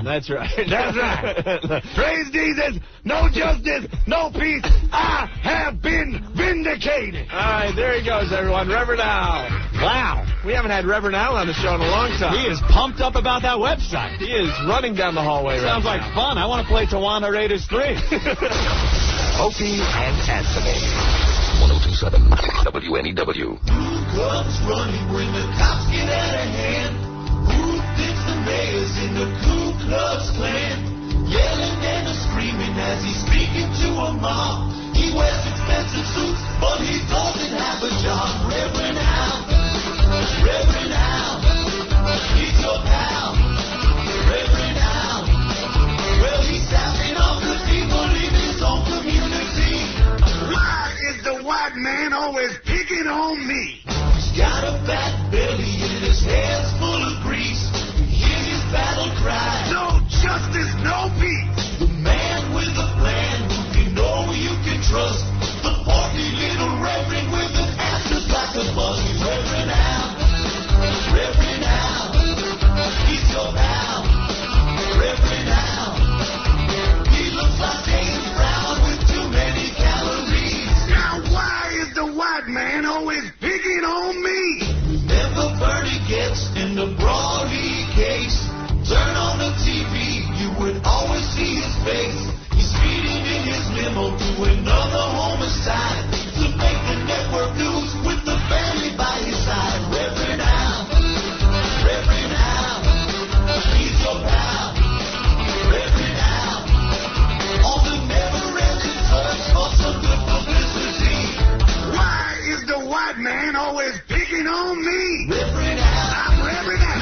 That's right. That's right. Praise Jesus. No justice, no peace. I have been vindicated. All right, there he goes, everyone. Reverend Al. Wow. We haven't had Reverend Al on the show in a long time. He is pumped up about that website. He is running down the hallway right now. Sounds like fun. I want to play Tawana Raiders 3. Opie and Anthony. 1027 WNEW. Who comes running when the cops get out of hand? Who thinks the mayor's in the Ku Klux Klan? Yelling and screaming as he's speaking to a mom. He wears expensive suits, but he doesn't have a job. Reverend Al, he's your pal. Reverend Al, well, he's staffing up the people in his own community. Why is the white man always picking on me? He's got a fat belly and his hair's full of grease. Hear his battle cry, no justice, no peace. The man with a plan who you know you can trust. The porky little reverend with an answer like a buzz. Reverend Al, he's your pal. Reverend Al, he looks like James Brown with too many calories. Now why is the white man always picking on me? Whenever Bernie gets in the Brawley case, turn on the TV, you would always see his face. He's speeding in his limo to another homicide to make the network news with the family by his side. Reverend Al, he's your pal. Reverend Al, on the never-ending search for some good publicity. Why is the white man always picking on me? Reverend Al, I'm Reverend Al.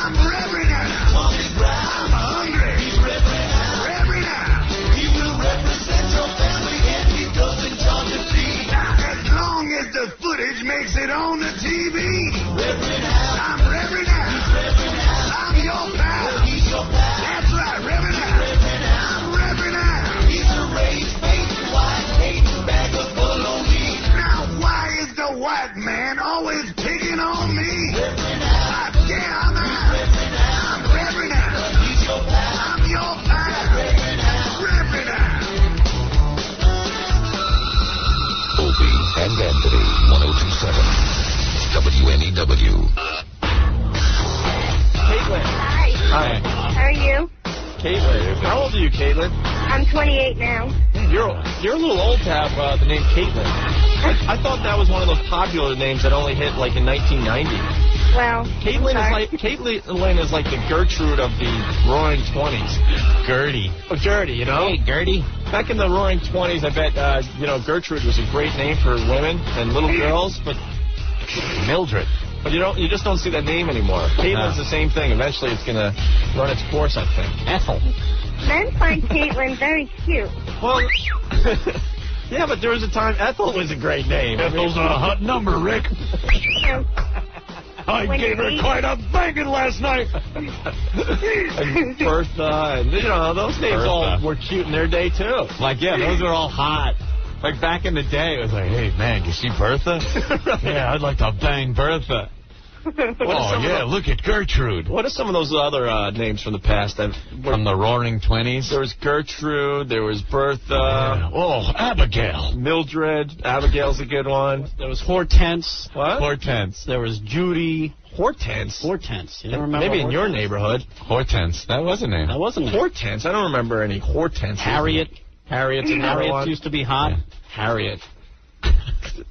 I'm Reverend Al. I'm hungry. Reverend Al, he will represent your family and he doesn't charge a fee. As long as the footage makes it on the TV. Reverend Al, I'm Reverend Al. I'm your pal. He's your pal. That's right, Reverend Al. I'm Reverend Al. He's a raised-faced, white-hating bag of baloney. Now why is the white man always picking on me? Reverend Al. Yeah, I'm Al. I'm Reverend Al. He's your pal. I'm your pal. Reverend Al. Opie and Anthony, 1027 WNEW. Caitlin. Hi. How are you? Caitlin. How old are you, Caitlin? I'm 28 now. You're a little old to have the name Caitlin. I thought that was one of those popular names that only hit like in 1990. Well, Caitlin is like the Gertrude of the Roaring 20s. Gertie. Oh, Gertie, you know? Hey, Gertie. Back in the Roaring 20s, I bet, Gertrude was a great name for women and little girls, but Mildred. But you just don't see that name anymore. Caitlin's the same thing. Eventually, it's going to run its course, I think. Ethel. Men find Caitlin very cute. Well, yeah, but there was a time Ethel was a great name. Ethel's a hot number, Rick. I gave her quite a banging last night. And Bertha, and those names all were cute in their day too. Like, yeah, those were all hot. Like back in the day, it was like, hey man, you see Bertha? Yeah, I'd like to bang Bertha. Look at Gertrude. What are some of those other names from the past? From the Roaring 20s? There was Gertrude, there was Bertha. Yeah. Oh, Abigail. Mildred. Abigail's a good one. There was Hortense. What? Hortense. There was Judy. Hortense? Hortense. You don't remember Maybe in Hortense? your neighborhood. Hortense. That was a name. That wasn't Hortense. I don't remember any Hortense. Harriet. Harriet's another one. Used to be hot. Yeah. Harriet.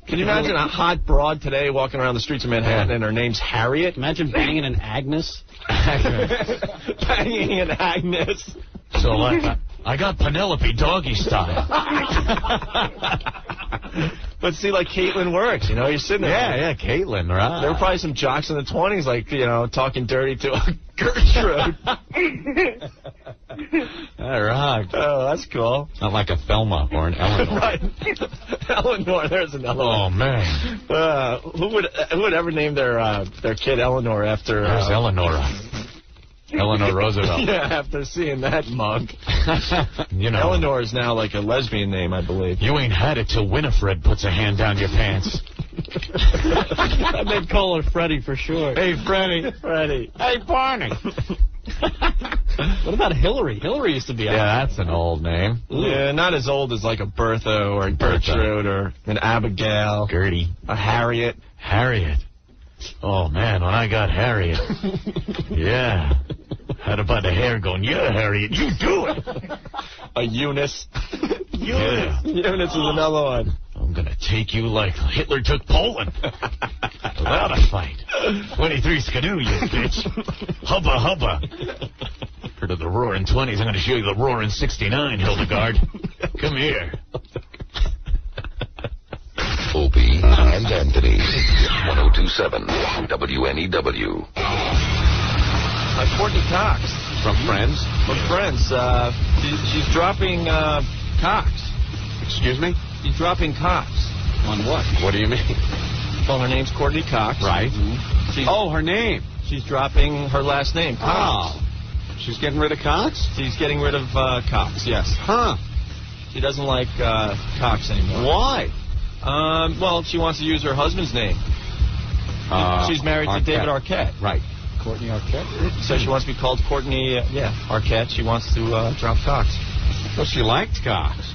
Can you imagine a hot broad today walking around the streets of Manhattan and her name's Harriet? Imagine banging an Agnes. Banging an Agnes. So, like, I got Penelope doggy style. But see, like, Caitlin works, you're sitting there. Yeah, Caitlin, right. There were probably some jocks in the 20s, like, talking dirty to Gertrude. That rocked. Oh, that's cool. Not like a Thelma or an Eleanor. Right. Eleanor, there's another one. Oh, man. Who would ever name their kid Eleanor after... There's Eleonora. Eleanor Roosevelt. Yeah, after seeing that mug. Eleanor is now like a lesbian name, I believe. You ain't had it till Winifred puts a hand down your pants. They'd call her Freddie for sure. Hey, Freddie. Freddie. Hey, Barney. What about Hillary? Hillary used to be out. Yeah, that's an old name. Yeah, not as old as like a Bertha or a Gertrude or an Abigail. Gertie. A Harriet. Harriet. Oh, man, when I got Harriet. Yeah. Had about the hair going, yeah, Harriet, you do it. A Eunice. Yeah. Eunice is another one. I'm going to take you like Hitler took Poland. Without a fight. 23 skidoo, you bitch. Hubba, hubba. record of the Roaring 20s. I'm going to show you the Roaring 69, Hildegard. Come here. Opie and Anthony. 1027 WNEW. Courtney Cox. From Friends? From Friends. She's dropping Cox. Excuse me? She's dropping Cox. On what? What do you mean? Well, her name's Courtney Cox. Right. Her name. She's dropping her last name, Cox. Oh. She's getting rid of Cox? She's getting rid of Cox, yes. Huh. She doesn't like Cox anymore. Why? Well, she wants to use her husband's name. She's married to David Arquette. Right. Courtney Arquette? So she wants to be called Courtney, Arquette. She wants to drop Cox. Well, she liked Cox.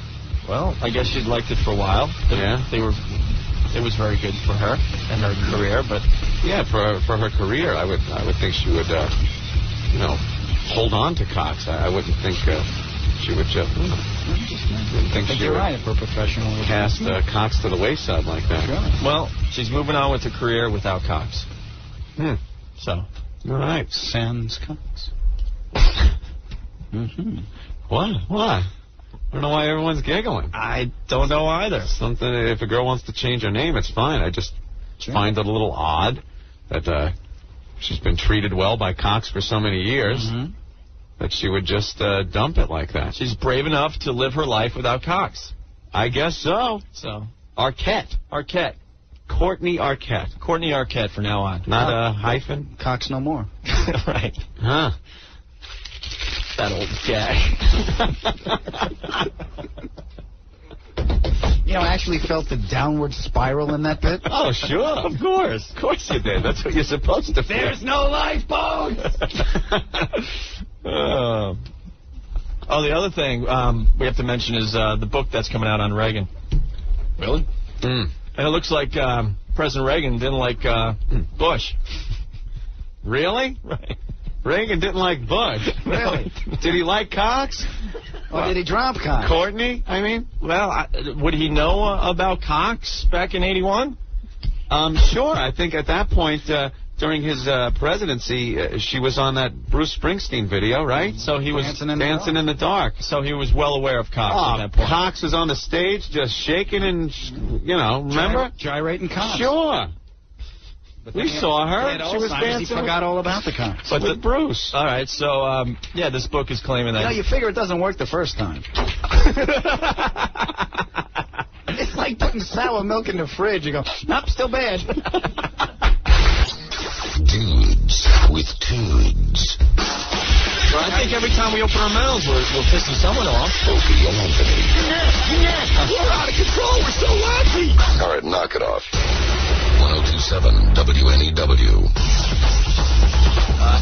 Well, I guess she'd liked it for a while. It was very good for her and her career, but yeah, for her career, I would think she would, hold on to Cox. I wouldn't think she would just. Wouldn't think she you're would right for a professional. Cast Cox to the wayside like that. Sure. Well, she's moving on with her career without Cox. So, all right, sans Cox. What? I don't know why everyone's giggling. I don't know either. Something. If a girl wants to change her name, it's fine. I just find it a little odd that she's been treated well by Cox for so many years that she would just dump it like that. She's brave enough to live her life without Cox. I guess so. So Arquette. Courtney Arquette. Courtney Arquette for now on. Not a hyphen. Cox no more. Right. Huh. That old guy. I actually felt the downward spiral in that bit. Oh, sure. Of course you did. That's what you're supposed to feel. There's no lifeboat! The other thing we have to mention is the book that's coming out on Reagan. Really? And it looks like President Reagan didn't like Bush. Really? Right. Reagan didn't like Bush. Really? Did he like Cox? Or did he drop Cox? Courtney, I mean? Well, would he know about Cox back in '81? Sure. I think at that point, during his presidency, she was on that Bruce Springsteen video, right? So he was dancing in the dark. So he was well aware of Cox at that point. Cox was on the stage just shaking and, remember? Gyrating Cox. Sure. We saw her. She was dancing. He forgot all about the Cox. But with Bruce. All right, so, this book is claiming that... you figure it doesn't work the first time. It's like putting sour milk in the fridge. You go, nope, still bad. Dudes with tudes. Well, I think every time we open our mouths, we're pissing someone off. Opie and Anthony. We're out of control. We're so lousy. All right, knock it off. 1027 WNEW.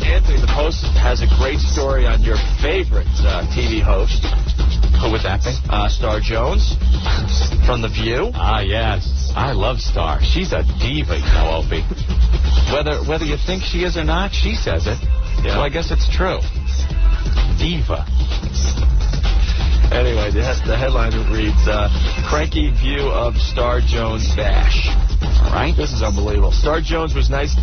Anthony, the Post has a great story on your favorite TV host. Who would that be? Star Jones from The View. Ah, yes. I love Star. She's a diva, Opie. Whether you think she is or not, she says it. Yeah. So I guess it's true. Diva. Anyway, the headline reads, Cranky View of Star Jones Bash. All right. This is unbelievable. Star Jones was nice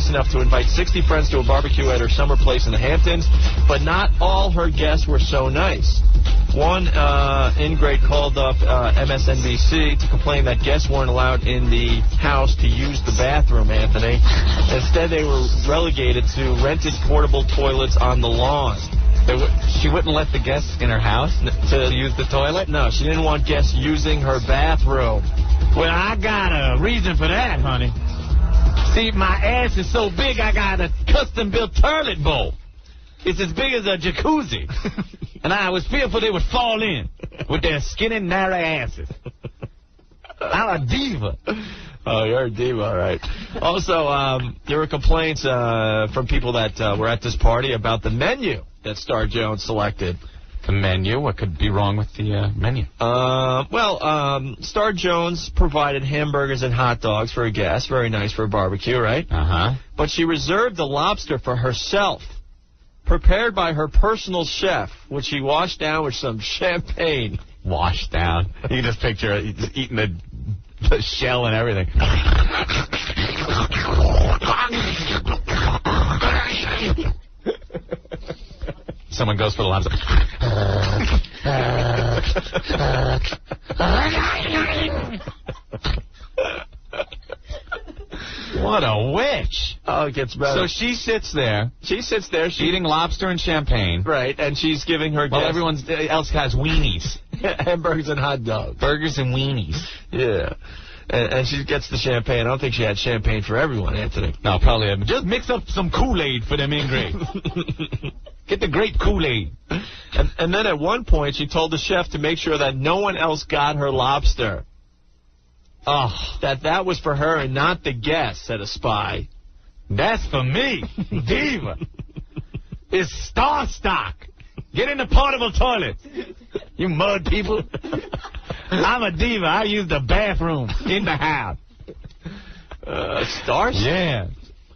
enough to invite 60 friends to a barbecue at her summer place in the Hamptons, but not all her guests were so nice. One ingrate called up MSNBC to complain that guests weren't allowed in the house to use the bathroom, Anthony. Instead, they were relegated to rented portable toilets on the lawn. She wouldn't let the guests in her house to use the toilet? No, she didn't want guests using her bathroom. Well, I got a reason for that, honey. See, my ass is so big, I got a custom-built toilet bowl. It's as big as a jacuzzi. And I was fearful they would fall in with their skinny, narrow asses. I'm a diva. Oh, you're a diva, all right. Also, there were complaints from people that were at this party about the menu that Star Jones selected. The menu? What could be wrong with the menu? Star Jones provided hamburgers and hot dogs for a guest. Very nice for a barbecue, right? Uh-huh. But she reserved the lobster for herself, prepared by her personal chef, which she washed down with some champagne. Washed down? You can just picture it eating the shell and everything. someone goes for the lobster. What a witch. Oh, it gets better. So she sits there. She's eating lobster and champagne. Right, and she's giving her Well, guests everyone else has weenies. hamburgers and hot dogs. Burgers and weenies. Yeah. And she gets the champagne. I don't think she had champagne for everyone, Anthony. No, probably. Just mix up some Kool-Aid for them ingrate. Get the grape Kool-Aid. And then at one point, she told the chef to make sure that no one else got her lobster. Oh, that was for her and not the guests, said a spy. That's for me, diva. It's star stock. Get in the portable toilet. You mud people. I'm a diva. I use the bathroom in the house. Star stock? Yeah.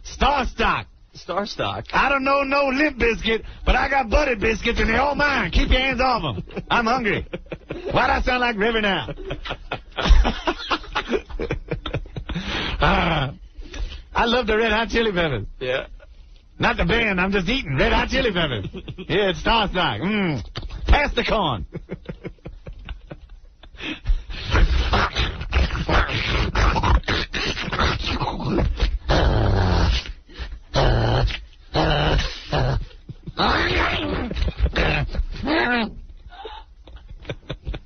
Star stock. Star stock. I don't know no Limp Biscuit, but I got Buddy Biscuits and they're all mine. Keep your hands off them. I'm hungry. Why'd I sound like River now? I love the Red Hot Chili Peppers. Yeah. Not the band. I'm just eating Red Hot Chili Peppers. Yeah, it's Star Stock. Pass the corn.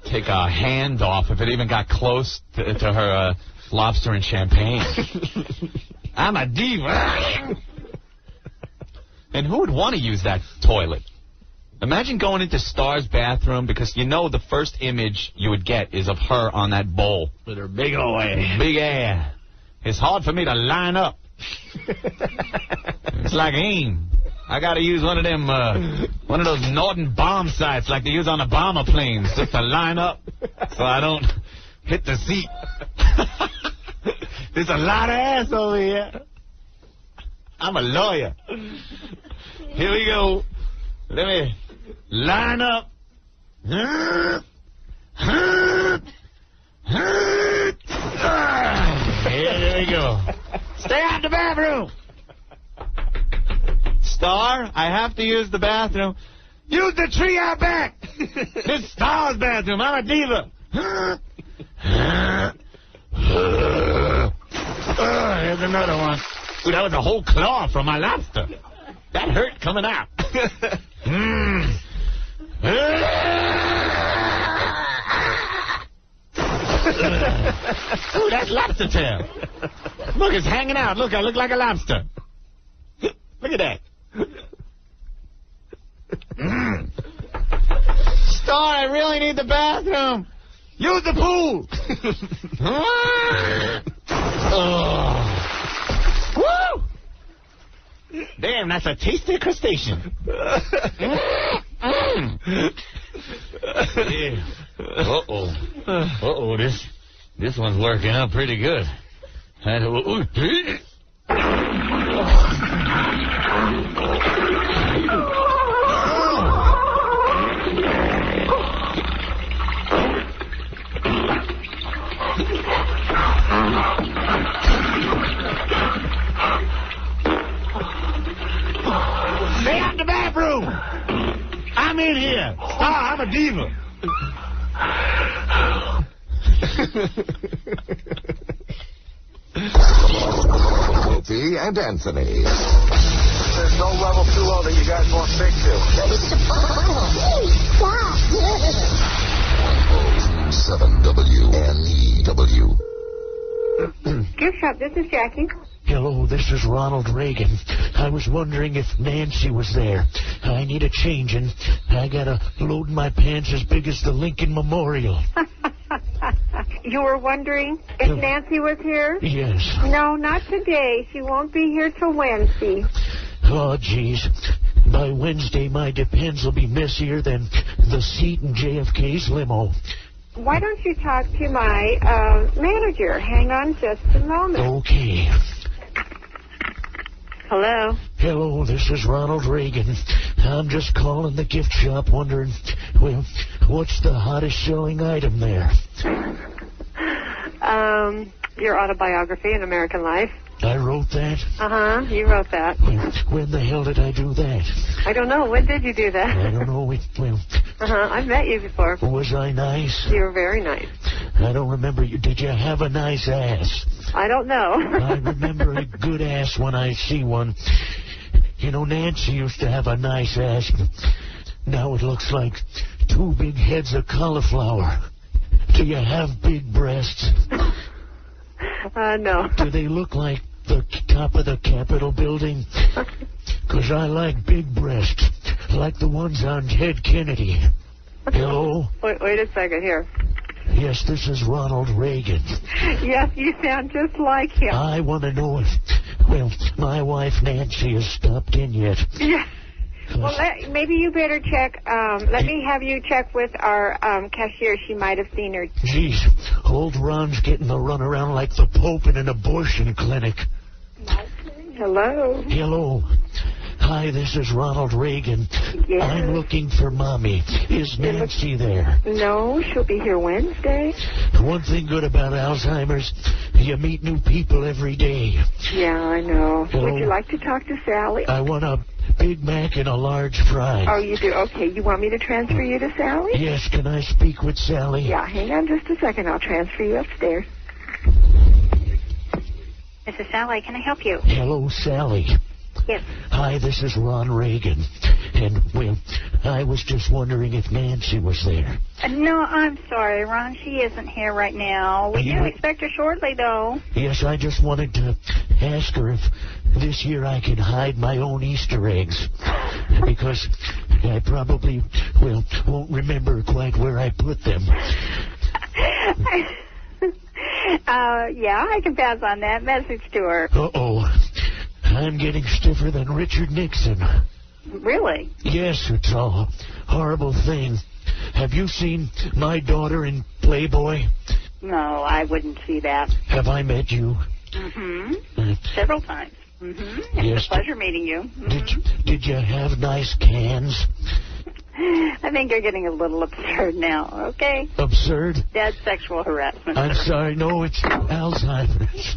Take a hand off if it even got close to her lobster and champagne. I'm a diva. And who would want to use that toilet? Imagine going into Star's bathroom because you know the first image you would get is of her on that bowl. With her big old ass. Big ass. It's hard for me to line up. It's like aim. I got to use one of those Norton bomb sights like they use on the bomber planes just to line up so I don't hit the seat. There's a lot of ass over here. I'm a lawyer. Here we go. Let me line up. Here we go. Stay out the bathroom. Star, I have to use the bathroom. Use the tree out back. This Star's bathroom. I'm a diva. Here's another one. Ooh, that was a whole claw from my lobster. That hurt coming out. Ooh, that's lobster tail. Look, it's hanging out. Look, I look like a lobster. Look at that. Star, I really need the bathroom. Use the pool. Woo! Damn, that's a tasty crustacean. Yeah. Uh-oh. Uh-oh, this one's working out pretty good. Stay out the bathroom. I'm in here. I'm a diva. Opie and Anthony. There's no level too low that you guys won't stick to. 7 WNEW. Gift shop, this is Jackie. Hello, this is Ronald Reagan. I was wondering if Nancy was there. I need a change, and I got a load in my pants as big as the Lincoln Memorial. You were wondering if Nancy was here? Yes. No, not today. She won't be here till Wednesday. Oh, jeez. By Wednesday, my Depends will be messier than the seat in JFK's limo. Why don't you talk to my manager? Hang on just a moment. Okay. Hello? Hello, this is Ronald Reagan. I'm just calling the gift shop wondering, well, what's the hottest selling item there? Your autobiography, An American Life. I wrote that? Uh-huh, you wrote that. When the hell did I do that? I don't know. When did you do that? I don't know. Well, I've met you before. was I nice? You were very nice. I don't remember you. Did you have a nice ass? I don't know. I remember a good ass when I see one. You know, Nancy used to have a nice ass. Now it looks like 2 big heads of cauliflower. Do you have big breasts? No. Do they look like the top of the Capitol building? Because I like big breasts, like the ones on Ted Kennedy. Hello? Wait a second here. Yes, this is Ronald Reagan. Yes, you sound just like him. I want to know if, well, my wife Nancy has stopped in yet. Yeah. Well, maybe you better check. Let me have you check with our cashier. She might have seen her. Jeez, old Ron's getting the run around like the Pope in an abortion clinic. Hello. Hello. Hi, this is Ronald Reagan. Yes. I'm looking for Mommy. Is Nancy there? No, she'll be here Wednesday. One thing good about Alzheimer's, you meet new people every day. Yeah, I know. Hello? Would you like to talk to Sally? I want a Big Mac and a large fry. Oh, you do? Okay, you want me to transfer you to Sally? Yes, can I speak with Sally? Yeah, hang on just a second. I'll transfer you upstairs. This is Sally. Can I help you? Hello, Sally. Yes. Hi, this is Ron Reagan. And, well, I was just wondering if Nancy was there. No, I'm sorry, Ron. She isn't here right now. We do expect her shortly, though. Yes, I just wanted to ask her if this year I can hide my own Easter eggs. Because I probably, well, won't remember quite where I put them. Yeah, I can pass on that message to her. Uh-oh. I'm getting stiffer than Richard Nixon. Really? Yes, it's a horrible thing. Have you seen my daughter in Playboy? No, I wouldn't see that. Have I met you? Mm-hmm. Several times. Mm-hmm. It's Yes. a pleasure meeting you. Mm-hmm. Did you have nice cans? I think you're getting a little absurd now, okay? Absurd? That's sexual harassment. I'm sorry, no, it's Alzheimer's.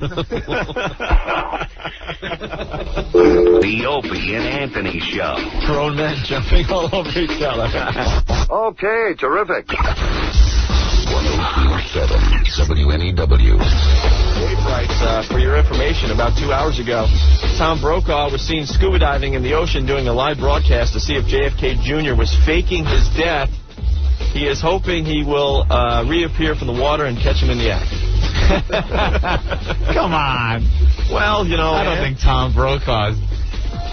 The Opie and Anthony Show. Grown men jumping all over each other. Okay, terrific. 102.7 WNEW. Dave writes, for your information, about 2 hours ago, Tom Brokaw was seen scuba diving in the ocean doing a live broadcast to see if JFK Jr. was faking his death. He is hoping he will reappear from the water and catch him in the act. Come on. Well, you know, I don't think Tom Brokaw's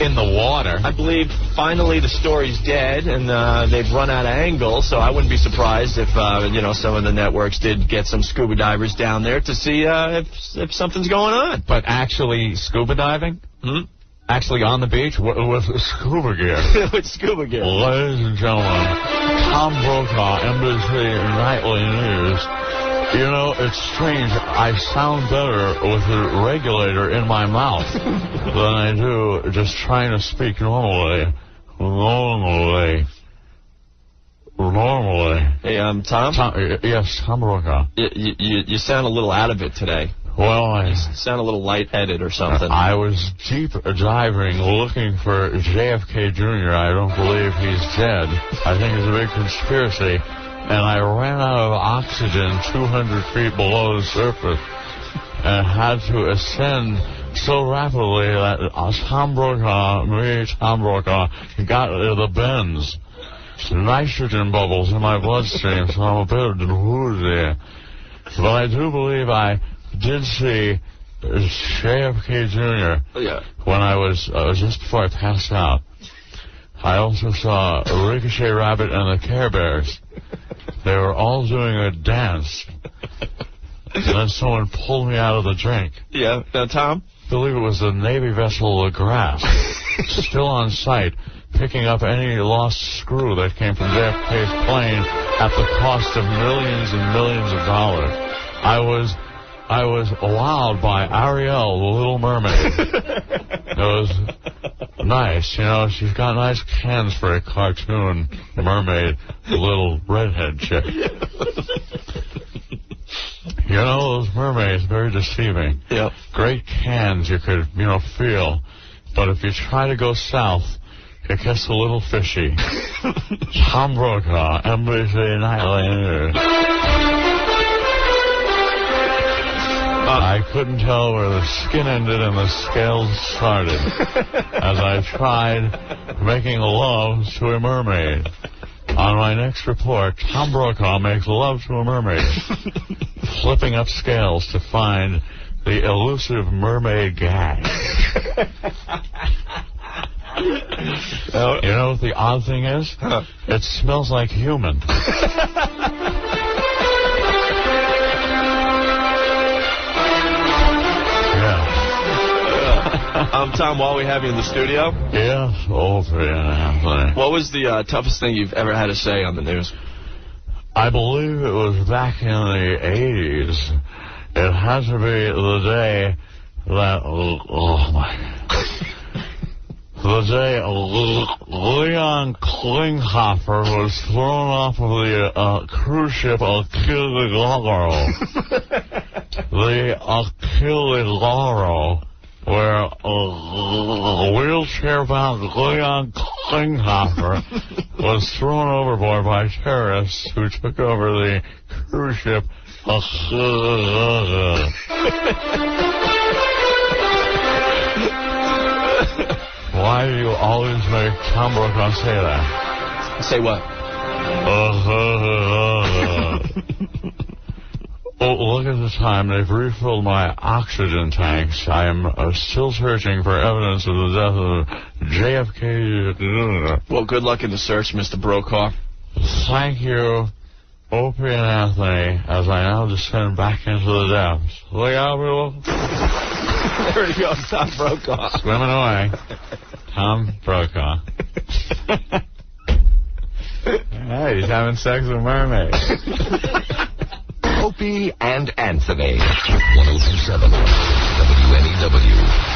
in the water. I believe finally the story's dead and they've run out of angles, so I wouldn't be surprised if you know, some of the networks did get some scuba divers down there to see if something's going on. But actually scuba diving? Actually on the beach with scuba gear. With scuba gear. Ladies and gentlemen, Tom Brokaw, NBC Nightly News. You know, it's strange. I sound better with a regulator in my mouth than I do just trying to speak normally. Hey, Tom? Yes, Tom Brokaw. You sound a little out of it today. Well, You sound a little lightheaded or something. I was deep diving looking for JFK Jr. I don't believe he's dead. I think it's a big conspiracy. And I ran out of oxygen 200 feet below the surface and had to ascend so rapidly that Tom Brokaw got the bends. Nitrogen bubbles in my bloodstream, so I'm a bit woozy. But I do believe I did see JFK Jr. when I was just before I passed out. I also saw Ricochet Rabbit and the Care Bears. They were all doing a dance. And then someone pulled me out of the drink. Yeah. Now, Tom? I believe it was the Navy vessel La Grasse, still on site, picking up any lost screw that came from JFK's plane at the cost of millions and millions of dollars. I was wowed by Ariel, the Little Mermaid. It was nice, you know. She's got nice cans for a cartoon mermaid, the little redhead chick. You know, those mermaids, very deceiving. Yep. Great cans you could, feel. But if you try to go south, it gets a little fishy. Tom Brokaw, NBC Nightlander. I couldn't tell where the skin ended and the scales started as I tried making love to a mermaid. On my next report, Tom Brokaw makes love to a mermaid, flipping up scales to find the elusive mermaid gag. You know what the odd thing is? It smells like human. Tom, while we have you in the studio. Yes, Opie and Anthony. What was the toughest thing you've ever had to say on the news? I believe it was back in the 80s. It had to be the day that, the day Leon Klinghoffer was thrown off of the cruise ship Achille. The Achille, where a wheelchair-bound Leon Klinghoffer was thrown overboard by terrorists who took over the cruise ship. Why do you always make Tom Brokaw say that? Say what? Oh, look at the time. They've refilled my oxygen tanks. I am still searching for evidence of the death of JFK. Well, good luck in the search, Mr. Brokaw. Thank you, Opie and Anthony, as I now descend back into the depths. Look out, people. There he goes, Tom Brokaw. Swimming away. Tom Brokaw. Hey, he's having sex with mermaids. Opie and Anthony. 102.7 WNEW.